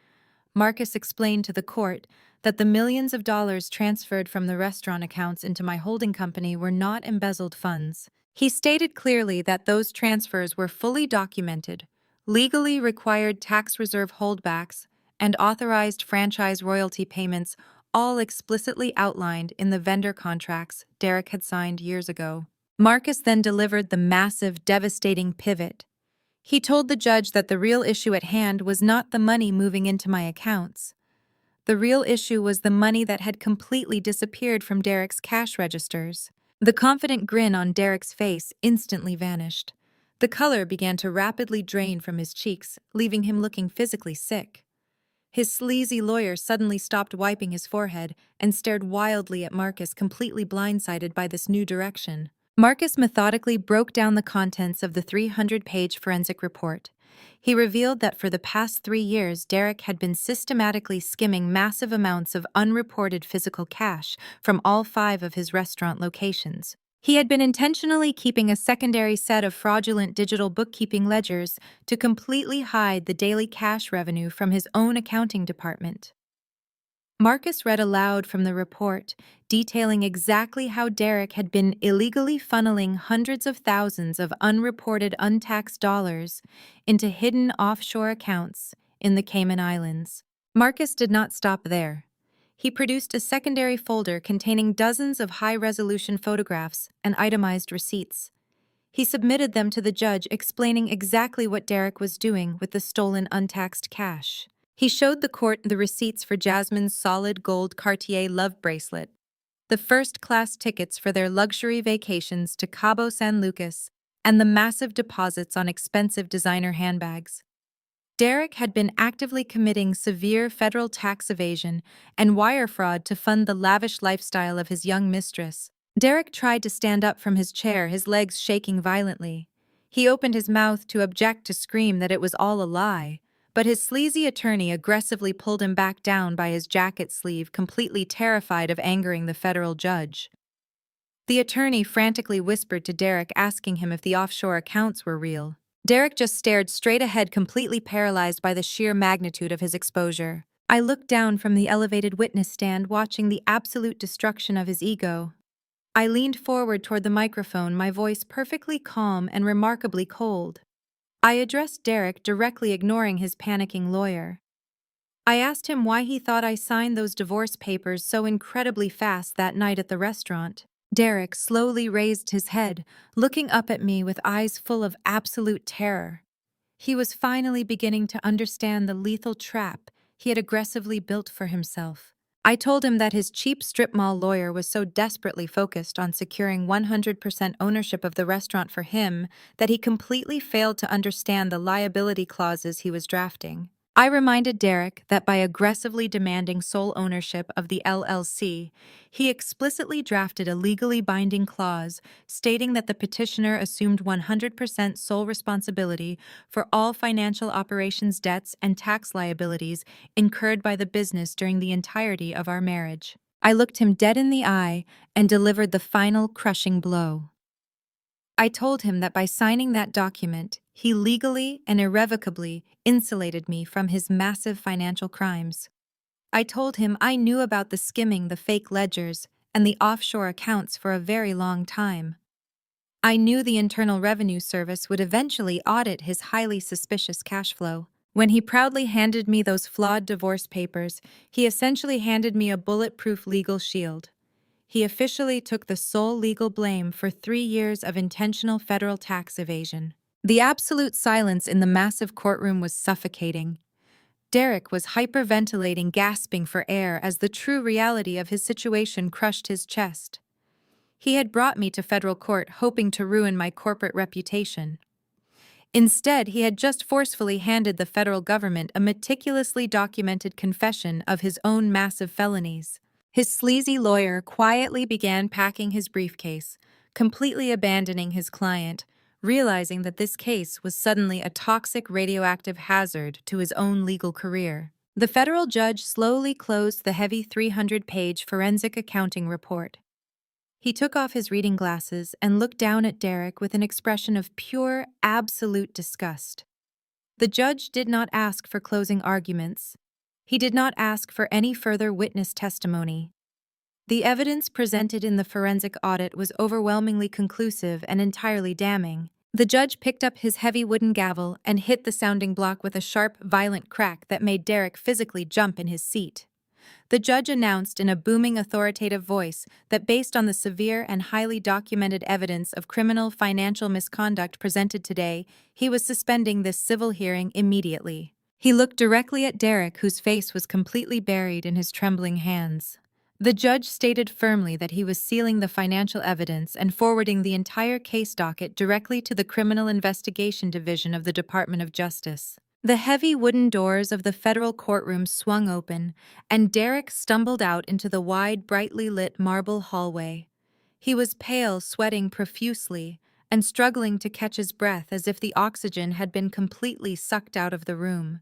A: Marcus explained to the court that the millions of dollars transferred from the restaurant accounts into my holding company were not embezzled funds. He stated clearly that those transfers were fully documented, legally required tax reserve holdbacks, and authorized franchise royalty payments, all explicitly outlined in the vendor contracts Derrick had signed years ago. Marcus then delivered the massive, devastating pivot. He told the judge that the real issue at hand was not the money moving into my accounts. The real issue was the money that had completely disappeared from Derrick's cash registers. The confident grin on Derrick's face instantly vanished. The color began to rapidly drain from his cheeks, leaving him looking physically sick. His sleazy lawyer suddenly stopped wiping his forehead and stared wildly at Marcus, completely blindsided by this new direction. Marcus methodically broke down the contents of the 300-page forensic report. He revealed that for the past 3 years, Derrick had been systematically skimming massive amounts of unreported physical cash from all 5 of his restaurant locations. He had been intentionally keeping a secondary set of fraudulent digital bookkeeping ledgers to completely hide the daily cash revenue from his own accounting department. Marcus read aloud from the report, detailing exactly how Derrick had been illegally funneling hundreds of thousands of unreported untaxed dollars into hidden offshore accounts in the Cayman Islands. Marcus did not stop there. He produced a secondary folder containing dozens of high-resolution photographs and itemized receipts. He submitted them to the judge, explaining exactly what Derrick was doing with the stolen untaxed cash. He showed the court the receipts for Jasmine's solid gold Cartier love bracelet, the first-class tickets for their luxury vacations to Cabo San Lucas, and the massive deposits on expensive designer handbags. Derrick had been actively committing severe federal tax evasion and wire fraud to fund the lavish lifestyle of his young mistress. Derrick tried to stand up from his chair, his legs shaking violently. He opened his mouth to object, to scream that it was all a lie, but his sleazy attorney aggressively pulled him back down by his jacket sleeve, completely terrified of angering the federal judge. The attorney frantically whispered to Derrick, asking him if the offshore accounts were real. Derrick just stared straight ahead, completely paralyzed by the sheer magnitude of his exposure. I looked down from the elevated witness stand, watching the absolute destruction of his ego. I leaned forward toward the microphone, my voice perfectly calm and remarkably cold. I addressed Derrick, directly ignoring his panicking lawyer. I asked him why he thought I signed those divorce papers so incredibly fast that night at the restaurant. Derrick slowly raised his head, looking up at me with eyes full of absolute terror. He was finally beginning to understand the lethal trap he had aggressively built for himself. I told him that his cheap strip mall lawyer was so desperately focused on securing 100% ownership of the restaurant for him that he completely failed to understand the liability clauses he was drafting. I reminded Derrick that by aggressively demanding sole ownership of the LLC, he explicitly drafted a legally binding clause stating that the petitioner assumed 100% sole responsibility for all financial operations debts and tax liabilities incurred by the business during the entirety of our marriage. I looked him dead in the eye and delivered the final crushing blow. I told him that by signing that document, he legally and irrevocably insulated me from his massive financial crimes. I told him I knew about the skimming, the fake ledgers, and the offshore accounts for a very long time. I knew the Internal Revenue Service would eventually audit his highly suspicious cash flow. When he proudly handed me those flawed divorce papers, he essentially handed me a bulletproof legal shield. He officially took the sole legal blame for 3 years of intentional federal tax evasion. The absolute silence in the massive courtroom was suffocating. Derrick was hyperventilating, gasping for air as the true reality of his situation crushed his chest. He had brought me to federal court hoping to ruin my corporate reputation. Instead, he had just forcefully handed the federal government a meticulously documented confession of his own massive felonies. His sleazy lawyer quietly began packing his briefcase, completely abandoning his client, realizing that this case was suddenly a toxic radioactive hazard to his own legal career. The federal judge slowly closed the heavy 300-page forensic accounting report. He took off his reading glasses and looked down at Derrick with an expression of pure, absolute disgust. The judge did not ask for closing arguments. He did not ask for any further witness testimony. The evidence presented in the forensic audit was overwhelmingly conclusive and entirely damning. The judge picked up his heavy wooden gavel and hit the sounding block with a sharp, violent crack that made Derrick physically jump in his seat. The judge announced in a booming, authoritative voice that based on the severe and highly documented evidence of criminal financial misconduct presented today, he was suspending this civil hearing immediately. He looked directly at Derrick, whose face was completely buried in his trembling hands. The judge stated firmly that he was sealing the financial evidence and forwarding the entire case docket directly to the Criminal Investigation Division of the Department of Justice. The heavy wooden doors of the federal courtroom swung open, and Derrick stumbled out into the wide, brightly lit marble hallway. He was pale, sweating profusely, and struggling to catch his breath as if the oxygen had been completely sucked out of the room.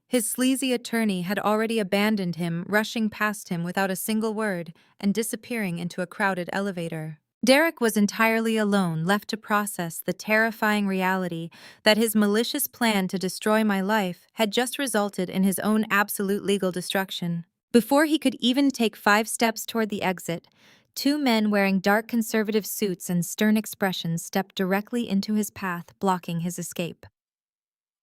A: His sleazy attorney had already abandoned him, rushing past him without a single word and disappearing into a crowded elevator. Derrick was entirely alone, left to process the terrifying reality that his malicious plan to destroy my life had just resulted in his own absolute legal destruction. Before he could even take 5 steps toward the exit, 2 men wearing dark conservative suits and stern expressions stepped directly into his path, blocking his escape.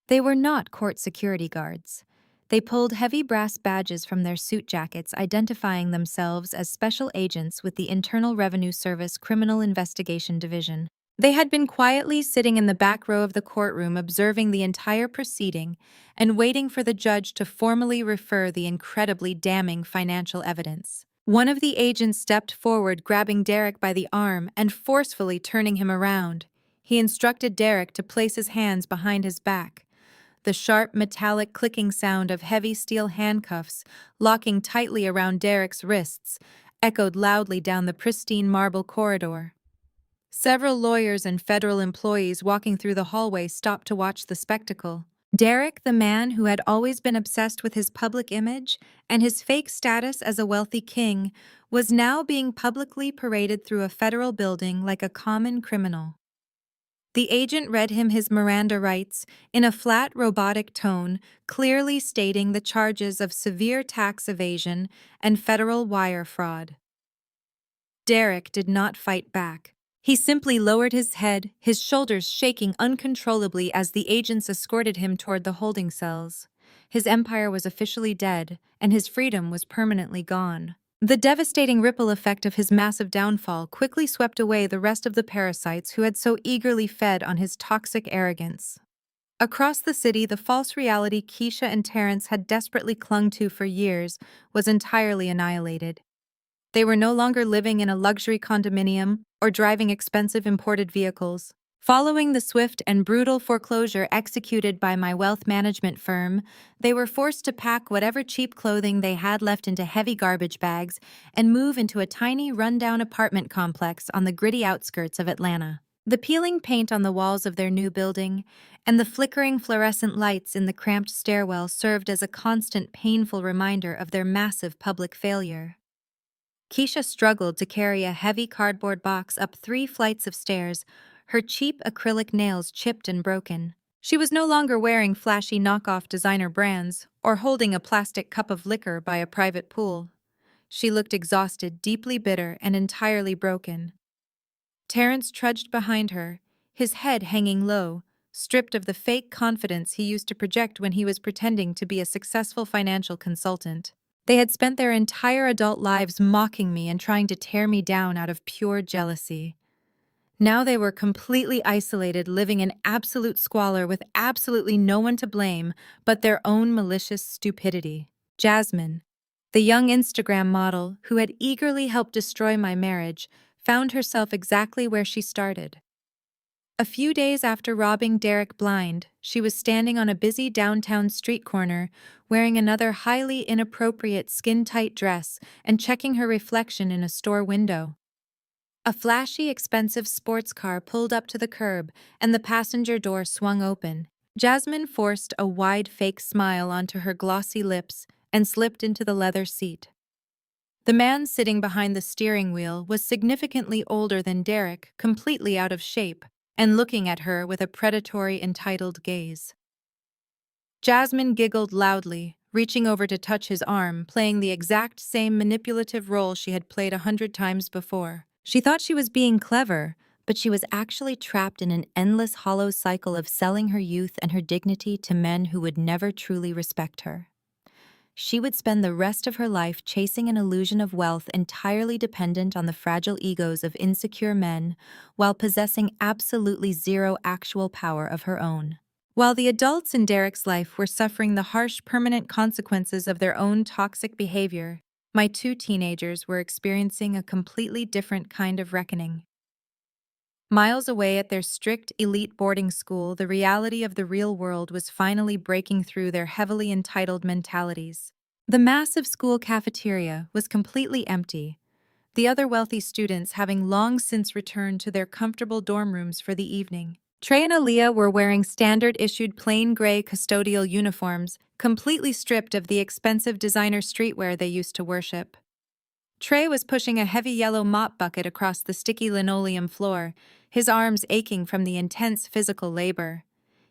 A: They were not court security guards. They pulled heavy brass badges from their suit jackets, identifying themselves as special agents with the Internal Revenue Service Criminal Investigation Division. They had been quietly sitting in the back row of the courtroom, observing the entire proceeding and waiting for the judge to formally refer the incredibly damning financial evidence. One of the agents stepped forward, grabbing Derrick by the arm and forcefully turning him around. He instructed Derrick to place his hands behind his back. The sharp, metallic clicking sound of heavy steel handcuffs, locking tightly around Derrick's wrists, echoed loudly down the pristine marble corridor. Several lawyers and federal employees walking through the hallway stopped to watch the spectacle. Derrick, the man who had always been obsessed with his public image and his fake status as a wealthy king, was now being publicly paraded through a federal building like a common criminal. The agent read him his Miranda rights in a flat, robotic tone, clearly stating the charges of severe tax evasion and federal wire fraud. Derrick did not fight back. He simply lowered his head, his shoulders shaking uncontrollably as the agents escorted him toward the holding cells. His empire was officially dead, and his freedom was permanently gone. The devastating ripple effect of his massive downfall quickly swept away the rest of the parasites who had so eagerly fed on his toxic arrogance. Across the city, the false reality Keisha and Terrence had desperately clung to for years was entirely annihilated. They were no longer living in a luxury condominium or driving expensive imported vehicles. Following the swift and brutal foreclosure executed by my wealth management firm, they were forced to pack whatever cheap clothing they had left into heavy garbage bags and move into a tiny, rundown apartment complex on the gritty outskirts of Atlanta. The peeling paint on the walls of their new building and the flickering fluorescent lights in the cramped stairwell served as a constant, painful reminder of their massive public failure. Keisha struggled to carry a heavy cardboard box up 3 flights of stairs, her cheap acrylic nails chipped and broken. She was no longer wearing flashy knockoff designer brands or holding a plastic cup of liquor by a private pool. She looked exhausted, deeply bitter, and entirely broken. Terrence trudged behind her, his head hanging low, stripped of the fake confidence he used to project when he was pretending to be a successful financial consultant. They had spent their entire adult lives mocking me and trying to tear me down out of pure jealousy. Now they were completely isolated, living in absolute squalor with absolutely no one to blame but their own malicious stupidity. Jasmine, the young Instagram model who had eagerly helped destroy my marriage, found herself exactly where she started. A few days after robbing Derrick blind, she was standing on a busy downtown street corner, wearing another highly inappropriate skin-tight dress and checking her reflection in a store window. A flashy, expensive sports car pulled up to the curb, and the passenger door swung open. Jasmine forced a wide fake smile onto her glossy lips and slipped into the leather seat. The man sitting behind the steering wheel was significantly older than Derrick, completely out of shape, and looking at her with a predatory, entitled gaze. Jasmine giggled loudly, reaching over to touch his arm, playing the exact same manipulative role she had played 100 times before. She thought she was being clever, but she was actually trapped in an endless hollow cycle of selling her youth and her dignity to men who would never truly respect her. She would spend the rest of her life chasing an illusion of wealth entirely dependent on the fragile egos of insecure men, while possessing absolutely zero actual power of her own. While the adults in Derrick's life were suffering the harsh, permanent consequences of their own toxic behavior, my two teenagers were experiencing a completely different kind of reckoning. Miles away at their strict, elite boarding school, the reality of the real world was finally breaking through their heavily entitled mentalities. The massive school cafeteria was completely empty, the other wealthy students having long since returned to their comfortable dorm rooms for the evening. Trey and Aaliyah were wearing standard-issued plain gray custodial uniforms, completely stripped of the expensive designer streetwear they used to worship. Trey was pushing a heavy yellow mop bucket across the sticky linoleum floor, his arms aching from the intense physical labor.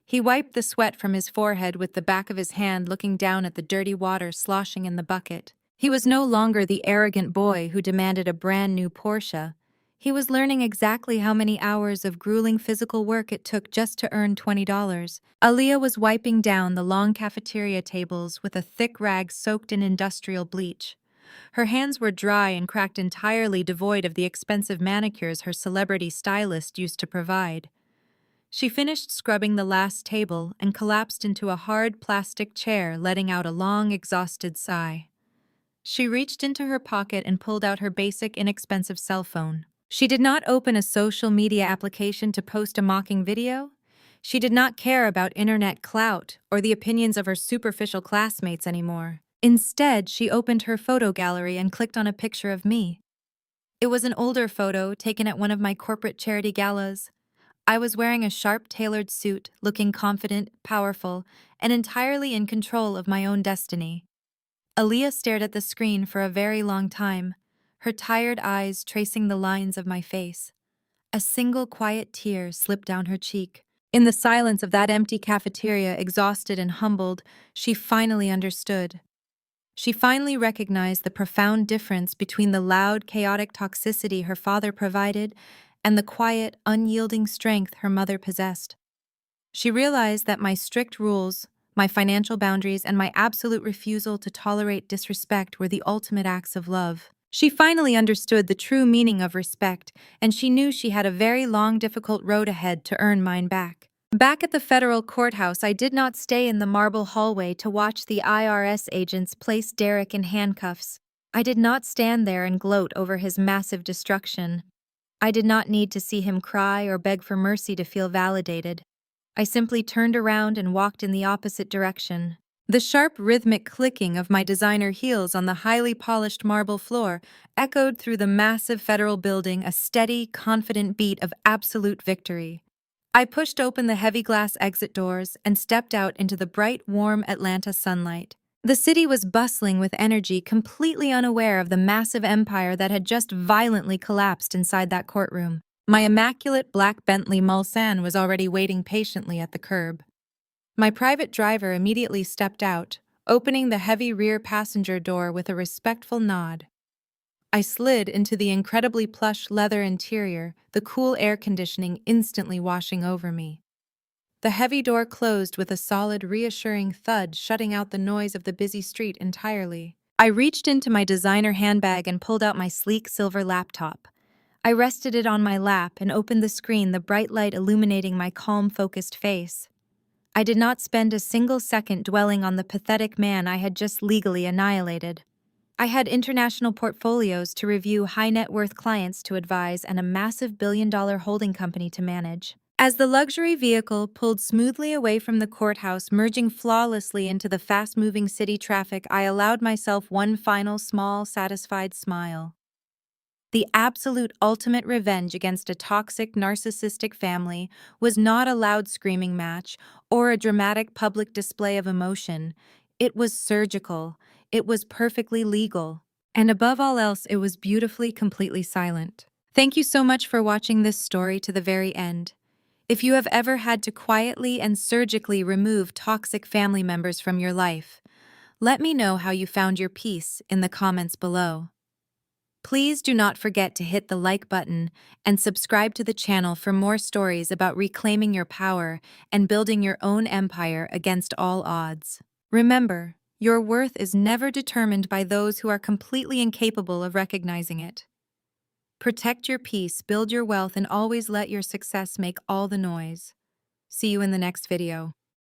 A: He wiped the sweat from his forehead with the back of his hand, looking down at the dirty water sloshing in the bucket. He was no longer the arrogant boy who demanded a brand new Porsche. He was learning exactly how many hours of grueling physical work it took just to earn $20. Aaliyah was wiping down the long cafeteria tables with a thick rag soaked in industrial bleach. Her hands were dry and cracked, entirely devoid of the expensive manicures her celebrity stylist used to provide. She finished scrubbing the last table and collapsed into a hard plastic chair, letting out a long, exhausted sigh. She reached into her pocket and pulled out her basic, inexpensive cell phone. She did not open a social media application to post a mocking video. She did not care about internet clout or the opinions of her superficial classmates anymore. Instead, she opened her photo gallery and clicked on a picture of me. It was an older photo taken at one of my corporate charity galas. I was wearing a sharp, tailored suit, looking confident, powerful, and entirely in control of my own destiny. Aaliyah stared at the screen for a very long time, her tired eyes tracing the lines of my face. A single quiet tear slipped down her cheek. In the silence of that empty cafeteria, exhausted and humbled, she finally understood. She finally recognized the profound difference between the loud, chaotic toxicity her father provided and the quiet, unyielding strength her mother possessed. She realized that my strict rules, my financial boundaries, and my absolute refusal to tolerate disrespect were the ultimate acts of love. She finally understood the true meaning of respect, and she knew she had a very long, difficult road ahead to earn mine back. Back at the federal courthouse, I did not stay in the marble hallway to watch the IRS agents place Derrick in handcuffs. I did not stand there and gloat over his massive destruction. I did not need to see him cry or beg for mercy to feel validated. I simply turned around and walked in the opposite direction. The sharp, rhythmic clicking of my designer heels on the highly polished marble floor echoed through the massive federal building, a steady, confident beat of absolute victory. I pushed open the heavy glass exit doors and stepped out into the bright, warm Atlanta sunlight. The city was bustling with energy, completely unaware of the massive empire that had just violently collapsed inside that courtroom. My immaculate black Bentley Mulsanne was already waiting patiently at the curb. My private driver immediately stepped out, opening the heavy rear passenger door with a respectful nod. I slid into the incredibly plush leather interior, the cool air conditioning instantly washing over me. The heavy door closed with a solid, reassuring thud, shutting out the noise of the busy street entirely. I reached into my designer handbag and pulled out my sleek silver laptop. I rested it on my lap and opened the screen, the bright light illuminating my calm, focused face. I did not spend a single second dwelling on the pathetic man I had just legally annihilated. I had international portfolios to review, high net worth clients to advise, and a massive billion-dollar holding company to manage. As the luxury vehicle pulled smoothly away from the courthouse, merging flawlessly into the fast-moving city traffic, I allowed myself one final, small, satisfied smile. The absolute ultimate revenge against a toxic, narcissistic family was not a loud screaming match or a dramatic public display of emotion. It was surgical. It was perfectly legal. And above all else, it was beautifully, completely silent. Thank you so much for watching this story to the very end. If you have ever had to quietly and surgically remove toxic family members from your life, let me know how you found your peace in the comments below. Please do not forget to hit the like button and subscribe to the channel for more stories about reclaiming your power and building your own empire against all odds. Remember, your worth is never determined by those who are completely incapable of recognizing it. Protect your peace, build your wealth, and always let your success make all the noise. See you in the next video.